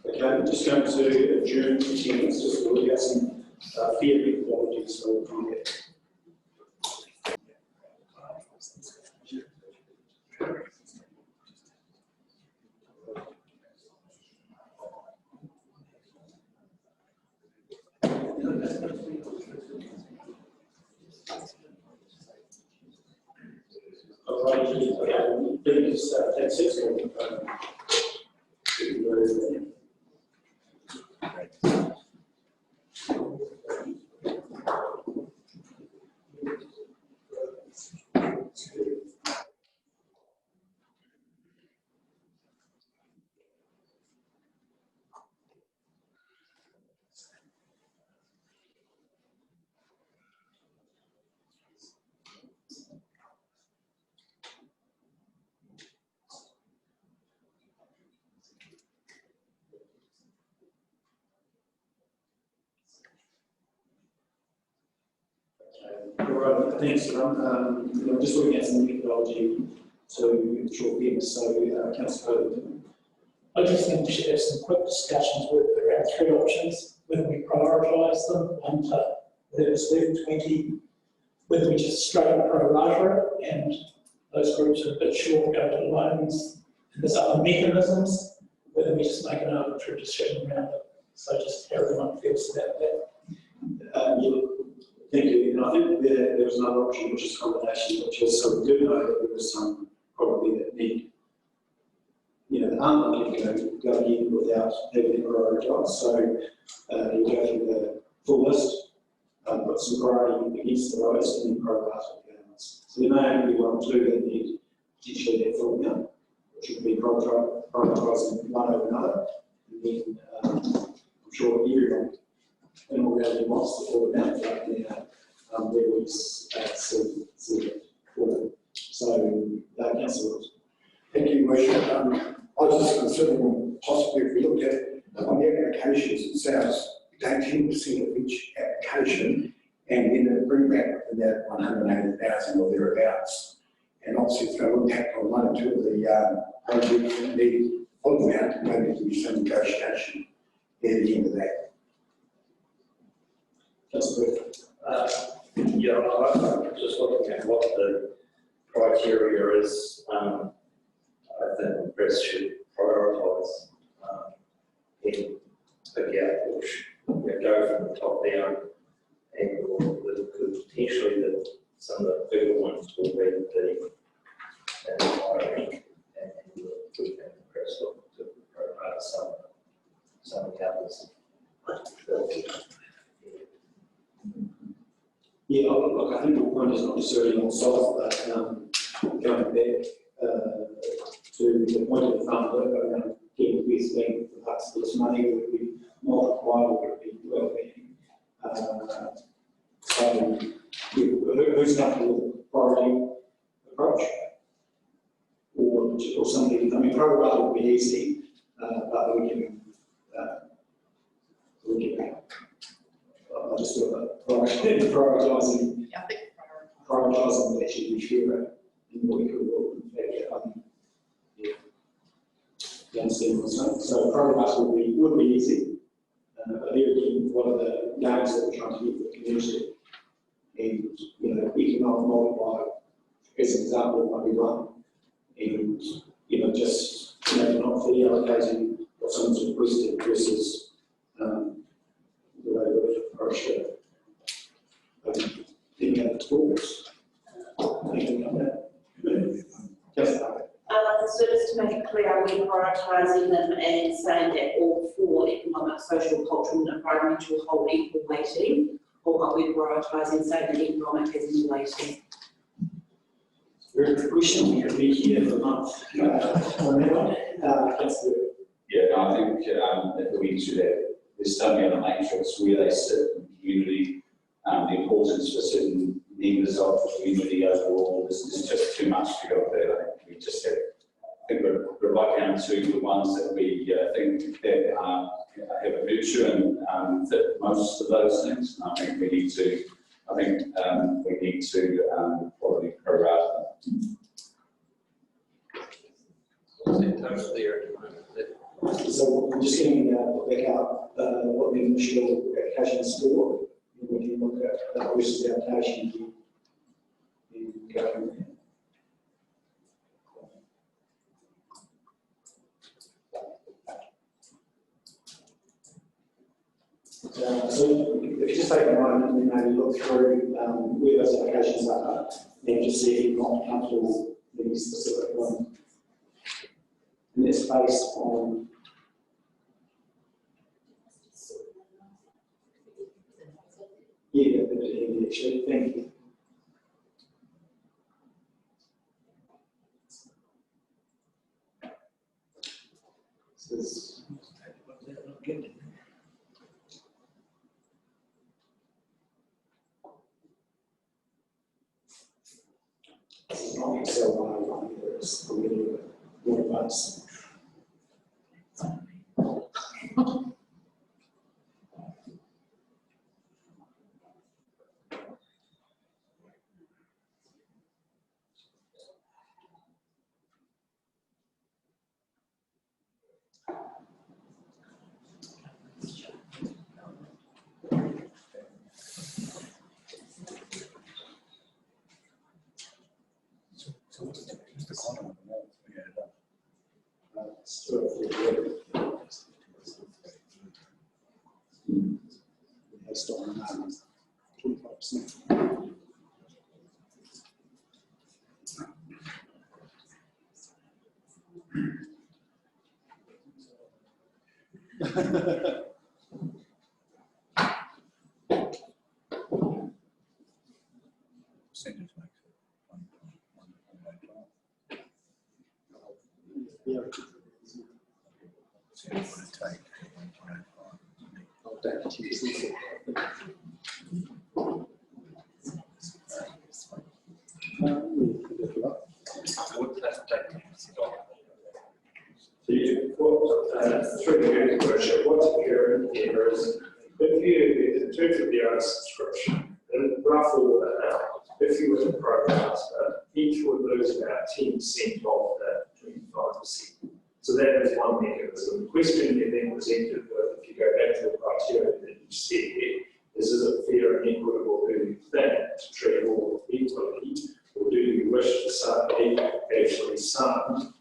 Okay, I'm just going to adjourn to 10 minutes, just to look at some fair methodologies for looking at. All right, Please, take 6 minutes. Right, thanks, just looking at some methodology to ensure fairness, so Councillor Coe. I just think we should have some quick discussions with around 3 options, whether we prioritise them, whether it's level 20, whether we just straight up pro rata it, and those groups are a bit short, go to loans, and there's other mechanisms, whether we just make an arbitrary decision around it. So just how everyone feels about that. Yeah, thank you. And I think there was another option, which is combination, which is, so we do know that there was some probably that need, that aren't likely to go in without having it prioritised. So you go through the full list, put some priority against the lowest, and then pro-rata the others. So there may only be 1 or 2 that need potentially that full amount, which would be prioritising one over another. And then I'm sure everyone in all reality wants the full amount, but where we see it forward. So, Councillor. Thank you, Worship. I was just considering possibly if we looked at on the applications, it says we take 10% of each application and then bring back that 180,000 or thereabouts. And obviously it's going to impact on 1 or 2 of the projects that need full amount, maybe there be some negotiation near the end of that. Councillor. Yeah, I'm just looking at what the criteria is. I think the press should prioritise in a gap, which go from the top down, and could potentially some of the bigger ones will be the hiring, and we can press look to prioritise some of the others. Yeah, look, I think the point is not necessarily on size, but going back to the point of the fund, around getting the best bang for the buck for this money, would be multiplied, would be well-being. So, who's comfortable with the priority approach? Or something, I mean, pro-rata would be easy, but we can I just feel that prioritising, prioritising that should be fairer in what we could work with. You understand what I'm saying? So pro-rata would be easy, but there again, what are the gains that we're trying to get for the community? And, economic multiplier, as an example, might be one. And, just, not fully allocating what someone's requested versus the way we've approached it. Thinking of the tools. Thinking of that. Just So just to make it clear, are we prioritising them and saying that all 4 economic, social, cultural and environmental hold equal weighting, or are we prioritising saying that economic has more weighting? Very good question. We could be here for a month. On that one. Yeah, no, I think if we do that, there's something on the matrix where they sit in the community, the importance for certain members of the community overall, there's just too much to go there. I think we just have, we're right down to the ones that we think that have a virtue and fit most of those things. And I think we need to, probably prorate them. In terms of the area at the moment, So I'm just getting back up what the initial application is for. And we can look at the rest of the application and go from there. So if you just take a moment and maybe look through where those applications are and just see if you're not comfortable with community specific one. And it's based on actually, thank you. This is not Excel 101, it's a little bit more advanced. Just the corner of the wall. Based on 25%. Percentage makes it 1.1. Yeah. So it's going to take 1.05. I'll take 10%. Through the workshop, what's appearing here is, if you, in terms of the owner subscription, in rough order now, if you were to program each would lose about 10% of that 25%. So that is one mechanism. The question you then presented with, if you go back to the criteria that you said, is it fair and equitable, do you think, to treat all equally, or do you wish to say, actually some,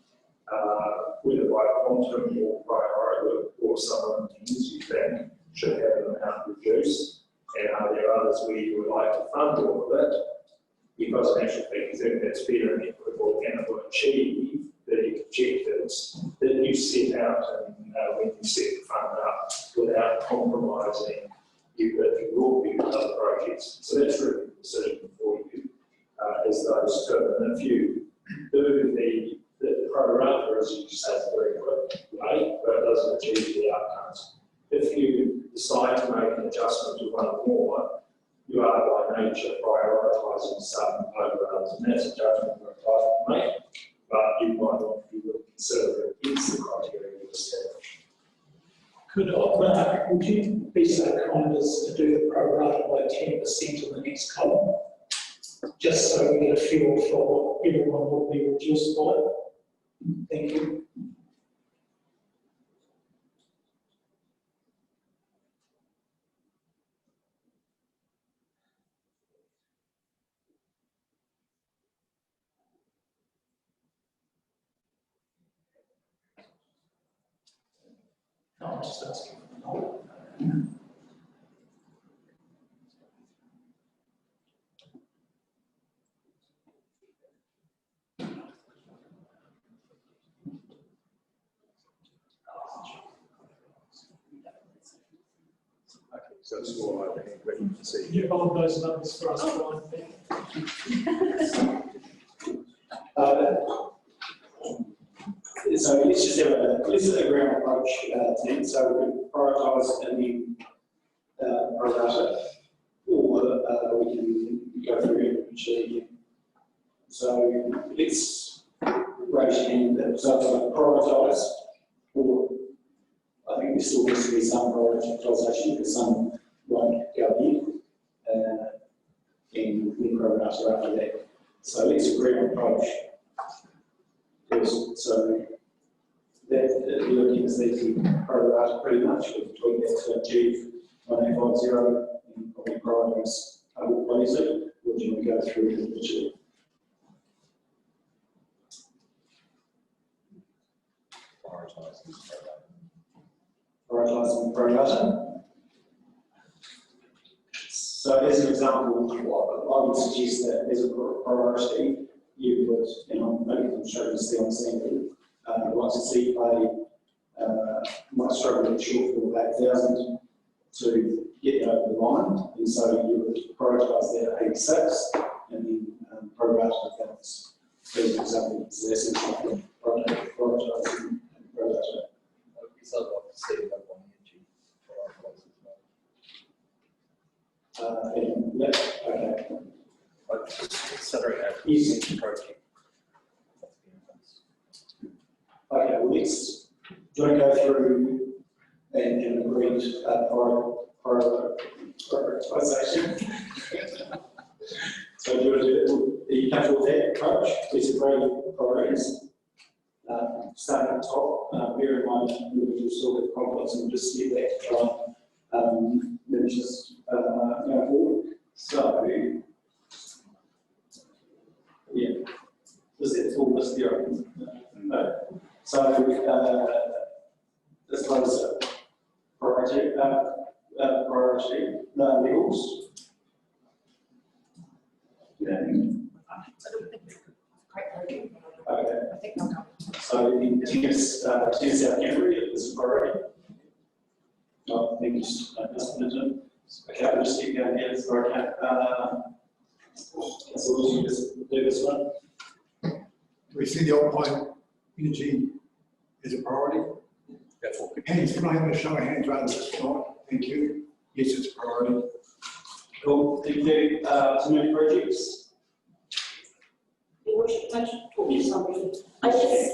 whether by quantum or priority or some other things you think should have an amount reduced, and are there others where you would like to fund all of it? Because in actual fact, you think that's fair and equitable and it will achieve the objectives that you set out and when you set the fund up without compromising your view of other projects. So that's really the decision for you as those two. And if you do the pro rata, as you say, very quick, right, but it doesn't achieve the outcomes. If you decide to make an adjustment to one or more, you are by nature prioritising some over others, and that's a judgment you're entitled to make, but you might not be able to consider it against the criteria you established. Would you be so kind as to do the pro rata by 10% on the next column? Just so we get a feel for what everyone will be reduced by. Thank you. No, I'm just asking. So it's more like a great to see. You hold those numbers for us, Brian. So let's just have a ground approach team. So we can prioritise and then pro rata, or we can go through it again. So let's raise your hand. So prioritise, or I think there still needs to be some prioritisation because some won't go in, and then pro rata after that. So let's agree on approach. So that you're looking at the pro rata pretty much with between that to achieve 1850 and probably prioritise what is it, or do you want to go through it individually? Prioritising pro rata. So as an example, I would suggest that as a priority, you would, you know, maybe I'm sure you see on scene, like to see play, might struggle with shortfall of 8,000 to get you over the line, and so you would prioritise that at 86 and then prorate the balance. So for example, it's the essential prioritise and prorate it. So I'd like to see that one energy for our places. And, yeah, okay. But just considering that Easy. project. Okay, well, let's, do you want to go through and agree prioritisation? So do you want to do it? Are you comfortable with that approach? Let's agree priorities. Starting at the top, bear in mind that we'll still have confidence and just get that to try and manage this going forward. So, yeah, this is all this here. No. So, this was priority levels. Yeah. Okay. I think I'm So in tennis South Canterbury is a priority. No, thank you, Mr. Minton. Okay, I'll just keep going here. Sorry, so we'll just do this one. We see the Alpine energy as a priority. That's what. Hands, can I have a show of hands rather than just tonight? Thank you. Yes, it's a priority. Cool. Thank you. Too many projects. Your worship, can I just talk to you something? I guess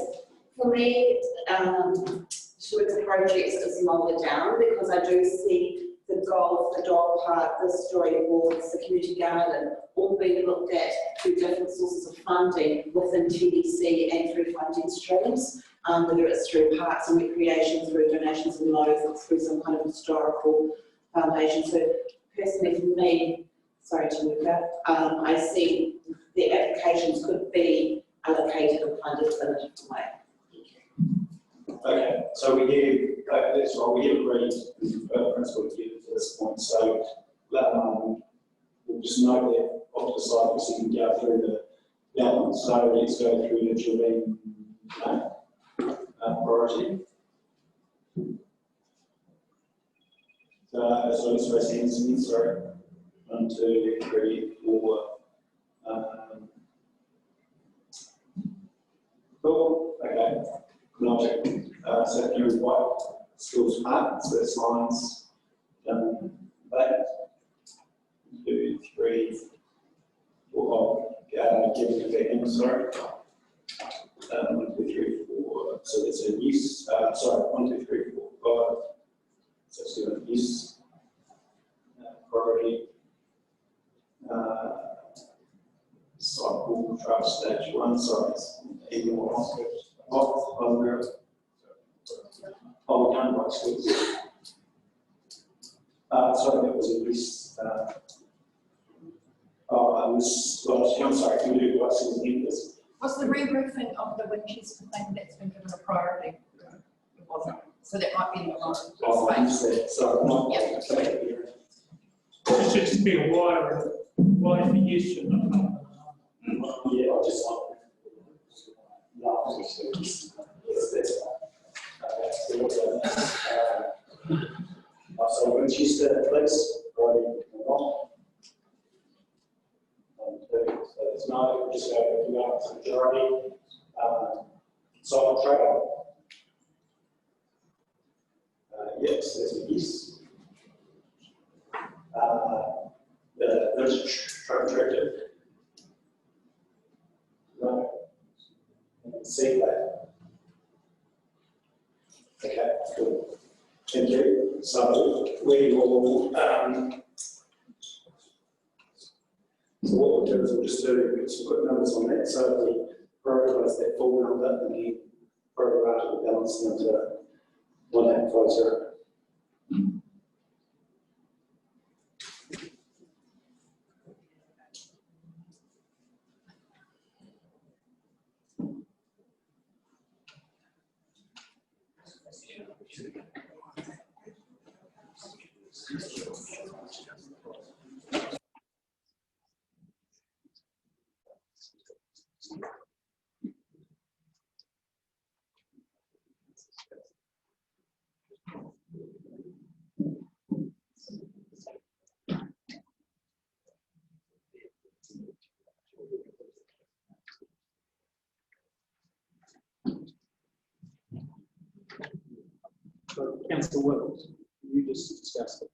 for me, to look at projects is longer down because I do see the golf, the dog park, the storyboards, the community garden, all being looked at through different sources of funding within TDC and through funding streams, whether it's through parks and recreation, through donations and loans, or through some kind of historical foundation. So personally for me, sorry Tamika, I see the applications could be allocated and funded in a different way. Okay, so we have, that's right, we have agreed with principle to get to this point, so we'll just note that off the side, so you can go through the elements, so let's go through the Julian priority. So let's raise hands, sorry. 1, 2, 3, 4. Cool, okay. Logic. So if you white schools part, so that's lines that 2, 3, 4. Give it a second, sorry. 1, 2, 3, 4. So that's a yes. Sorry, 1, 2, 3, 4, 5. So let's do a yes. Priority. Cycle truck stage 1. Sorry, it's even more. Oh, we done right schools. Sorry, that was a least. I'm sorry, can we do right schools in this? Was the re-roofing of the Winchester thing that's been given a priority? It wasn't. So that might be in the wrong space. Sorry, not. Yeah. It's just be a wider use of the. Yeah, I just like. No, yes, that's so Winchester, please, right, so there's no, just go to the majority, solid travel. Yes, there's a yes. There's a truck directive. No. See that. Okay, cool. Thank you. So we will, so what we'll do is we'll just do some quick numbers on that. So we prioritise that full number and then prorate the balance into 1850. Councillor Wills, you just discussed it.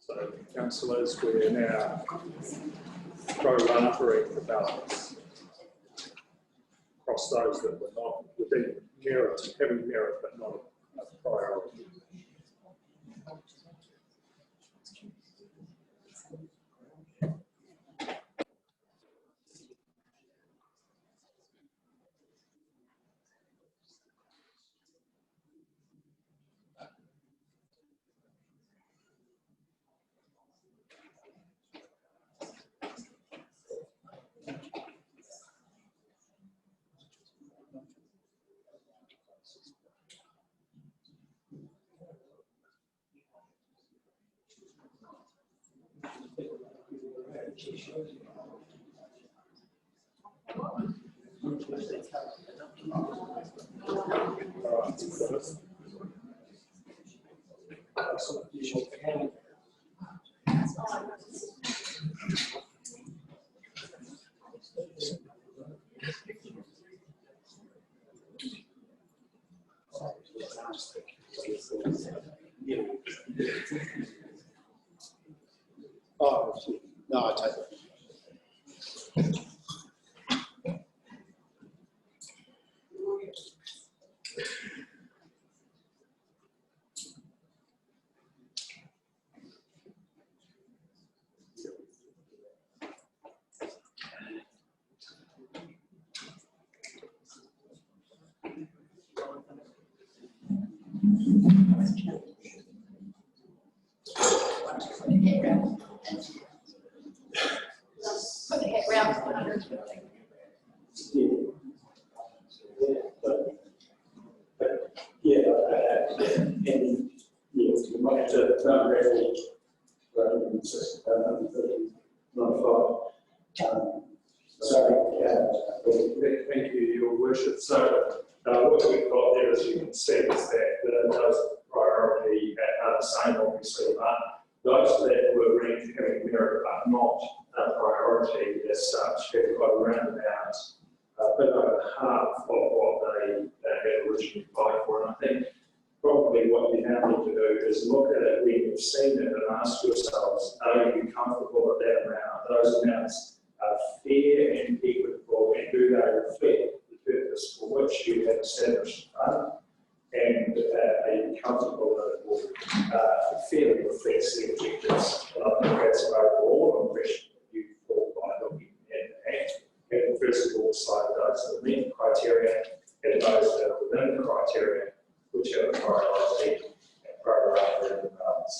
So, councillors, we're now pro-running the balance across those that were not within merit, having merit but not a priority. Oh, no, I take it. Put the head round to 150. And you might have to gradually, rather than 95. Thank you, Your Worship. So what we've got there, as you can see, is that those priority are the same, obviously, but those that were ranked having not a priority as such. They've got around about a bit over half of what they had originally applied for. And I think probably what you now need to do is look at it when you've seen it and ask yourselves, are you comfortable at that amount? Those amounts are fair and equitable, and do they reflect the purpose for which you have established the fund? And are you comfortable that it will fairly reflect the objectives? And I think that's an overall impression that you form by looking at the first of all side of those that meet the criteria and those that are within the criteria, which are priority and priority in balance.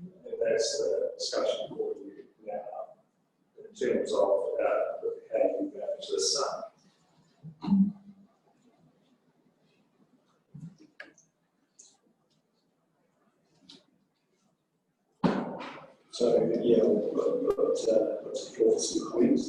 And that's the discussion for you now in terms of how you manage this. So, yeah, we'll put forth some comments.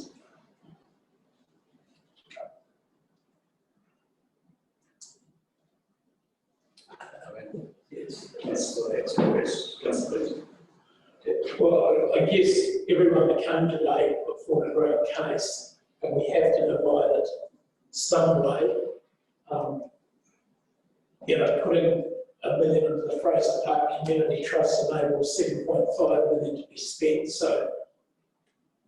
Well, I guess everyone that came today put forward a great case, and we have to divide it some way. Putting $1 million into the Fraser Park Community Trust enables $7.5 million to be spent, so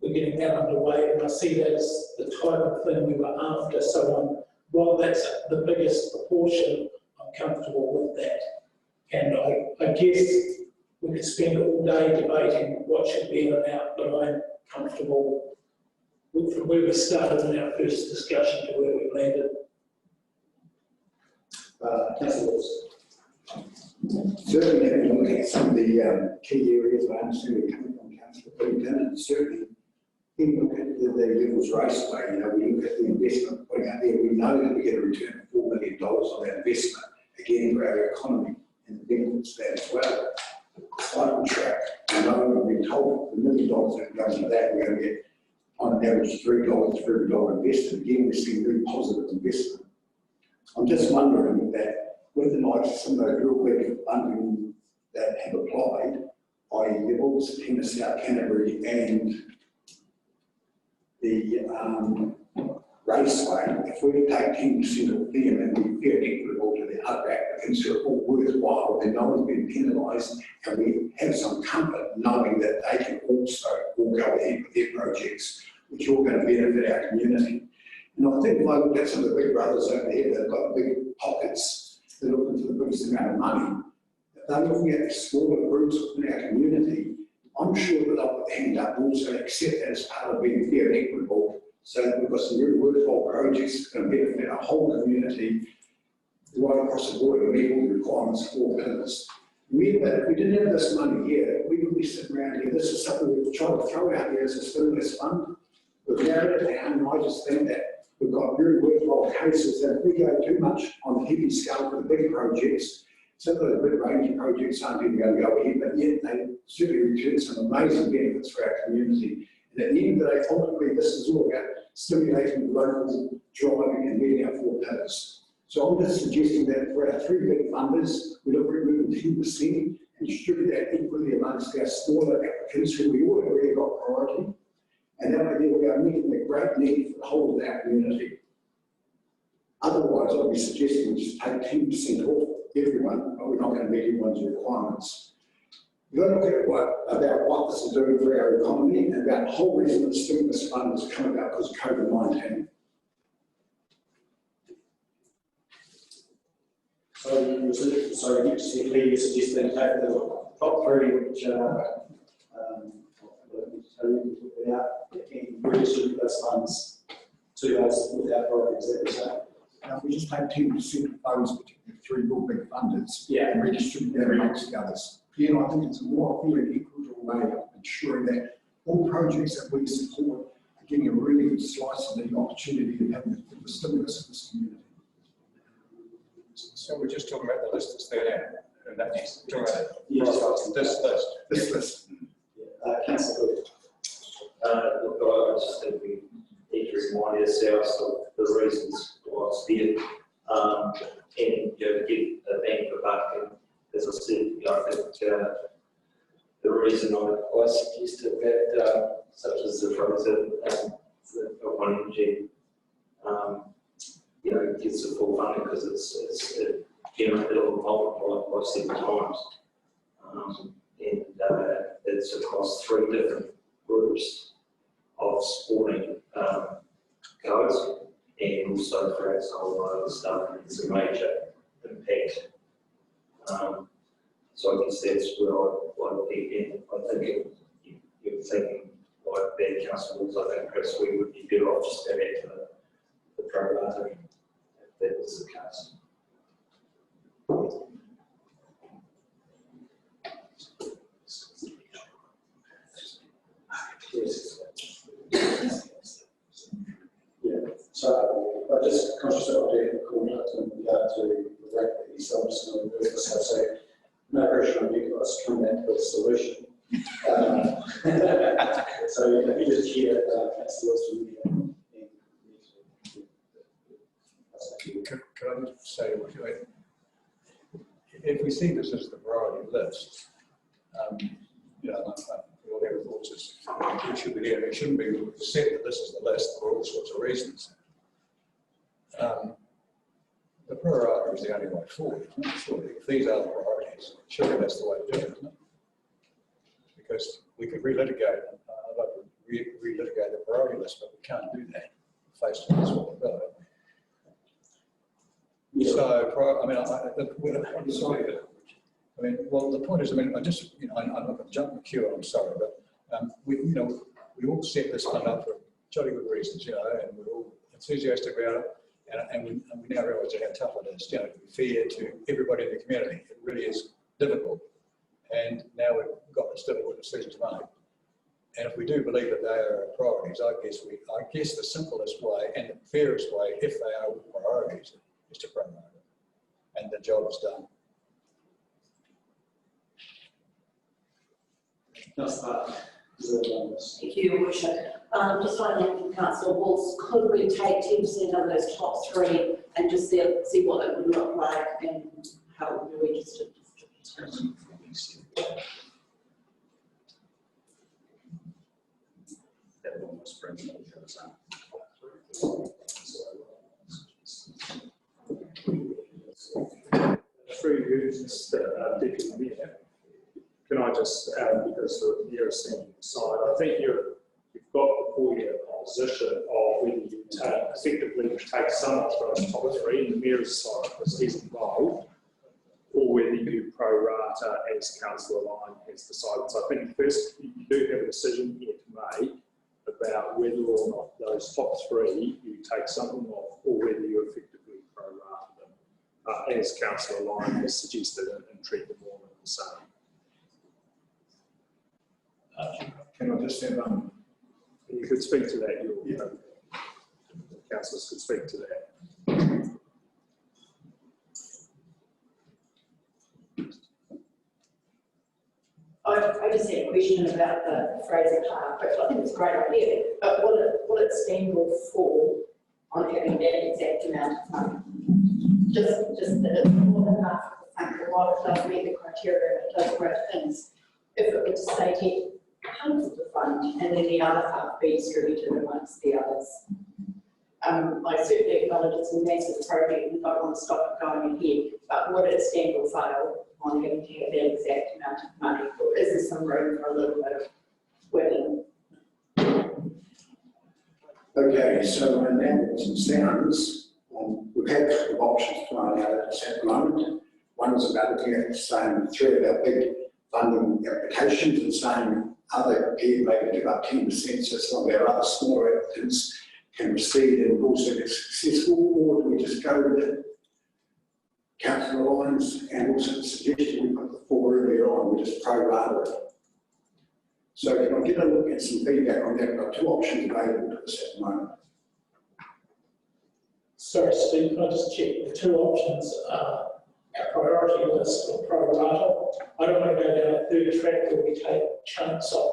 we're getting that underway, and I see that as the type of thing we were after. So while that's the biggest proportion, I'm comfortable with that. And I guess we could spend all day debating what should be in and out, but I'm comfortable with from where we started in our first discussion to where we landed. Councillor certainly having a look at some of the key areas, I understand we're coming from Councillor Pennington, and certainly in look at the Levels Raceway, we look at the investment putting out there, we know that we get a return of $4 million on that investment, again, for our economy and the benefits of that as well. Cycle track, I know we've been told the $1 million that goes into that, we're going to get on an average $3 for every dollar invested. Again, we're seeing very positive investment. I'm just wondering that with the likes of some of those real big funding that have applied, i.e. Levels, Tennis South Canterbury and the Raceway, if we take 10% of them and we fair equitable to the other applicants who are all worthwhile, then no one's been penalised, and we have some comfort knowing that they can also all go ahead with their projects, which are all going to benefit our community. And I think if I look at some of the big brothers over here that have got big pockets, they're looking for the biggest amount of money, if they're looking at the smaller groups within our community, I'm sure that they'll put their hand up and also accept that as part of being fair and equitable, so that we've got some really worthwhile projects that are going to benefit our whole community right across the board and meet all the requirements for business. Remember that if we didn't have this money here, we would be sitting around here. This is something we've tried to throw out here as a stimulus fund. We've narrowed it down, and I just think that we've got very worthwhile cases that if we go too much on the heavy scale for the big projects, some of the mid-range projects aren't even going to go ahead, but yet they certainly return some amazing benefits for our community. And at the end of the day, ultimately, this is all about stimulating local driving and meeting our four pillars. So I'm just suggesting that for our three big funders, we look at removing 10% and distribute that equally amongst our smaller applicants who we all agree have got priority. And that way we are meeting the great need for the whole of our community. Otherwise, I'd be suggesting we just take 10% off everyone, but we're not going to meet everyone's requirements. You've got to look at about what this is doing for our economy and about the whole reason the stimulus fund has come about because of COVID-19. So you suggesting take the top three, which and redistribute those funds to those without priorities, is that what you're saying? We just take 10% of those particular three real big funders and redistribute them amongst the others. Yeah, I think it's a more fair and equitable way of ensuring that all projects that we support are getting a really good slice of the opportunity of having the stimulus in this community. So we're just talking about the list that's there, and that's talking about this list. Councillor Look, I just think we need to remind ourselves of the reasons why it's there, and get a bang for buck. And as I said, I think the reason I suggested that, such as the Fraser, the One Energy, gets the full funding because it generated a multiplied by 7 times. And it's across 3 different groups of sporting goals and also throughout the whole lot of stuff. It's a major impact. So I guess that's where I'd be in. I think you're thinking like bad councils, I think Chris, we would be better off just going back to the pro rata if that was the case. Yeah, so I just conscious that I did call out in regard to the rate that he's obviously going to do this, so no pressure on you guys to come back with a solution. So if you just hear that's the Wilson Can I just say, if we see this as the priority list, whatever thoughts is, it should be there. It shouldn't be set that this is the list for all sorts of reasons. The priority is the only way forward, isn't it? Surely, if these are the priorities, surely that's the way to do it, isn't it? Because we could relitigate, I'd like to relitigate the priority list, but we can't do that faced with this one. So, the point is, I'm not going to jump the queue, I'm sorry, but we all set this one up for jolly good reasons, and we're all enthusiastic about it, and we now realise how tough it is, to be fair to everybody in the community. It really is difficult, and now we've got this difficult decision to make. And if we do believe that they are our priorities, I guess the simplest way and the fairest way, if they are priorities, is to promote it, and the job is done. Thank you, Your Worship. Just finding from Councillor Walsh, could we take 10% of those top 3 and just see what it would look like and how it would be registered? That will almost bring it all together. Through you, Deputy Mayor, can I just, because the nearest thing side, I think you've got before you a position of whether you effectively take some of those top 3 in the Mayor's side because he's involved, or whether you pro rata as Councillor Lyon has decided. So I think first you do have a decision here to make about whether or not those top 3 you take something off, or whether you effectively pro rata them, as Councillor Lyon has suggested, and treat them all the same. Can I just have you could speak to that, your councillors could speak to that. I just had a question about the Fraser Park, which I think it's a great idea, but will it stand for on having that exact amount of money? Just that it's more than half of the fund, while it does meet the criteria, it does great things. If it were to say 10% of the fund and then the other half be distributed amongst the others. I certainly acknowledge it's a massive project and don't want to stop it going ahead, but would it stand or fail on having to have that exact amount of money, or is there some room for a little bit of wiggle? Okay, so in that sounds, we've had a couple of options thrown out at us at the moment. One is about looking at saying 3 of our big funding applications and saying other people maybe give up 10%, so some of our other smaller applicants can proceed and also be successful, or do we just go with Councillor Lyons and also the suggestion we put forward earlier on, we just pro-rata it. So can I get a look at some feedback on that? We've got 2 options available to us at the moment. Sorry, Steve, can I just check? The 2 options are our priority list or pro rata. I don't want to go down a third track where we take chunks of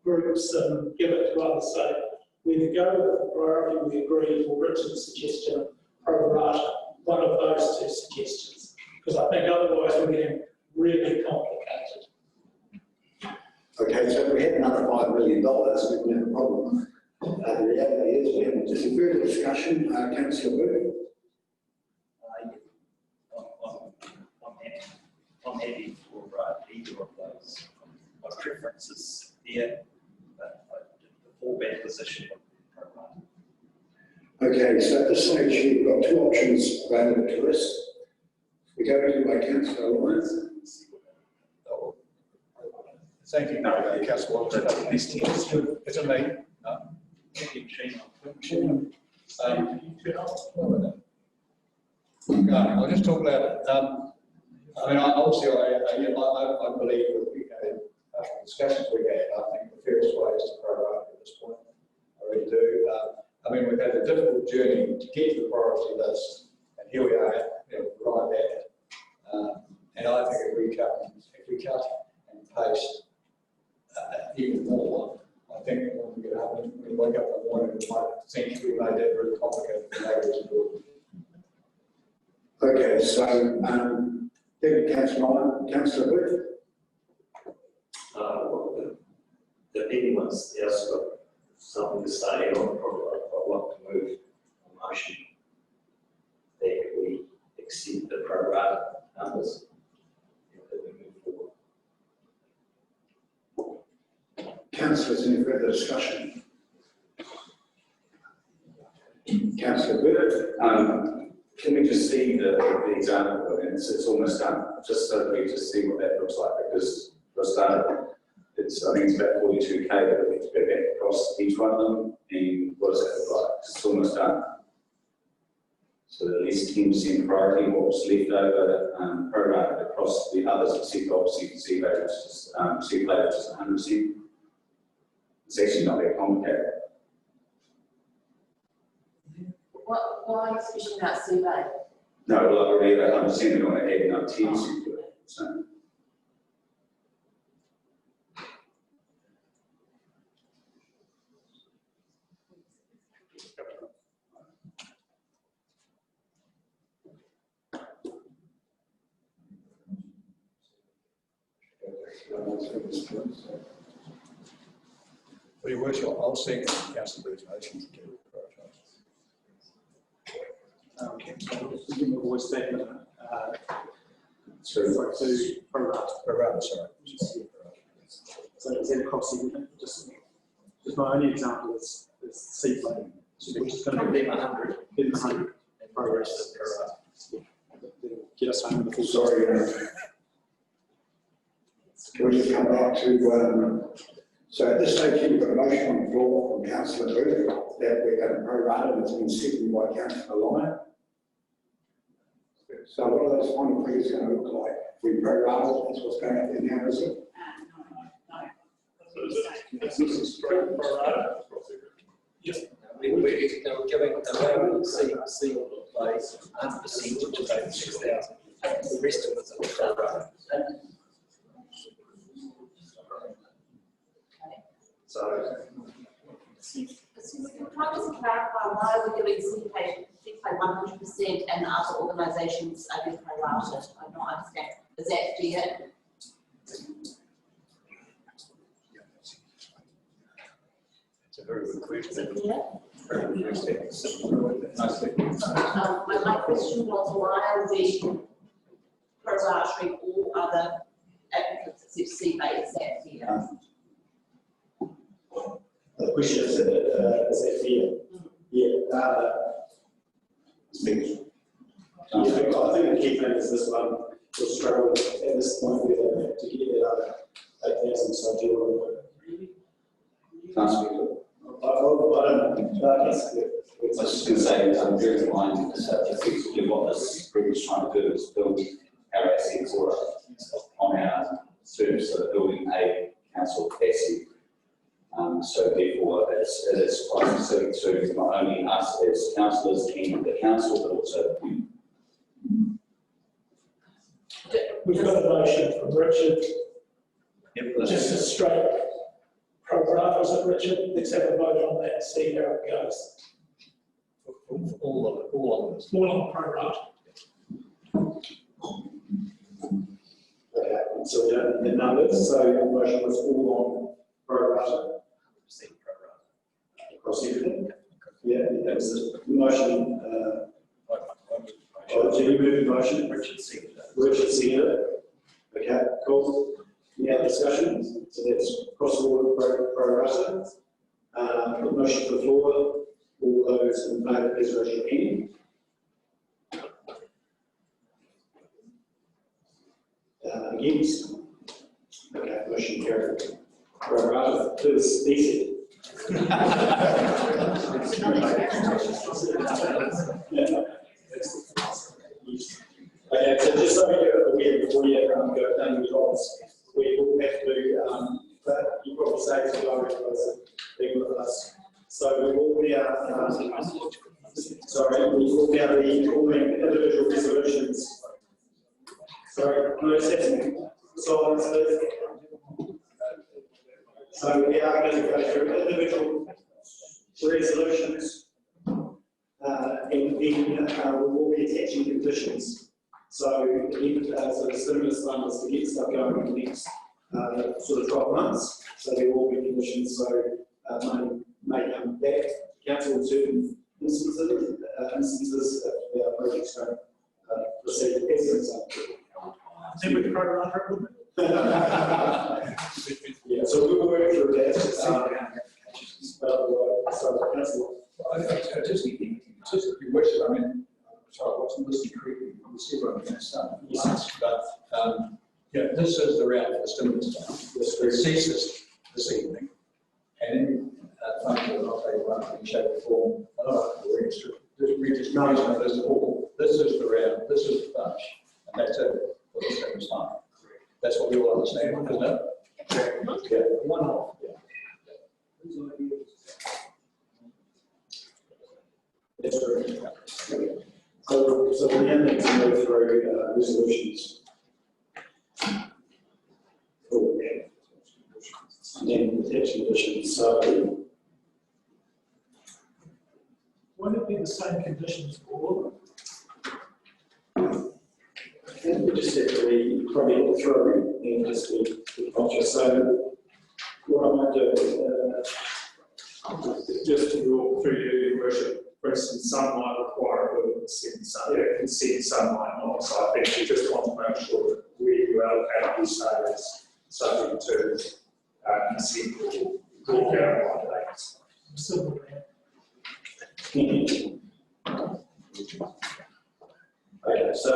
groups and give it to others. So we either go with the priority we agree, or Richard's suggestion of pro rata, one of those 2 suggestions. Because I think otherwise we're getting really complicated. $5 million, we wouldn't have a problem. The reality is, we haven't, just a further discussion, councillor Booth. I'm happy for either of those. My preference is here, but the fallback position of the program. Okay, so at this stage, you've got two options available to us. We go to councillor Lawrence. Thank you, councillor Walter. It's a me. I'll just talk about it. I mean, obviously, I believe that discussions we had, I think the fairest way is to prorate at this point. I really do. I mean, we've had a difficult journey to get to the priority list, and here we are, right there. And I think if we cut and paste even more, I think when we get up and we wake up in the morning, we might think we made that very complicated for neighbours to do. Okay, so, councillor Booth. If anyone else got something to say, I'd like to move a motion that we accept the pro rata numbers and that we move forward. Councillors, any further discussion? Councillor Booth. Can we just see the example, and it's almost done, just so that we just see what that looks like, because for a start, I think it's about 42K that we have to go back across each one of them, and what does that look like? It's almost done. So at least 10% priority, what was left over, prorated across the others, except obviously for CBA, which is, CBA, which is 100%. It's actually not that complicated. Why especially about survey? No, well, I've already about 100%, we don't want to add another 10% to it, so. For your worship, I'll second councillor Booth's motion to Okay, so give me a voice statement. sorry. To Prorata, sorry. So is that across the, just my only example is seaplane, which is going to be 100, then 100 and progress. Get us home in the full. Sorry, can we just come back to, so at this stage, you've got a motion on the floor from councillor Booth that we're going to prorate, and it's been seconded by councillor Lyon. So what are those final figures going to look like? If we prorate, that's what's going to happen now, is it? This is straight prorata. Yes. We're giving allowing C place 100% of the 6,000. The rest of it's a prorata. So, Can I just clarify why we're doing CPA 100% and the other organisations are being prorated? I don't understand. Is that fair? It's a very good question. My question was, why are we prorating all other applicants except CBA? Is that fair? The question is that fair? Yeah. I think the key thing is this one, we'll struggle at this point with to get that other 8,000 so deal. Can't speak to it. I don't know. I was just going to say, bear in mind, effectively what this group is trying to do is build our assets or on our terms, so building a council asset. So therefore, it's quite specific to not only us as councillors and the council, but also you. We've got a motion from Richard. Yep. Just a straight pro-rata, is it, Richard? Let's have a vote on that, see how it goes. All of us. All on pro-rata. So the numbers, so the motion was all on pro rata. across everything. Yeah, that was the motion, Jenny moved the motion. Richard seconded it. Okay, cool. Any other discussion? So that's cross the pro rata. The motion to the floor. All those in favour, please raise your hand. Against? Okay, motion carried. Pro rata, please, easy. Okay, so just so you're aware, before you go down the dots, we will have to, but you probably say to go being with us. So we will be, sorry, we will be able to call individual resolutions. Sorry, no, second. Silence, please. So we are going to go through individual resolutions, and then we will be attaching conditions. So, so the stimulus fund is to get stuff going in the next sort of 12 months. So there will be conditions. So money may come back to council in certain instances if our projects don't proceed as an example. Then we pro rata, wouldn't it? Yeah, so we will work through that. So, council. I just if you wish, I mean, sorry, I wasn't listening correctly. We'll see what I'm going to say. Yes. But yeah, this is the round for the stimulus fund. It ceases this evening, and funds will not take one in shape or form. I don't know if we're extra. This is the round. This is the bunch, and that's it for the stimulus fund. That's what we all understand, isn't it? Yeah. One off. Yeah. That's right. So we have next to go through resolutions. And then protection conditions. So Won't it be the same conditions for all of them? and we just have to probably look through and just be conscious. So what I might do Just to walk through your worship, for instance, some might require a building consent, some might not. So I think we just want to make sure that where you allocate these areas subject to consent or draw down by dates. Simple. Okay, so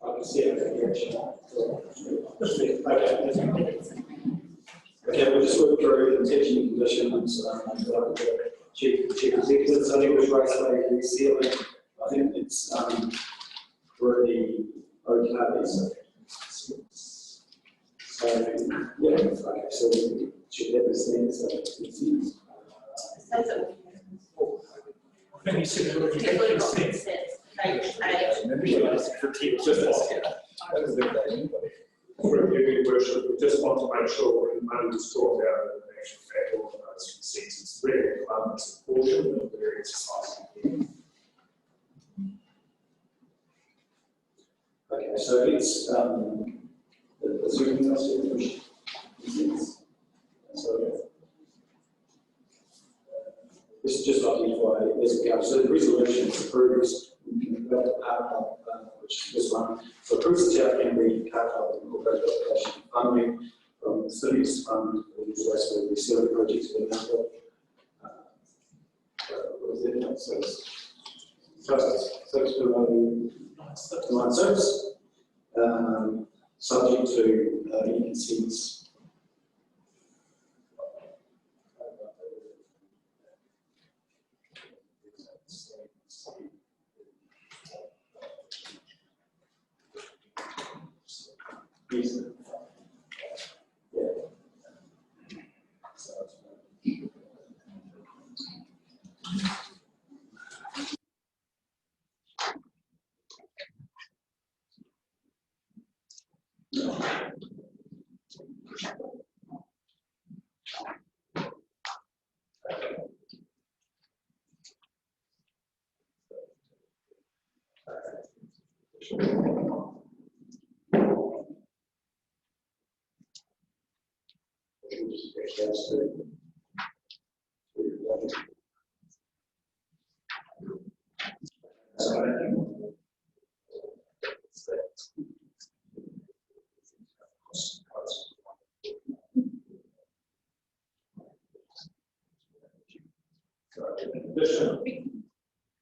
I can see it. Okay, we'll just work through the protection conditions. Chief Executive, I think it was raised by the ceiling. I think it's really okay. So yeah, okay, so we should have this thing. I think you said it would be consent. We just want to make sure when money is talked about in the actual fact of those consents, it's really an abundance of caution that we're exercising. Okay, so let's, is there anything else you wish? So, this is just identify as a go. So the resolution approves, which is this one. So approves the town Canterbury car club incorporated application funding from the stimulus fund for the wastewater resealing projects being under. What is it? So subject to any consents.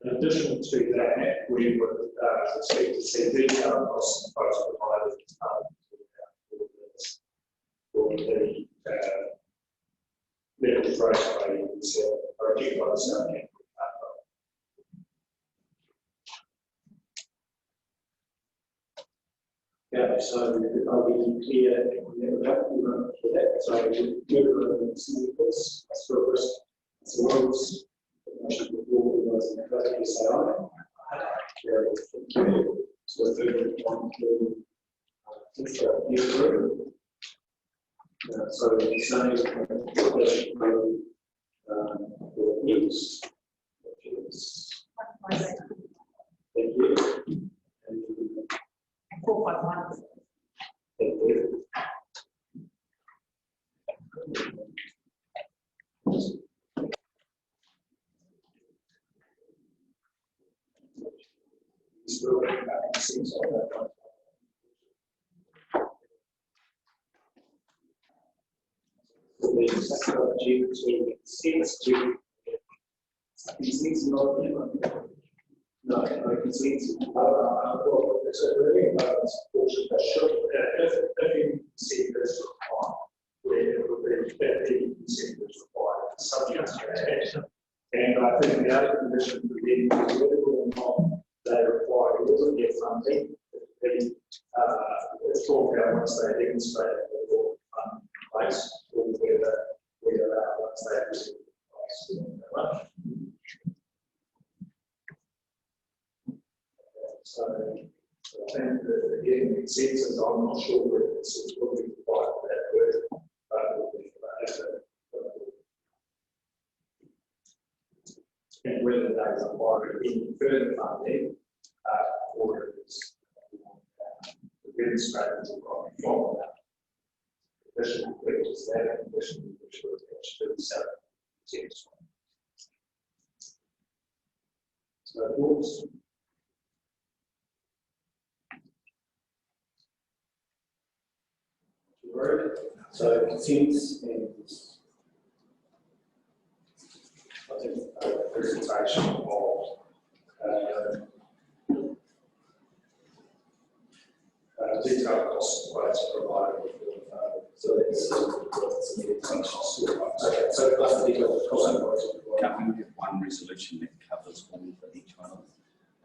In addition to that, we would expect to see detailed costs provided for the level raceway project by the South Canterbury Park. Yeah, so are we clear that we run for that? So we're going to see this as first, as well as before we was in the say so third one to so the same for news, which is thank you. And 4.1. thank you. Still seems like that. The G to six G. It's not no, I can see it's well, it's a really balanced portion that should if you see this required, where it would be 50% required, subject to action. And I think the other condition would be whether or not they require, it doesn't get funding, it's talked about once they demonstrate the law place, or whether we allow once they receive the place. So I think that again, consensus, I'm not sure whether it's will be required for that word, but it will be and whether they require any further funding or it is the administrators will probably follow that. Condition which is that condition which will attach to the salary. So thoughts? So consents and I think presentation of detailed costs and quotes provided with so that's okay, so plus the detailed costs and quotes provided. Can we have one resolution that covers all for each one of them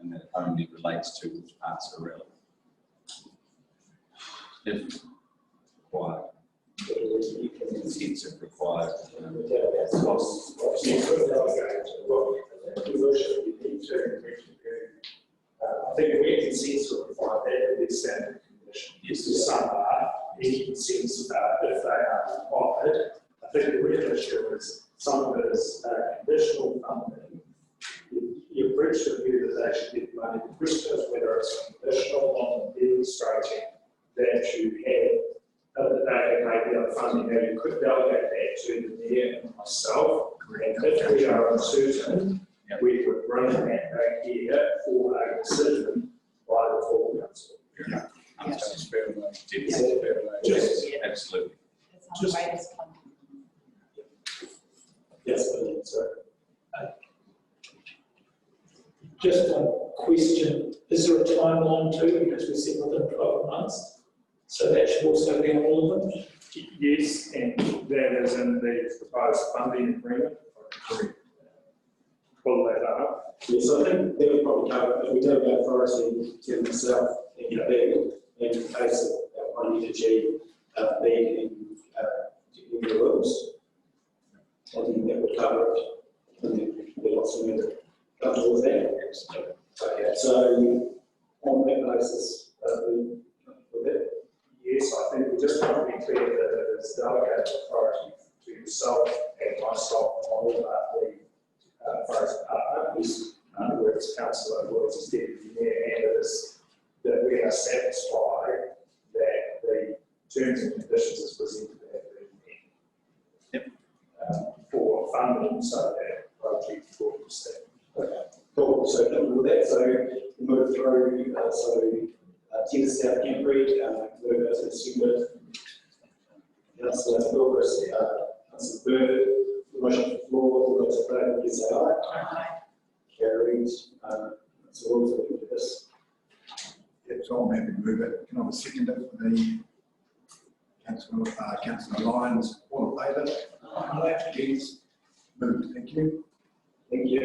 and that only relates to which parts are relevant? If required. Consents if required. I think where consents are required, that is standard condition. Yes. Some are, any consents if they are offered. I think the real issue is some of it is conditional funding. You bridge the view that they should get money. The question is whether it's conditional on demonstrating that you have they may be funding that you could delegate that to the mayor and myself. And if we are uncertain, we would bring that back here for a decision by the full council. Yeah. That's fair enough. Yes, absolutely. Yes, so. Just one question, is there a timeline too, because we said within 12 months? So that should also be on all of them? Yes, and that is in the proposed funding agreement. Pull that up. Yes, I think that would probably cover, if we go about forestry to the south, and in the case of one energy being in the rooms, I think that would cover it. And then we've got some of it comfortable with that. Okay, so on that basis, with that. Yes, I think we just want to be clear that it is delegated authority to yourself and myself on all the forest partners, where it's councillor, where it's deputy mayor, and it is that we are satisfied that the terms and conditions as presented have been met. For funding, so that project will proceed. Okay, cool. So done with that. So we move through. Tina South Canterbury, move as a student. Councillor Gilchrist, Councillor Bird, motion for the floor. All those in favour, please say aye. Aye. Carried. So all those in this. Yeah, so I'm happy to move it. Can I have a second for the Councillor Lyons, all in favour? Aye. Against? Moved, thank you. Thank you.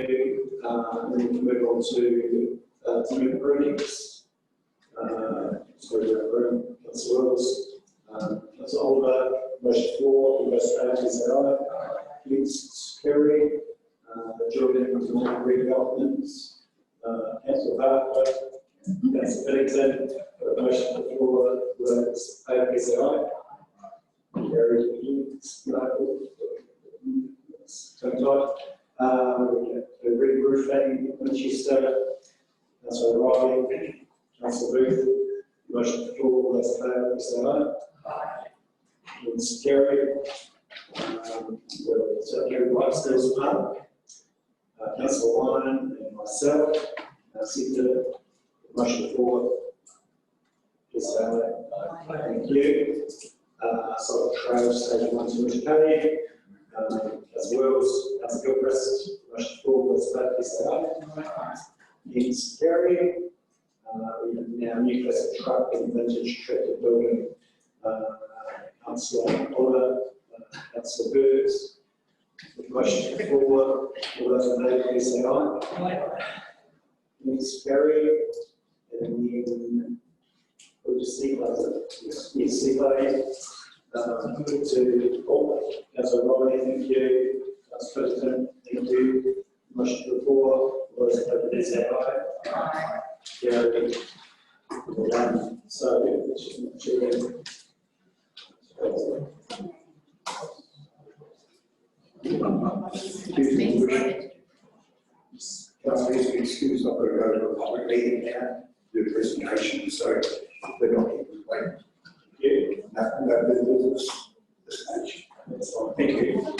We can move on to team projects. So room, Councillor Wills, Councillor Oliver, motion for, all those in favour, please say aye. Against? Carried. Jordan, redevelopments. Councillor Barker, Councillor Bennington, motion for the floor, all those in favour, please say aye. Carried. Against? The re-roofing, Winchester, Councillor Riley, Councillor Booth, motion for floor, all those in favour, please say aye. It's carried. So carried by Stills Park, Councillor Lyon and myself, seconded, motion for floor, please say aye. Thank you. So trail stage 1 to Rich Cave. As Wells, as Gilchrist, motion for, let's vote, please say aye. It's carried. We have now new classic truck and vintage tractor building. Councillor Oliver, Councillor Birds, motion for, all those in favour, please say aye. It's carried. And then we'll just see later. Yes, see later. To all, Councillor Riley, thank you. Councillor President, thank you. Motion for the floor, all those in favour, please say aye. Aye. Carried. So, Councillor, excuse, I've got to go to a public meeting now, do a presentation, so they're not going to wait. No business this stage. that's fine. Thank you.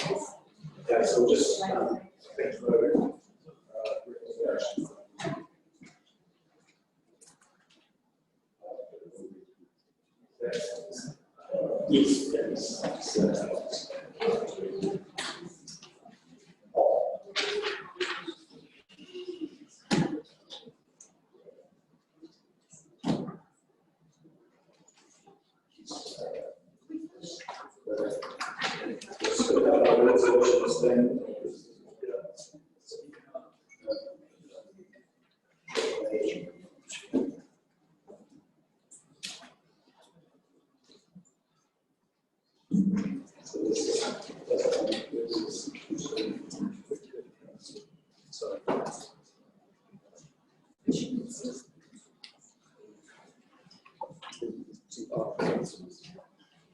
Okay, so we'll just thank you for yes, yes.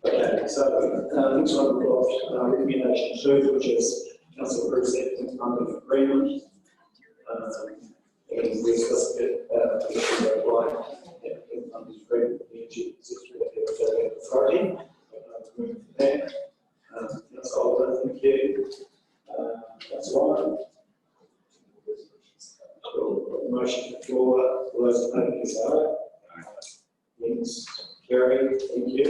Okay, so next one we've got recommendation 2, which is council approves the funding agreement. And we discussed it, apply funding agreement with the Energy Authority. There. That's all, thank you. That's one. Motion to floor, all those in favour, please say aye. Yes, carried, thank you.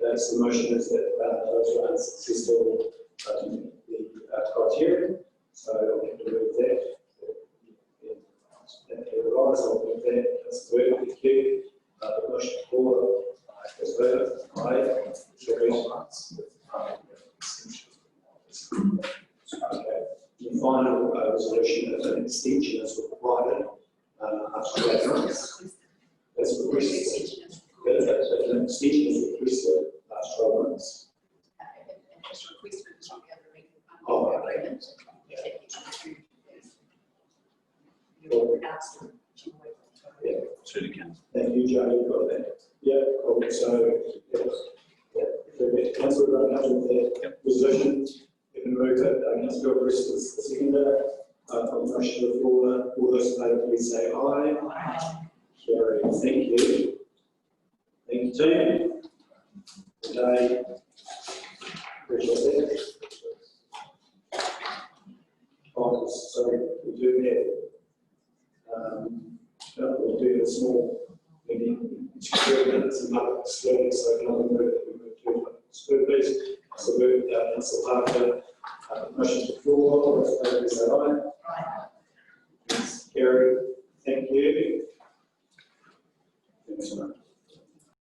That's the motion is that those are unsuccessful to meet the criteria. So I'll have to move that. I'll move that. That's good. Thank you. The motion for is voted. Aye. Carried. Okay. The final resolution is an extension as provided after 8 months. That's requested. An extension is requested last 12 months. Just requested from the other Oh, agreement. okay. You asked them to wait. through the council. Thank you, Joe, you got that? Yeah, cool, so, councillor Graham with that resolution, you can move it, councillor Gilchrist is the seconder, on the motion to the floor, all those in favour, please say aye. Aye. Carried, thank you. Thank you, team. Today, appreciate that. Oh, sorry, we do have, we'll do a small meeting, 2 minutes and not excluding, so another move that we move to exclude, please. So move, council Harper, motion to the floor, all those in favour, please say aye. Aye. Carried, thank you. Thanks so much.